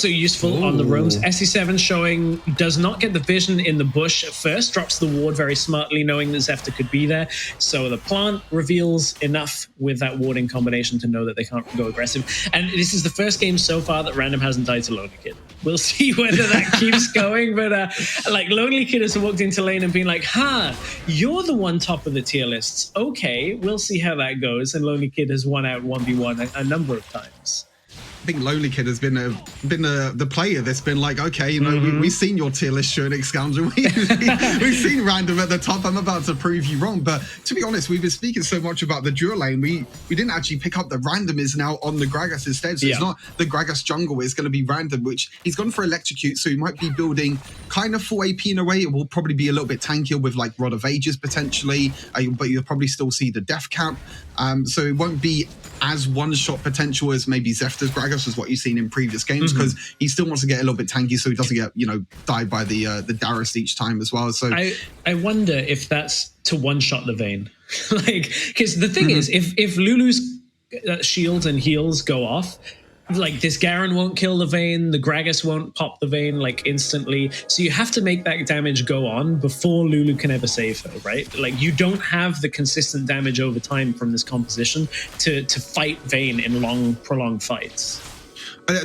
useful on the roams. SC7 showing does not get the vision in the bush at first, drops the ward very smartly, knowing that Zefta could be there. So the plant reveals enough with that warding combination to know that they can't go aggressive. And this is the first game so far that Random hasn't died to Lonely Kid. We'll see whether that keeps going, but like Lonely Kid has walked into lane and been like, you're the one top of the tier lists. Okay, we'll see how that goes. And Lonely Kid has won out 1v1 a number of times. I think Lonely Kid has been the player that's been like, okay, we've seen your tier list, Shurnik Scoundrel. We've seen Random at the top. I'm about to prove you wrong. But to be honest, we've been speaking so much about the dual lane. We didn't actually pick up that Random is now on the Gragas instead. So it's not the Gragas jungle. It's going to be Random, which he's gone for Electrocute. So he might be building kind of full AP in a way. It will probably be a little bit tankier with like Rod of Ages potentially. But you'll probably still see the death cap. So it won't be as one-shot potential as maybe Zefta's Gragas Gragas was what you've seen in previous games, because he still wants to get a little bit tanky so he doesn't get, died by the Darius each time as well. So I wonder if that's to one-shot the Vayne. Because the thing is, if Lulu's shields and heals go off, this Garen won't kill the Vayne, the Gragas won't pop the Vayne instantly. So you have to make that damage go on before Lulu can ever save her, right? You don't have the consistent damage over time from this composition to fight Vayne in long, prolonged fights.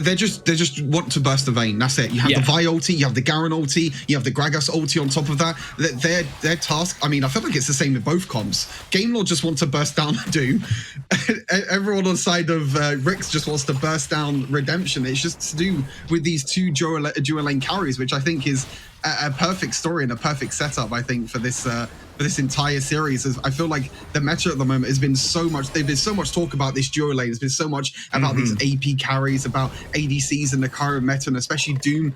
They just want to burst the Vayne. That's it. You have the Vi ulti, you have the Garen ulti, you have the Gragas ulti on top of that. Their task, I feel like it's the same with both comps. Gamelord just wants to burst down Doom. Everyone on the side of RIX just wants to burst down Redemption. It's just to do with these two dual lane carries, which I think is a perfect story and a perfect setup, I think, for this entire series. I feel like the meta at the moment has been so much, there's been so much talk about this duo lane. There's been so much about these AP carries, about ADCs in the current meta, and especially Doom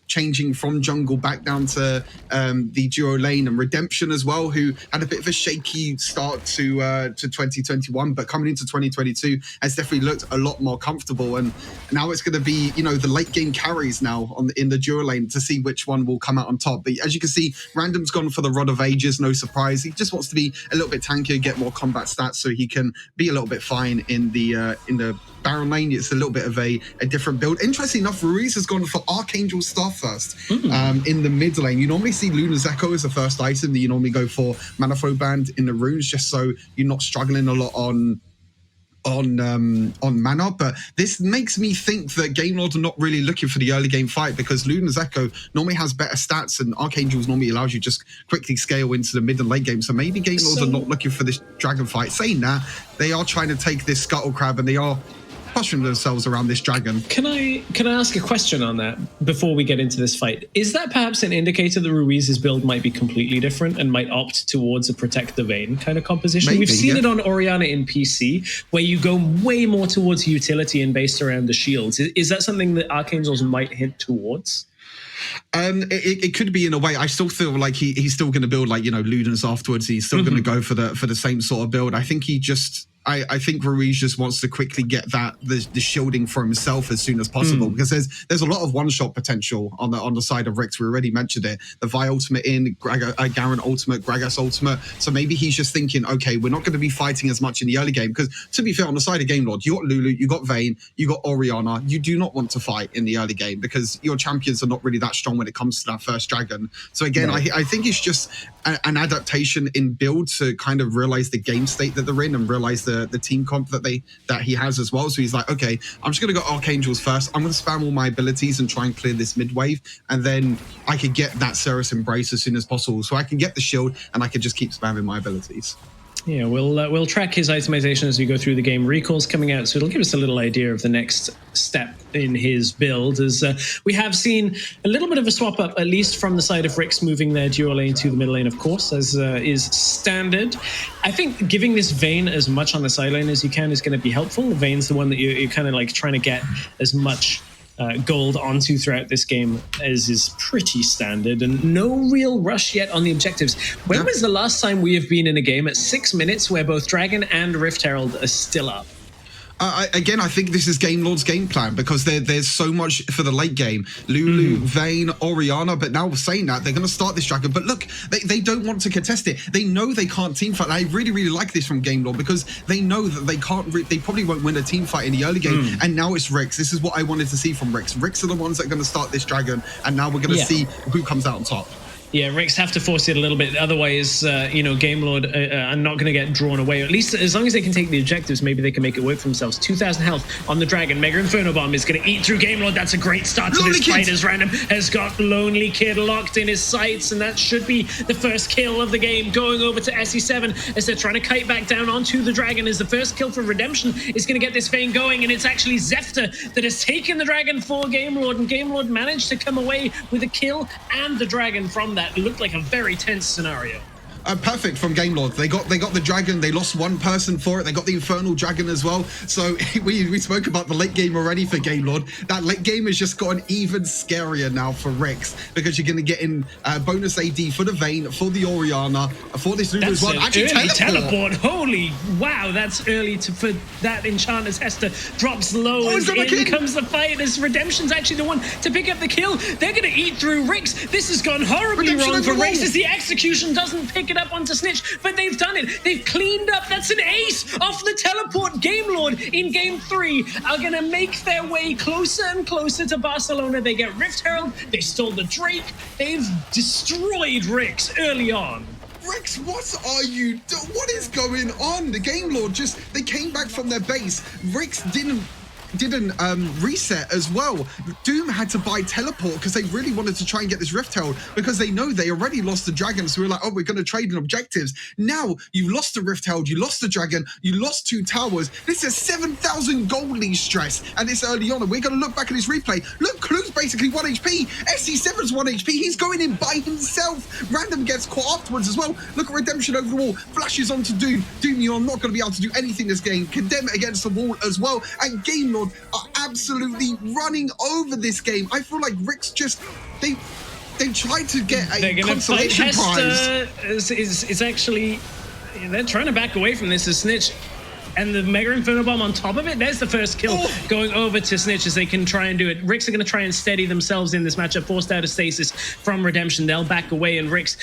changing from jungle back down to the duo lane, and Redemption as well, who had a bit of a shaky start to 2021, but coming into 2022 has definitely looked a lot more comfortable. And now it's going to be, the late game carries now in the duo lane to see which one will come out on top. But as you can see, Random's gone for the Rod of Ages, no surprise. He just wants to be a little bit tankier, get more combat stats so he can be a little bit fine in the Baron lane. It's a little bit of a different build. Interesting enough, Ruiz has gone for Archangel Star first in the mid lane. You normally see Luna's Echo as the first item. You normally go for Mana Flow Band in the runes, just so you're not struggling a lot on mana. But this makes me think that Gamelord are not really looking for the early game fight, because Luna's Echo normally has better stats, and Archangels normally allows you just quickly scale into the mid and late game. So maybe Gamelord are not looking for this dragon fight. Saying that, they are trying to take this Scuttle Crab, and they are pushing themselves around this dragon. Can I ask a question on that before we get into this fight? Is that perhaps an indicator that Ruiz's build might be completely different and might opt towards a protect the Vayne kind of composition? Maybe, we've seen it on Orianna in PC, where you go way more towards utility and based around the shields. Is that something that Archangels might hint towards? It could be in a way. I still feel like he's still going to build Ludens afterwards. He's still going to go for the same sort of build. I think he just I think Ruiz just wants to quickly get the shielding for himself as soon as possible, because there's a lot of one-shot potential on the side of RIX. We already mentioned it. The Vi ultimate in, Garen ultimate, Gragas ultimate. So maybe he's just thinking, okay, we're not going to be fighting as much in the early game, because to be fair, on the side of Gamelord, you got Lulu, you got Vayne, you got Orianna. You do not want to fight in the early game because your champions are not really that strong when it comes to that first dragon. So again, I think it's just an adaptation in build to kind of realize the game state that they're in and realize the team comp that he has as well. So he's like, okay, I'm just going to go Archangels first. I'm going to spam all my abilities and try and clear this mid wave, and then I could get that Ceres Embrace as soon as possible, so I can get the shield and I can just keep spamming my abilities. Yeah, we'll track his itemization as we go through the game. Recall's coming out, so it'll give us a little idea of the next step in his build. As we have seen a little bit of a swap up, at least from the side of RIX, moving their duo lane to the middle lane, of course, as is standard. I think giving this Vayne as much on the side lane as you can is going to be helpful. Vayne's the one that you're kind of like trying to get as much gold onto throughout this game, as is pretty standard, and no real rush yet on the objectives. When was the last time we have been in a game at 6 minutes where both Dragon and Rift Herald are still up? Again, I think this is Gamelord's game plan, because there's so much for the late game. Lulu, Vayne, Orianna, but now saying that, they're going to start this dragon. But look, they don't want to contest it. They know they can't team fight. I really, really like this from Gamelord, because they know that they can't. They probably won't win a team fight in the early game. And now it's RIX. This is what I wanted to see from RIX. RIX are the ones that are going to start this dragon, and now we're going to see who comes out on top. Yeah, RIX have to force it a little bit. Otherwise, Gamelord are not going to get drawn away. At least as long as they can take the objectives, maybe they can make it work for themselves. 2,000 health on the Dragon. Mega Inferno Bomb is going to eat through Gamelord. That's a great start to this fight, as Random has got Lonely Kid locked in his sights, and that should be the first kill of the game. Going over to SE7 as they're trying to kite back down onto the Dragon, as the first kill for Redemption is going to get this Vayne going, and it's actually Zefta that has taken the Dragon for Gamelord, and Gamelord managed to come away with a kill and the Dragon from that. It looked like a very tense scenario. perfect from Game Lord. They got the dragon. They lost one person for it. They got the infernal dragon as well. So we spoke about the late game already for Game Lord. That late game has just gotten even scarier now for RIX, because you're going to get in bonus AD for the Vayne, for the Orianna, for this Lulu as well. Actually, teleport. Holy wow, that's early for that Enchantress. Hester drops low. In comes the fight as Redemption's actually the one to pick up the kill. They're going to eat through RIX. This has gone horribly wrong for RIX as the execution doesn't pick it up onto Snitch, but they've done it. They've cleaned up. That's an ace off the teleport. Game Lord in game 3 are going to make their way closer and closer to Barcelona. They get Rift Herald. They stole the Drake. They've destroyed RIX early on. RIX, what are you doing? What is going on? The Game Lord they came back from their base. RIX didn't reset as well. Doom had to buy teleport because they really wanted to try and get this Rift Herald, because they know they already lost the dragon. So we're like, oh, we're going to trade in objectives. Now you've lost the Rift Herald, you lost the dragon, you lost 2 towers. This is 7,000 gold lead stress, and it's early on. And we're going to look back at his replay. Look, Clue's basically 1 HP. SC7's 1 HP. He's going in by himself. Random gets caught afterwards as well. Look at Redemption over the wall. Flashes onto Doom. Doom, you're not going to be able to do anything this game. Condemn it against the wall as well. And Game Lord are absolutely running over this game. I feel like RIX just they tried to get a consolation prize. Is actually, they're trying to back away from this as Snitch. And the Mega Inferno Bomb on top of it, there's the first kill going over to Snitch as they can try and do it. RIX are going to try and steady themselves in this matchup, forced out of stasis from Redemption. They'll back away, and RIX,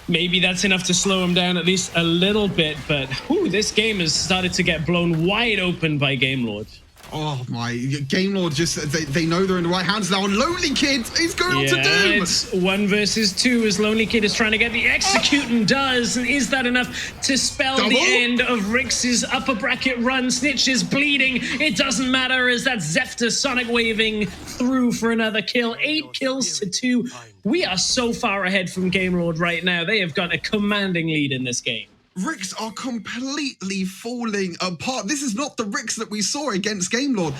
maybe that's enough to slow them down at least a little bit. But this game has started to get blown wide open by Game Lord. Oh my, Game Lord they know they're in the right hands now, and Lonely Kid is going on to Doom. It's 1 versus 2 as Lonely Kid is trying to get the execute and does. And is that enough to spell the end of RIX's upper bracket run? Snitch is bleeding. It doesn't matter as that Zephyr Sonic waving through for another kill. 8 kills to 2. We are so far ahead from Game Lord right now. They have got a commanding lead in this game. RIX are completely falling apart. This is not the RIX that we saw against Game Lord.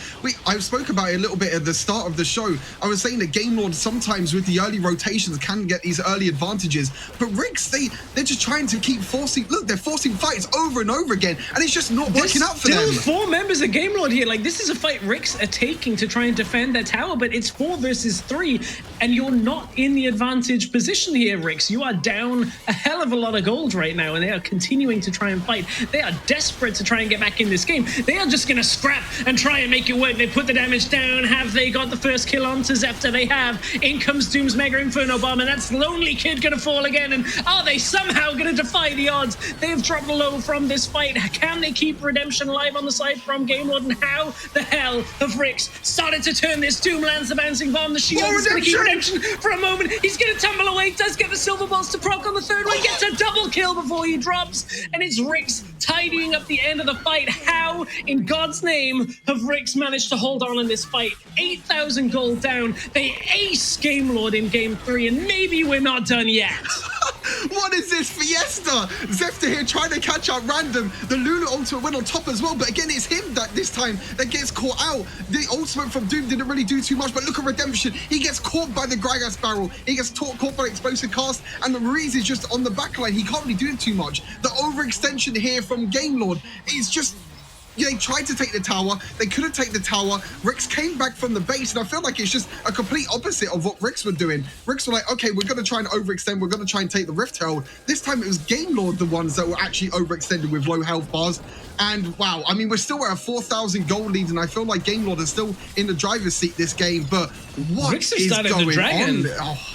I spoke about it a little bit at the start of the show. I was saying that Game Lord sometimes with the early rotations can get these early advantages, but RIX, they're just trying to keep forcing. Look, they're forcing fights over and over again, and it's just not working out for them. There's still 4 members of Game Lord here. Like, this is a fight RIX are taking to try and defend their tower, but it's 4 versus 3, and you're not in the advantage position here, RIX. You are down a hell of a lot of gold right now, and they are continuing to try and fight. They are desperate to try and get back in this game. They are just going to scrap and try and make it work. They put the damage down. Have they got the first kill onto Zephyr? They have. In comes Doom's Mega Inferno Bomb, and that's Lonely Kid going to fall again. And are they somehow going to defy the odds? They have dropped low from this fight. Can they keep Redemption alive on the side from Game Lord? And how the hell have RIX started to turn this? Doom lands the bouncing bomb. The shield is going to keep Redemption for a moment. He's going to tumble away. Does get the silver balls to proc on the third one. Gets a double kill before he drops. And it's RIX tidying up the end of the fight. How, in God's name, have RIX managed to hold on in this fight? 8,000 gold down. They ace Game Lord in game 3, and maybe we're not done yet. What is this fiesta? Zephyr here trying to catch up Random. The Lulu ultimate went on top as well, but again, it's him that this time that gets caught out. The ultimate from Doom didn't really do too much, but look at Redemption. He gets caught by the Gragas barrel. He gets caught by explosive cast, and the Reese is just on the backline. He can't really do too much. The overextension here from Game Lord is just... They tried to take the tower. They couldn't take the tower. RIX came back from the base, and I feel like it's just a complete opposite of what RIX were doing. RIX were like, okay, we're going to try and overextend. We're going to try and take the Rift Herald. This time it was Game Lord the ones that were actually overextended with low health bars. And wow, I mean, we're still at a 4,000 gold lead, and I feel like Game Lord is still in the driver's seat this game. But what RIX is going on? Oh.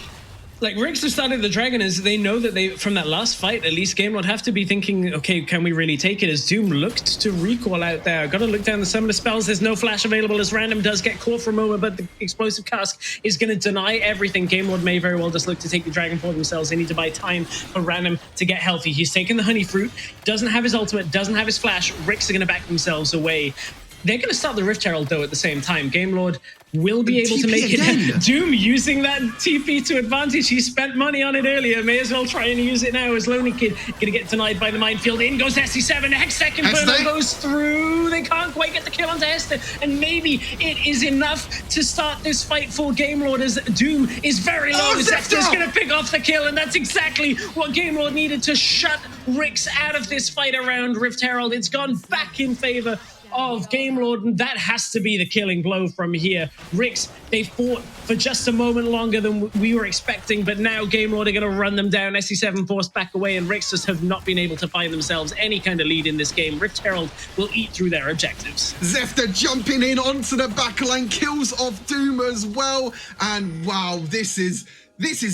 Like, RIX have started the dragon as they know that they, from that last fight, at least Game Lord have to be thinking, okay, can we really take it? As Doom looked to recall out there. Got to look down the summoner spells. There's no flash available as Random does get caught for a moment, but the explosive cask is going to deny everything. Game Lord may very well just look to take the dragon for themselves. They need to buy time for Random to get healthy. He's taken the honey fruit, doesn't have his ultimate, doesn't have his flash. RIX are going to back themselves away. They're going to start the Rift Herald, though, at the same time. Gamelord will be able to make again. it. Doom using that TP to advantage. He spent money on it earlier. May as well try and use it now as Lonely Kid going to get denied by the minefield. In goes SC7. Next second, Burno goes through. They can't quite get the kill onto Hester. And maybe it is enough to start this fight for Gamelord as Doom is very low. Zefter's going to pick off the kill. And that's exactly what Gamelord needed to shut RIX out of this fight around Rift Herald. It's gone back in favor of Gamelord, and that has to be the killing blow from here. RIX, they fought for just a moment longer than we were expecting, but now Gamelord are going to run them down. SC7 forced back away, and RIX just have not been able to find themselves any kind of lead in this game. Rift Herald will eat through their objectives. Zefter jumping in onto the backline, kills off Doom as well, and wow, this is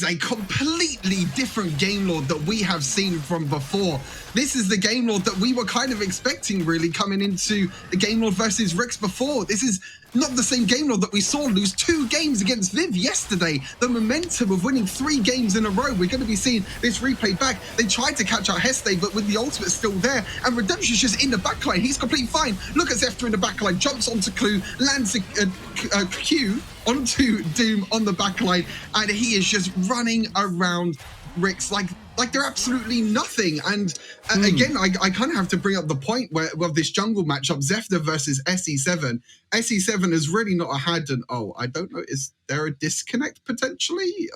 a completely different Gamelord that we have seen from before. This is the Gamelord that we were kind of expecting, really, coming into the Gamelord versus RIX before. This is not the same Gamelord that we saw lose 2 games against Viv yesterday. The momentum of winning 3 games in a row. We're going to be seeing this replay back. They tried to catch out Heste, but with the ultimate still there, and Redemption's just in the backline. He's completely fine. Look at Zefter in the backline, jumps onto Clue, lands a Q onto Doom on the backline, and he is just running around RIX like they're absolutely nothing. And again, I kind of have to bring up the point where this jungle matchup, Zefter versus SE7. SE7 has really not had an, I don't know, is there a disconnect potentially?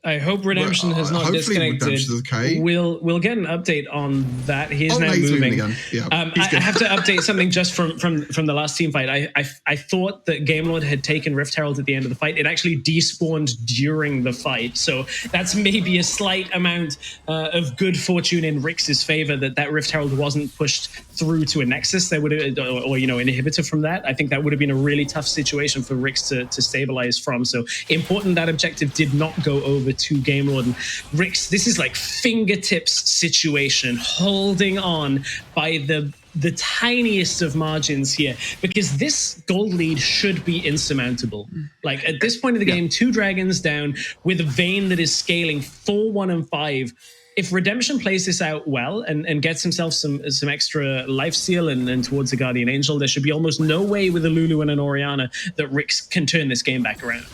I hope Redemption has not disconnected. Okay. We'll get an update on that. He is now moving. Again. Yeah, I have to update something just from the last team fight. I thought that Gamelord had taken Rift Herald at the end of the fight. It actually despawned during the fight, so that's maybe a slight amount of good fortune in RIX's favor that Rift Herald wasn't pushed through to a Nexus. They would have, or an inhibitor from that. I think that would have been a really tough situation for RIX to stabilize from. So important that objective did not go over to Gamelord. And RIX, this is like fingertips situation, holding on by the tiniest of margins here, because this gold lead should be insurmountable. Like at this point of the game, 2 dragons down with a Vayne that is scaling 4, 1, and 5. If Redemption plays this out well and gets himself some extra lifesteal and towards the Guardian Angel, there should be almost no way with a Lulu and an Orianna that RIX can turn this game back around.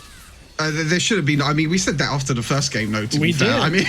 There should have been. I mean, we said that after the first game, though, to be fair. I mean,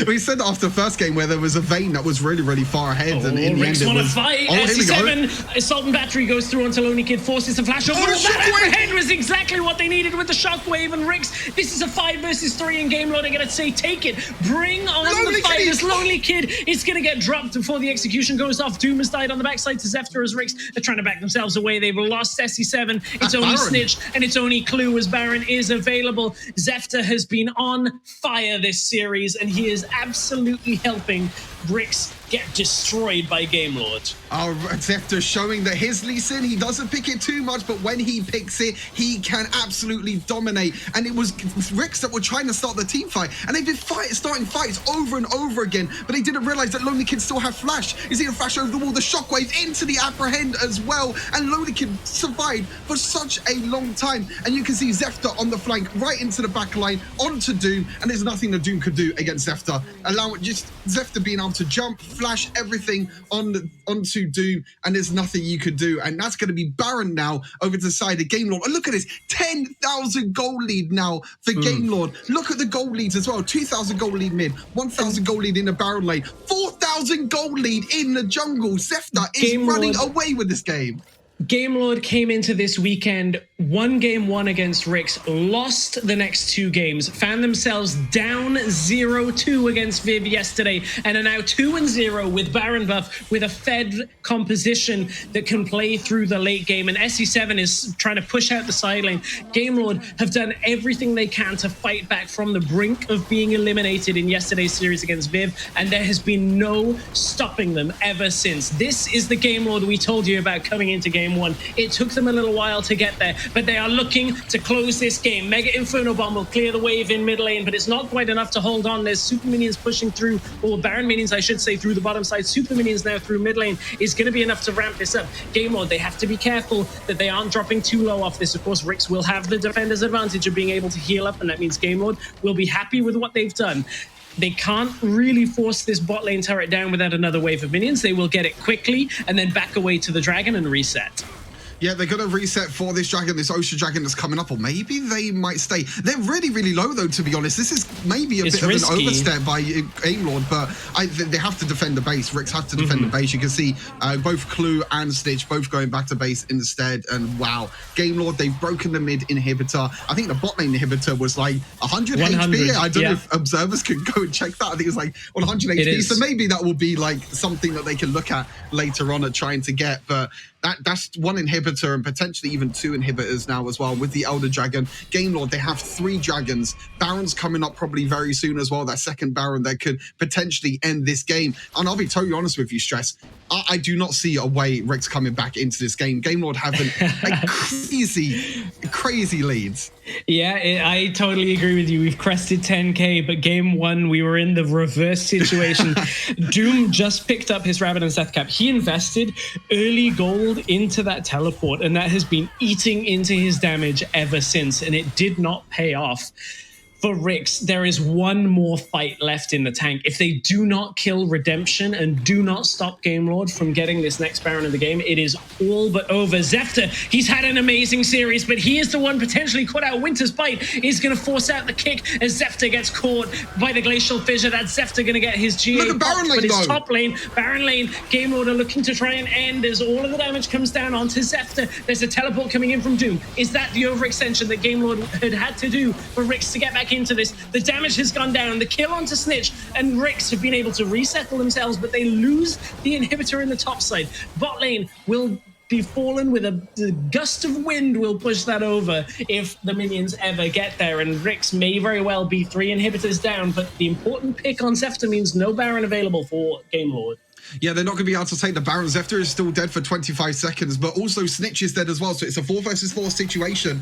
we said that after the first game where there was a Vayne that was really, really far ahead. And in the RIX end, want it to was, fight. SC7, Assault and Battery goes through onto Lonely Kid, forces the flash over. That overhead was exactly what they needed with the Shockwave. And RIX, this is a 5 versus 3 in Gamelord. They're going to say, take it. Bring on the fight. This Lonely Kid is going to get dropped before the execution goes off. Doom has died on the backside to Zefter as RIX. They're trying to back themselves away. They've lost SC7. It's only Snitch and it's only Clue as Baron is available. Zefter has been on fire this series, and he is absolutely helping RIX get destroyed by Gamelord. Zefter showing that his Lee Sin, he doesn't pick it too much, but when he picks it, he can absolutely dominate. And it was RIX that were trying to start the team fight, and they've been starting fights over and over again, but they didn't realize that Lonely Kid still have flash. You see a flash over the wall, the Shockwave into the apprehend as well, and Lonely Kid survived for such a long time. And you can see Zefter on the flank, right into the back line, onto Doom, and there's nothing that Doom could do against Zefter. Just Zefter being able to jump, flash everything onto Doom, and there's nothing you could do. And that's going to be Baron now over to the side of Gamelord. And look at this, 10,000 gold lead now for Gamelord. Look at the gold leads as well. 2,000 gold lead mid, 1,000 gold lead in the Baron lane, 4,000 gold lead in the jungle. Zefter is running away with this game. Gamelord came into this weekend, won game 1 against RIX, lost the next 2 games, found themselves down 0-2 against Viv yesterday, and are now 2-0 with Baron buff, with a fed composition that can play through the late game, and SE7 is trying to push out the side lane. Gamelord have done everything they can to fight back from the brink of being eliminated in yesterday's series against Viv, and there has been no stopping them ever since. This is the Gamelord we told you about coming into game 1. It took them a little while to get there, but they are looking to close this game. Mega Inferno Bomb will clear the wave in mid lane, but it's not quite enough to hold on. There's super minions pushing through, or Baron minions, I should say, through the bottom side. Super minions now through mid lane is going to be enough to ramp this up. Gamelord, they have to be careful that they aren't dropping too low off this. Of course, RIX will have the defender's advantage of being able to heal up, and that means Gamelord will be happy with what they've done. they can't really force this bot lane turret down without another wave of minions. They will get it quickly and then back away to the dragon and reset. Yeah, they're going to reset for this dragon, this ocean dragon that's coming up, or maybe they might stay. They're really, really low, though, to be honest. This is maybe a bit risky. Of an overstep by Aimlord, but they have to defend the base. RIX have to defend the base. You can see both Clue and Snitch both going back to base instead, and wow. Gamelord, they've broken the mid inhibitor. I think the bot lane inhibitor was like 100 HP. I don't know if observers can go and check that. I think it's like 100 HP. So maybe that will be like something that they can look at later on at trying to get, but that's one inhibitor and potentially even two inhibitors now as well with the Elder Dragon. Gamelord, they have 3 dragons. Baron's coming up probably very soon as well. That second Baron that could potentially end this game. And I'll be totally honest with you, Stress. I do not see a way RIX coming back into this game. Gamelord having a crazy leads. Yeah, I totally agree with you. We've crested 10k, but game 1 we were in the reverse situation. Doom just picked up his Rabbit and Seth cap. He invested early gold into that teleport, and that has been eating into his damage ever since, and it did not pay off. For RIX, there is one more fight left in the tank. If they do not kill Redemption and do not stop Gamelord from getting this next Baron of the game, it is all but over. Zefter, he's had an amazing series, but he is the one potentially caught out. Winter's Bite is going to force out the kick as Zefter gets caught by the Glacial Fissure. That's Zefter going to get his GA Look at Baron lane, but his top lane, Baron lane, Gamelord are looking to try and end as all of the damage comes down onto Zefter. There's a teleport coming in from Doom. Is that the overextension that Gamelord had to do for RIX to get back into this? The damage has gone down. The kill onto Snitch and RIX have been able to resettle themselves, but they lose the inhibitor in the top side. Bot lane will be fallen with a gust of wind will push that over if the minions ever get there, and RIX may very well be 3 inhibitors down, but the important pick on Zefter means no Baron available for Gamelord. Yeah, they're not going to be able to take the Baron. Zefter is still dead for 25 seconds, but also Snitch is dead as well. So it's a 4 versus 4 situation.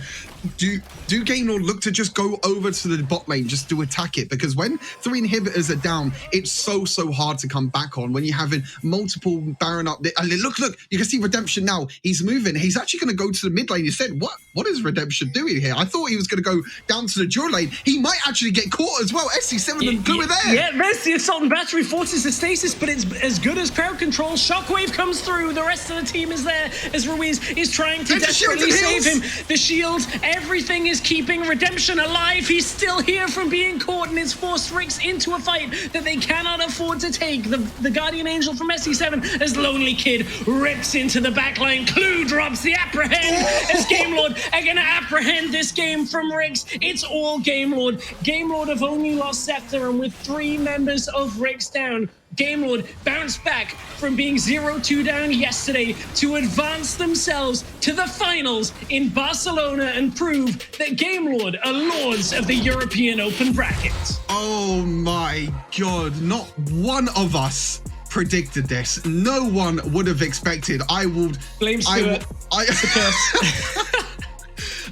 Do Gamelord look to just go over to the bot lane, just to attack it? Because when 3 inhibitors are down, it's so hard to come back on. When you're having multiple Baron up there. Look, you can see Redemption now. He's moving. He's actually going to go to the mid lane. He said, what is Redemption doing here? I thought he was going to go down to the dual lane. He might actually get caught as well. SC7 and Glue are there. Yeah, there's the Assault and Battery, forces the stasis, but it's as good as crowd control. Shockwave comes through. The rest of the team is there as Ruiz is trying to desperately save him. The shield, everything is keeping Redemption alive. He's still here from being caught, and it's forced RIX into a fight that they cannot afford to take. The Guardian Angel from SC7 as Lonely Kid rips into the backline. Clue drops the apprehend as Gamelord are going to apprehend this game from RIX. It's all Gamelord. Gamelord have only lost Zefter, and with 3 members of RIX down, Gamelord bounced back from being 0-2 down yesterday to advance themselves to the finals in Barcelona and prove that Gamelord are lords of the European Open bracket. Oh my God, not one of us predicted this. No one would have expected. I will blame Stuart.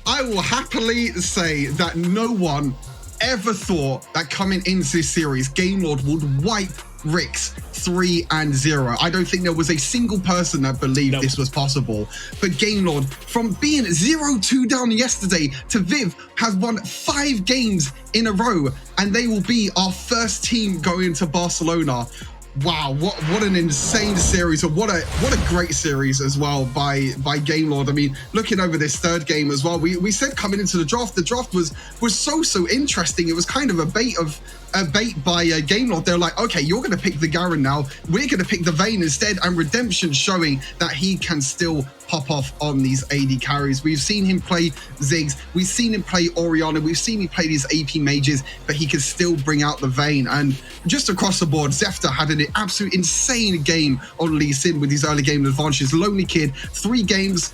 I will happily say that no one ever thought that coming into this series, Gamelord would wipe RIX 3-0. I don't think there was a single person that believed this was possible. But Gamelord, from being 0-2 down yesterday to Viv, has won 5 games in a row, and they will be our first team going to Barcelona. Wow, what an insane series, and what a great series as well by Gamelord. I mean, looking over this 3rd game as well, we said coming into the draft was so interesting. It was kind of a bait by Gamelord. They're like, okay, you're going to pick the Garen now. We're going to pick the Vayne instead, and Redemption showing that he can still pop off on these AD carries. We've seen him play Ziggs, we've seen him play Orianna, we've seen him play these AP mages, but he can still bring out the Vayne. And just across the board, Zefter had an absolute insane game on Lee Sin with his early game advantages. Lonely Kid, 3 games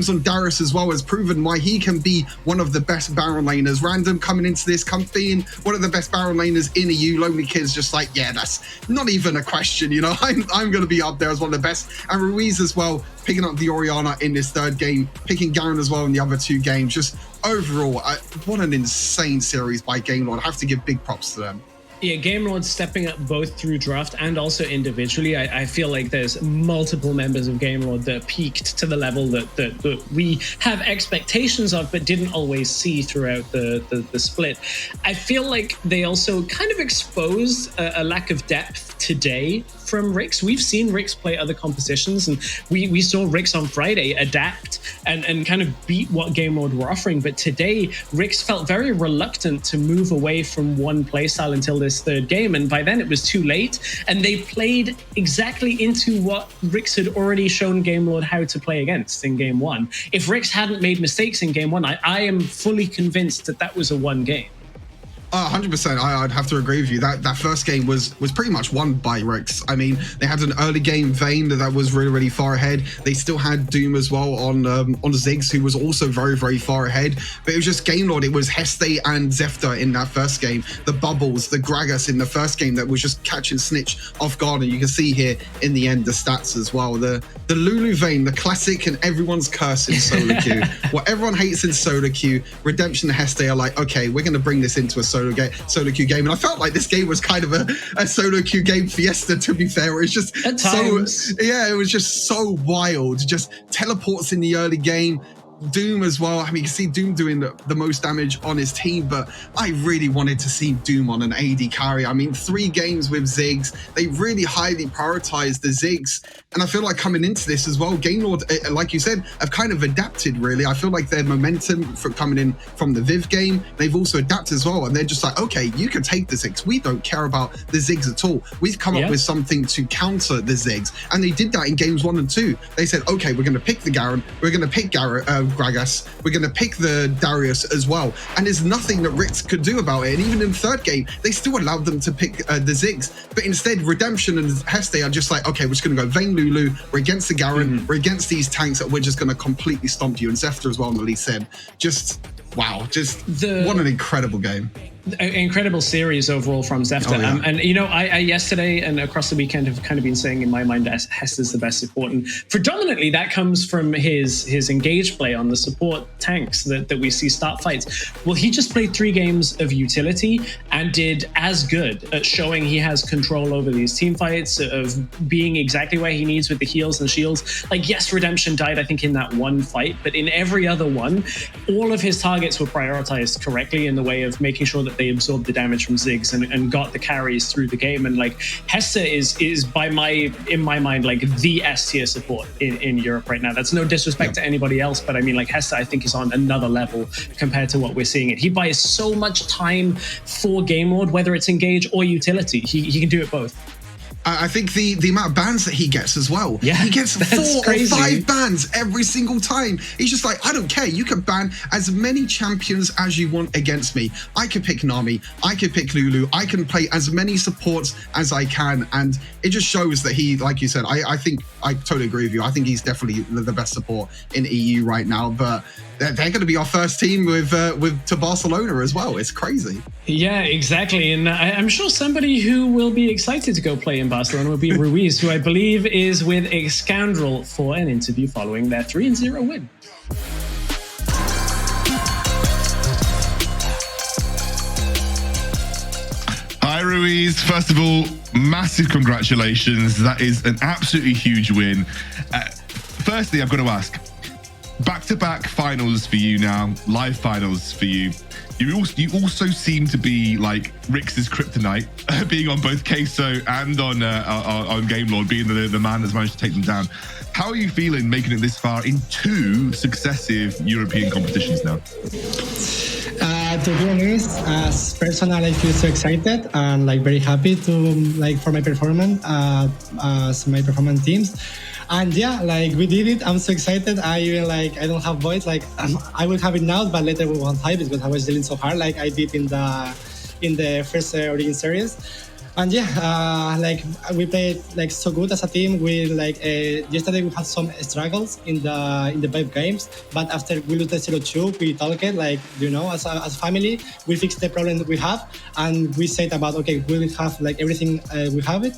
on Darius as well, has proven why he can be one of the best Baron laners. Random coming into this, being one of the best Baron laners in EU. Lonely Kid's just like, yeah, that's not even a question, you know. I'm going to be up there as one of the best. And Ruiz as well, picking up the Orianna in this 3rd game, picking Garen as well in the other 2 games. Just overall, what an insane series by Gamelord. I have to give big props to them. Yeah, Game Lord stepping up both through draft and also individually. I feel like there's multiple members of Game Lord that peaked to the level that we have expectations of, but didn't always see throughout the split. I feel like they also kind of exposed a lack of depth today from RIX. We've seen RIX play other competitions, and we saw RIX on Friday adapt and kind of beat what Game Lord were offering. But today, RIX felt very reluctant to move away from one playstyle until this third game, and by then it was too late, and they played exactly into what RIX had already shown Game Lord how to play against in game one. If RIX hadn't made mistakes in game one, I am fully convinced that was a one game. 100%. I'd have to agree with you. That first game was pretty much won by RIX. I mean, they had an early game Vayne that was really far ahead. They still had Doom as well on Ziggs, who was also very far ahead. But it was just Game Lord. It was Heste and Zefta in that first game. The Bubbles, the Gragas in the first game that was just catching Snitch off guard. And you can see here in the end the stats as well. The Lulu Vayne, the classic and everyone's curse in solo queue. What everyone hates in solo queue, Redemption and Heste are like, okay, we're going to bring this into a solo queue game, and I felt like this game was kind of a solo queue game fiesta, to be fair. It was just at times. It was just so wild. Just teleports in the early game. Doom as well. I mean, you can see Doom doing the most damage on his team, but I really wanted to see Doom on an AD carry. I mean, 3 games with Ziggs, they really highly prioritized the Ziggs, and I feel like coming into this as well, Game Lord, like you said, have kind of adapted, really. I feel like their momentum for coming in from the Viv game, they've also adapted as well, and they're just like, okay, you can take the Ziggs. We don't care about the Ziggs at all. We've come up with something to counter the Ziggs, and they did that in games 1 and 2. They said, okay, we're going to pick the Garen, we're going to pick Gragas, we're going to pick the Darius as well, and there's nothing that RIX could do about it. And even in third game, they still allowed them to pick the Ziggs, but instead Redemption and Heste are just like, okay, we're just going to go Vayne Lulu, we're against the Garen, we're against these tanks that we're just going to completely stomp you. And Zefta as well, Nali said, just wow, what an incredible game. Incredible series overall from Zefta. Oh, yeah. And you know, I yesterday and across the weekend have kind of been saying in my mind that Hester's the best support, and predominantly that comes from his engaged play on the support tanks that we see start fights. Well, he just played 3 games of utility and did as good at showing he has control over these team fights, of being exactly where he needs with the heals and shields. Like, yes, Redemption died, I think, in that one fight, but in every other one, all of his targets were prioritized correctly in the way of making sure that they absorbed the damage from Ziggs and got the carries through the game. And like, Hester is in my mind, like the S tier support in Europe right now. That's no disrespect to anybody else, but I mean, like, Hester I think is on another level compared to what we're seeing it. He buys so much time for Game Lord, whether it's engage or utility. He can do it both. I think the amount of bans that he gets as well. Yeah, he gets 4 or 5 bans every single time. He's just like, I don't care. You can ban as many champions as you want against me. I can pick Nami. I can pick Lulu. I can play as many supports as I can. And it just shows that he, like you said, I think I totally agree with you. I think he's definitely the best support in EU right now. But they're going to be our first team to Barcelona as well. It's crazy. Yeah, exactly. And I'm sure somebody who will be excited to go play in Barcelona will be Ruiz, who I believe is with a Scoundrel for an interview following their 3-0 win. Hi, Ruiz. First of all, massive congratulations. That is an absolutely huge win. Firstly, I've got to ask, back-to-back finals for you now, live finals for you. You also seem to be like RIX's kryptonite, being on both Queso and on Game Lord, being the man that's managed to take them down. How are you feeling making it this far in 2 successive European competitions now? To be honest, as personal, I feel so excited and like very happy to for my performance as my performance teams. And yeah, like we did it. I'm so excited. I even I don't have voice. I will have it now, but later we won't have it because I was dealing so hard, like I did in the first Origin series. And yeah, we played so good as a team. We yesterday we had some struggles in the 5 games, but after we lose the 0-2, we talked as a family. We fixed the problem that we have, and we said about okay, we will have everything we have it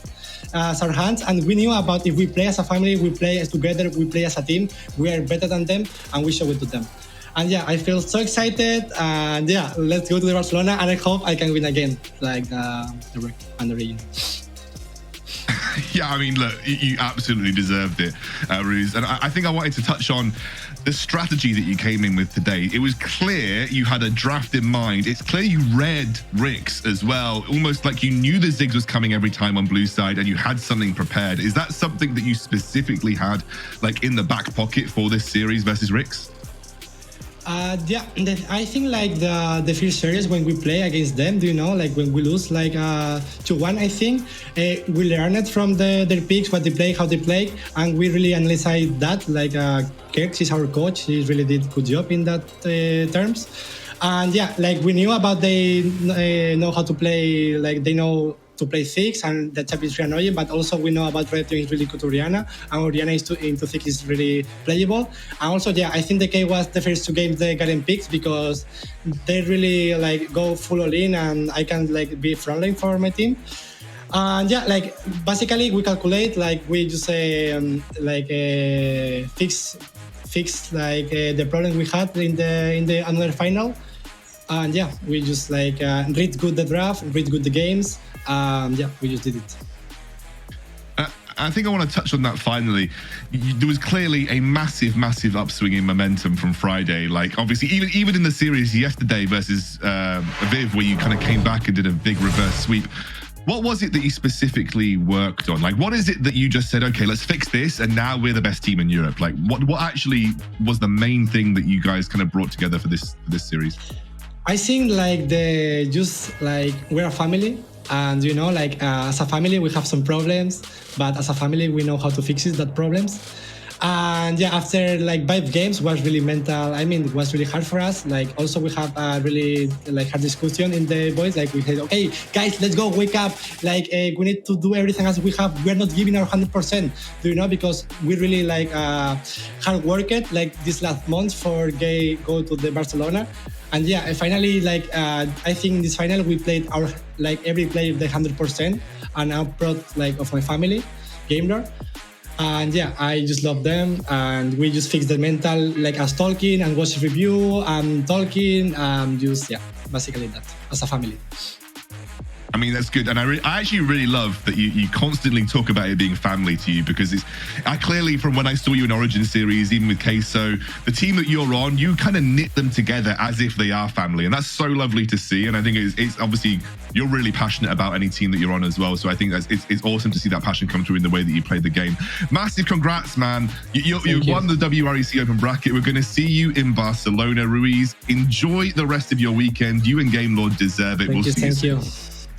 as our hands, and we knew about if we play as a family, we play together, we play as a team, we are better than them, and we show it to them. And yeah, I feel so excited. And yeah, let's go to the Barcelona, and I hope I can win again, like the RIC and the region. Yeah, I mean, look, you absolutely deserved it, Ruz. And I think I wanted to touch on the strategy that you came in with today. It was clear you had a draft in mind. It's clear you read RIX as well, almost like you knew the Ziggs was coming every time on blue side and you had something prepared. Is that something that you specifically had like in the back pocket for this series versus RIX? Yeah, I think like the first series when we play against them, do you know, like when we lose like 2-1, I think we learned from their picks, what they play, how they play, and we really analyze that. Like Kirk is our coach; he really did a good job in that terms. And yeah, like we knew about they know how to play, like they know to play Ziggs, and that type is really annoying, but also we know about Red Team is really good to Oriana, and Oriana into Ziggs is really playable. And also, yeah, I think the K was the first 2 games they got in picks because they really like go full all in, and I can like be frontline for my team. And yeah, like basically we calculate, like we just fix like the problem we had in the another final. And yeah, we just like read good the draft, read good the games. Yeah, we just did it. I think I want to touch on that finally. There was clearly a massive upswing in momentum from Friday. Like obviously, even in the series yesterday versus Viv, where you kind of came back and did a big reverse sweep. What was it that you specifically worked on? Like, what is it that you just said, okay, let's fix this, and now we're the best team in Europe? Like, what actually was the main thing that you guys kind of brought together for this series? I think like we're a family, and you know, like as a family we have some problems, but as a family we know how to fix that problems. And yeah, after like 5 games was really mental. I mean, it was really hard for us. Like also we have a really like hard discussion in the boys. Like we said, okay, guys, let's go, wake up. Like we need to do everything as we have. We're not giving our 100%. Do you know? Because we really like hard worked like this last month for go to the Barcelona. And yeah, finally, like I think in this final we played our like every player the 100%, and I'm proud like of my family, Gamer. And yeah, I just love them, and we just fix the mental, like as talking and watch review and talking, just yeah, basically that as a family. I mean, that's good. And I actually really love that you constantly talk about it being family to you, because I clearly, from when I saw you in Origin Series, even with Queso, the team that you're on, you kind of knit them together as if they are family. And that's so lovely to see. And I think it's obviously, you're really passionate about any team that you're on as well. So I think it's awesome to see that passion come through in the way that you play the game. Massive congrats, man. You won the WREC Open Bracket. We're going to see you in Barcelona, Ruiz. Enjoy the rest of your weekend. You and Game Lord deserve it.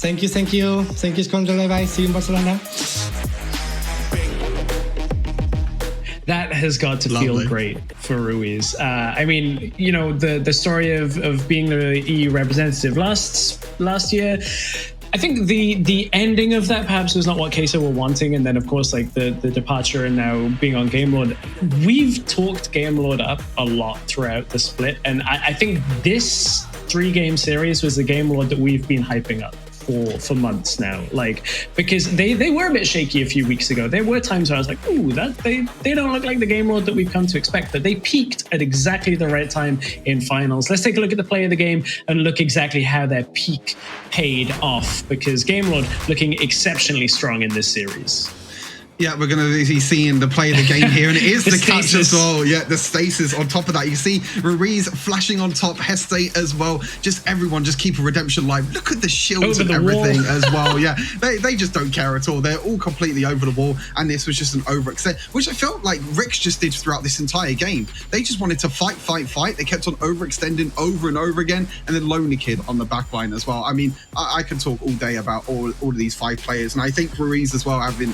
Thank you. Thank you, Bye. See you in Barcelona. That has got to feel great for Ruiz. I mean, you know, the story of being the EU representative last year, I think the ending of that perhaps was not what Queso were wanting, and then of course like the departure and now being on Game Lord. We've talked Game Lord up a lot throughout the split, and I think this 3-game series was the Game Lord that we've been hyping up for months now, like, because they were a bit shaky a few weeks ago. There were times where I was like, ooh, that they don't look like the Game Lord that we've come to expect, but they peaked at exactly the right time in finals. Let's take a look at the play of the game and look exactly how their peak paid off, because Game Lord looking exceptionally strong in this series. Yeah, we're going to be seeing the play of the game here, and it is the catch as well. Yeah, the stasis on top of that. You see Ruiz flashing on top, Heste as well. Just everyone just keep a redemption live. Look at the shields and everything as well. Yeah, they just don't care at all. They're all completely over the wall, and this was just an overextend, which I felt like RIX just did throughout this entire game. They just wanted to fight. They kept on overextending over and over again, and then Lonely Kid on the back line as well. I mean, I can talk all day about all of these 5 players, and I think Ruiz as well, having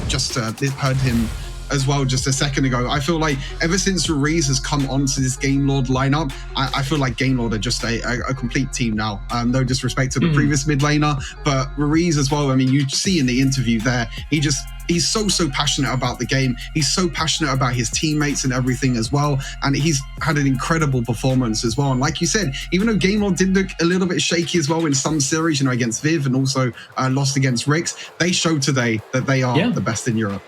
just heard him as well just a second ago. I feel like ever since Ruiz has come onto this Game Lord lineup, I feel like Game Lord are just a complete team now. No disrespect to the previous mid laner, but Ruiz as well. I mean, you see in the interview there, he's so passionate about the game. He's so passionate about his teammates and everything as well. And he's had an incredible performance as well. And like you said, even though Game Lord did look a little bit shaky as well in some series, you know, against Viv and also lost against RIX, they showed today that they are the best in Europe.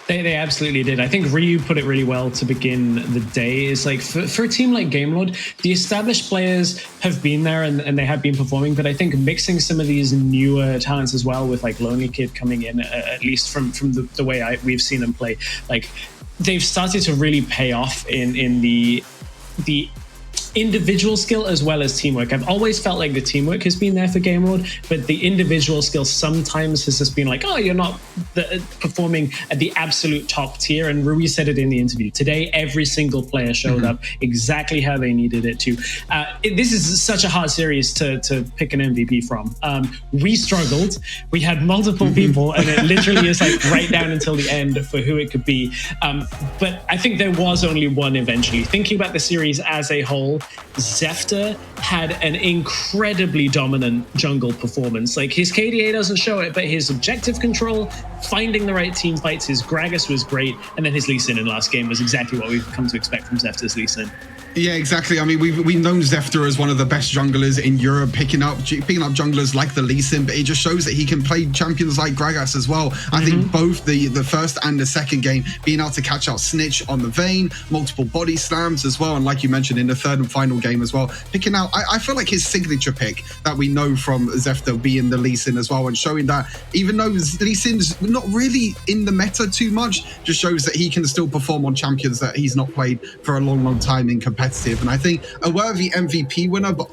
They absolutely did. I think Ryu put it really well to begin the day. Is like for a team like GameLord, the established players have been there and they have been performing, but I think mixing some of these newer talents as well with like Lonely Kid coming in, at least from the way we've seen them play, like they've started to really pay off in the individual skill as well as teamwork. I've always felt like the teamwork has been there for GameLord, but the individual skill sometimes has just been like, oh, you're not performing at the absolute top tier. And Ruiz said it in the interview. Today, every single player showed up exactly how they needed it to. This is such a hard series to pick an MVP from. We struggled. We had multiple people, and it literally is like right down until the end for who it could be. But I think there was only one eventually. Thinking about the series as a whole, Zefter had an incredibly dominant jungle performance. Like his KDA doesn't show it, but his objective control, finding the right team fights, his Gragas was great, and then his Lee Sin in last game was exactly what we've come to expect from Zefter's Lee Sin. Yeah, exactly. I mean, we've known Zefter as one of the best junglers in Europe, picking up junglers like the Lee Sin, but it just shows that he can play champions like Gragas as well. I think both the first and the second game, being able to catch out Snitch on the Vayne, multiple body slams as well, and like you mentioned in the third and final game as well, picking out, I feel like his signature pick that we know from Zefter being the Lee Sin as well, and showing that even though Lee Sin's not really in the meta too much, just shows that he can still perform on champions that he's not played for a long time in competitive. And I think a worthy MVP winner, but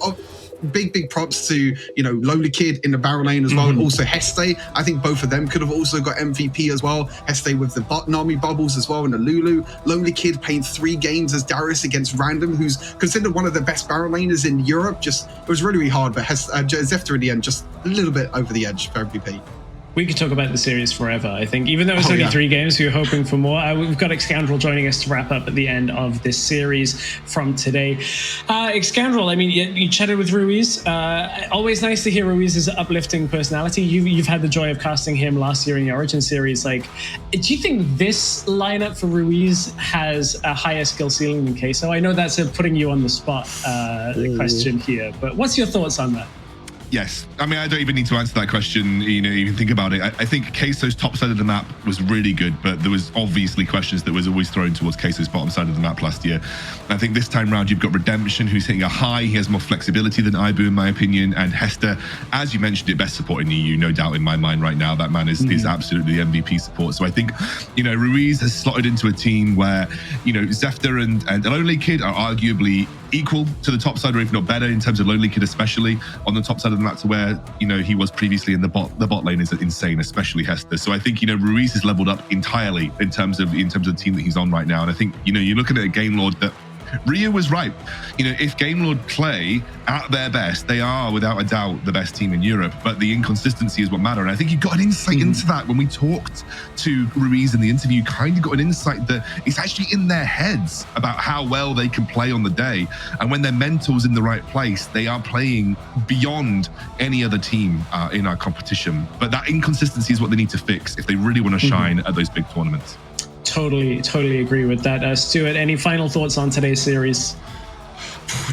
big props to, Lonely Kid in the barrel lane as well, and also Heste. I think both of them could have also got MVP as well. Heste with the Nami bubbles as well, and the Lulu. Lonely Kid playing 3 games as Darius against Random, who's considered one of the best barrel laners in Europe. It was really hard, but Zefter in the end, just a little bit over the edge for MVP. We could talk about the series forever, I think. Even though it's only 3 games, we were hoping for more. We've got Xcandrel joining us to wrap up at the end of this series from today. Xcandrel, I mean, you chatted with Ruiz. Always nice to hear Ruiz's uplifting personality. You've had the joy of casting him last year in the Origin series. Like, do you think this lineup for Ruiz has a higher skill ceiling than Queso? I know that's a putting you on the spot question here, but what's your thoughts on that? Yes. I mean, I don't even need to answer that question, even think about it. I think Queso's top side of the map was really good, but there was obviously questions that was always thrown towards Queso's bottom side of the map last year. I think this time round, you've got Redemption, who's hitting a high. He has more flexibility than Ibu, in my opinion. And Hester, as you mentioned it, best support in EU, no doubt in my mind right now. That man is absolutely the MVP support. So I think, Ruiz has slotted into a team where, Zefter and Lonely Kid are arguably equal to the top side, or if not better, in terms of Lonely Kid, especially on the top side of the map to where he was previously in the bot lane is insane, especially Hester. So I think Ruiz has leveled up entirely in terms of the team that he's on right now. And I think you're looking at a GameLord that Ryu was right. If GameLord play at their best, they are without a doubt the best team in Europe, but the inconsistency is what matters. And I think you got an insight into that when we talked to Ruiz in the interview. You kind of got an insight that it's actually in their heads about how well they can play on the day. And when their mental's in the right place, they are playing beyond any other team in our competition. But that inconsistency is what they need to fix if they really want to shine at those big tournaments. Totally agree with that. Stuart, any final thoughts on today's series?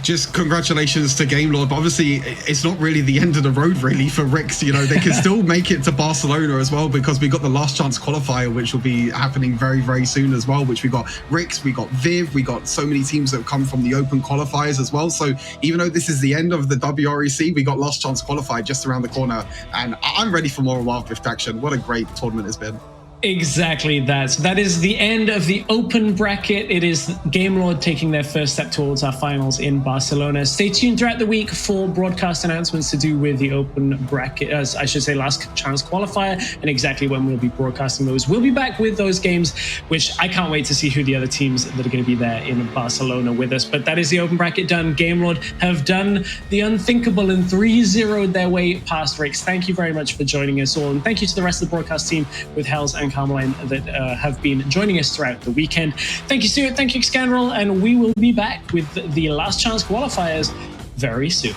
Just congratulations to GameLord, but obviously it's not really the end of the road really for RIX. They can still make it to Barcelona as well, because we got the last chance qualifier, which will be happening very soon as well, which we got RIX, we got Viv, we got so many teams that have come from the open qualifiers as well. So even though this is the end of the WREC, we got last chance qualifier just around the corner, and I'm ready for more Wild Rift action. What a great tournament it's been. Exactly that. So that is the end of the open bracket. It is GameLord taking their first step towards our finals in Barcelona. Stay tuned throughout the week for broadcast announcements to do with the open bracket, as I should say, last chance qualifier, and exactly when we'll be broadcasting those. We'll be back with those games, which I can't wait to see who the other teams that are going to be there in Barcelona with us. But that is the open bracket done. GameLord have done the unthinkable and 3-0'd their way past RIX. Thank you very much for joining us all, and thank you to the rest of the broadcast team with Hells and Carmeline that have been joining us throughout the weekend. Thank you, Stuart. Thank you, Xcandrel. And we will be back with the last chance qualifiers very soon.